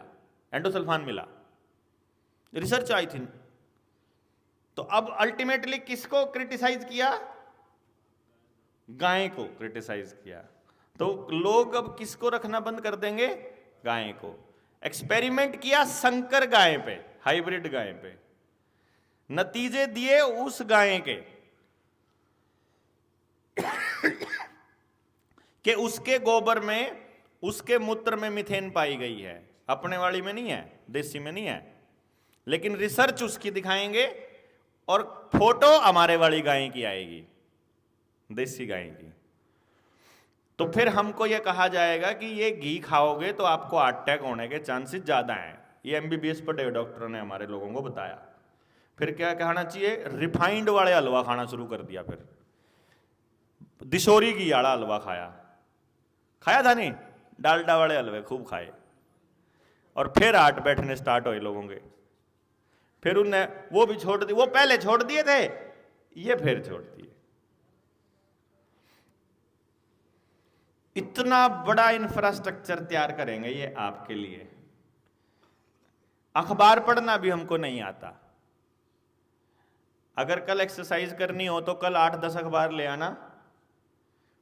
एंडोसल्फान मिला। रिसर्च आई थी। तो अब अल्टीमेटली किसको क्रिटिसाइज किया? गाय को क्रिटिसाइज किया। तो लोग अब किसको रखना बंद कर देंगे? गाय को। एक्सपेरिमेंट किया संकर गाय पे, हाइब्रिड गाय पे। नतीजे दिए उस गाय के कि उसके गोबर में, उसके मूत्र में मीथेन पाई गई है। अपने वाली में नहीं है, देसी में नहीं है, लेकिन रिसर्च उसकी दिखाएंगे और फोटो हमारे वाली गाय की आएगी, देसी गाय की, तो फिर हमको यह कहा जाएगा कि ये घी खाओगे तो आपको हार्ट अटैक होने के चांसेस ज्यादा हैं। ये एमबीबीएस पढ़े डॉक्टरों ने हमारे लोगों को बताया। फिर क्या कहना चाहिए, रिफाइंड वाले हलवा खाना शुरू कर दिया, फिर दिशोरी घी वाला हलवा खाया था नहीं, डालडा वाले हलवे खूब खाए, और फिर हार्ट बैठने स्टार्ट हुए लोगों के। फिर उनने वो भी छोड़ दी, वो पहले छोड़ दिए थे, ये फिर छोड़ दिए। इतना बड़ा इंफ्रास्ट्रक्चर तैयार करेंगे ये आपके लिए। अखबार पढ़ना भी हमको नहीं आता। अगर कल एक्सरसाइज करनी हो तो कल 8-10 अखबार ले आना,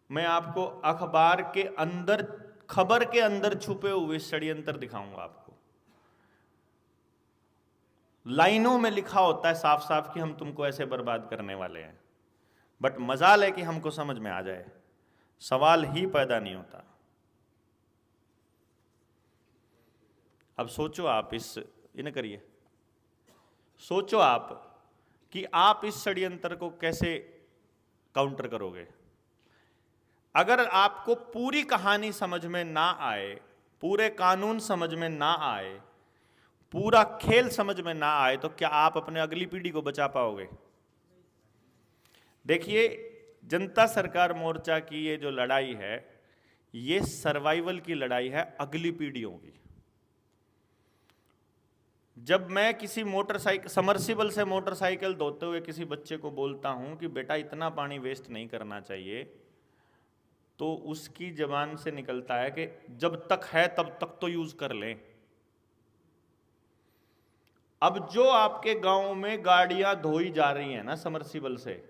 मैं आपको अखबार के अंदर, खबर के अंदर छुपे हुए षड्यंत्र दिखाऊंगा आपको। लाइनों में लिखा होता है साफ साफ कि हम तुमको ऐसे बर्बाद करने वाले हैं, बट मजाल है कि हमको समझ में आ जाए, सवाल ही पैदा नहीं होता। अब सोचो आप इन्हें करिए, सोचो आप कि आप इस षड्यंत्र को कैसे काउंटर करोगे। अगर आपको पूरी कहानी समझ में ना आए, पूरे कानून समझ में ना आए, पूरा खेल समझ में ना आए, तो क्या आप अपने अगली पीढ़ी को बचा पाओगे? देखिए, जनता सरकार मोर्चा की ये जो लड़ाई है, ये सर्वाइवल की लड़ाई है अगली पीढ़ियों की। जब मैं किसी मोटरसाइकिल, समर्सिबल से मोटरसाइकिल धोते हुए किसी बच्चे को बोलता हूं कि बेटा इतना पानी वेस्ट नहीं करना चाहिए, तो उसकी जबान से निकलता है कि जब तक है तब तक तो यूज कर लें। अब जो आपके गांव में गाड़ियां धोई जा रही हैं ना समर्सिबल से,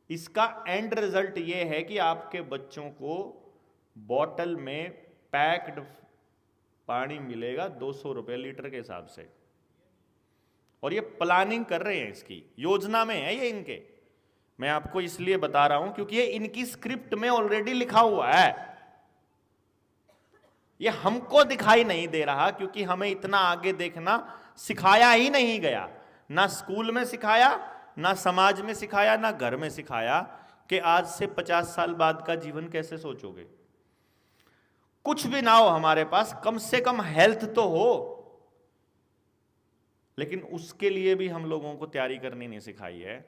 इसका एंड रिजल्ट ये है कि आपके बच्चों को बॉटल में पैक्ड पानी मिलेगा 200 रुपए लीटर के हिसाब से। और ये प्लानिंग कर रहे हैं, इसकी योजना में है ये इनके। मैं आपको इसलिए बता रहा हूं क्योंकि ये इनकी स्क्रिप्ट में ऑलरेडी लिखा हुआ है। ये हमको दिखाई नहीं दे रहा क्योंकि हमें इतना आगे देखना सिखाया ही नहीं गया। ना स्कूल में सिखाया, ना समाज में सिखाया, ना घर में सिखाया कि आज से 50 साल बाद का जीवन कैसे सोचोगे। कुछ भी ना हो हमारे पास, कम से कम हेल्थ तो हो, लेकिन उसके लिए भी हम लोगों को तैयारी करनी नहीं सिखाई है।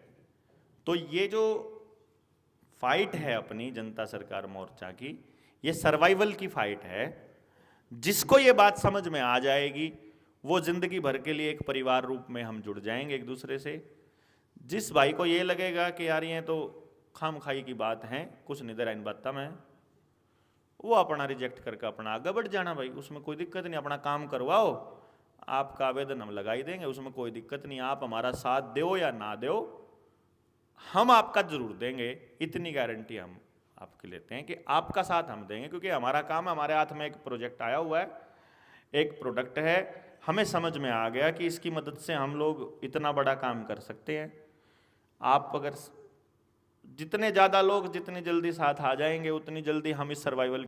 तो ये जो फाइट है अपनी जनता सरकार मोर्चा की, ये सर्वाइवल की फाइट है। जिसको ये बात समझ में आ जाएगी वो जिंदगी भर के लिए एक परिवार रूप में हम जुड़ जाएंगे एक दूसरे से। जिस भाई को ये लगेगा कि यार ये तो खाम खाई की बात है, कुछ नहीं दे रहा इन बातों में, वो अपना रिजेक्ट करके अपना आगे बढ़ जाना भाई, उसमें कोई दिक्कत नहीं। अपना काम करवाओ, आपका आवेदन हम लगा ही देंगे, उसमें कोई दिक्कत नहीं। आप हमारा साथ दो या ना दो, हम आपका जरूर देंगे, इतनी गारंटी हम आपके लेते हैं कि आपका साथ हम देंगे। क्योंकि हमारा काम है, हमारे हाथ में एक प्रोजेक्ट आया हुआ है, एक प्रोडक्ट है, हमें समझ में आ गया कि इसकी मदद से हम लोग इतना बड़ा काम कर सकते हैं। आप अगर जितने ज़्यादा लोग जितनी जल्दी साथ आ जाएंगे, उतनी जल्दी हम इस सर्वाइवल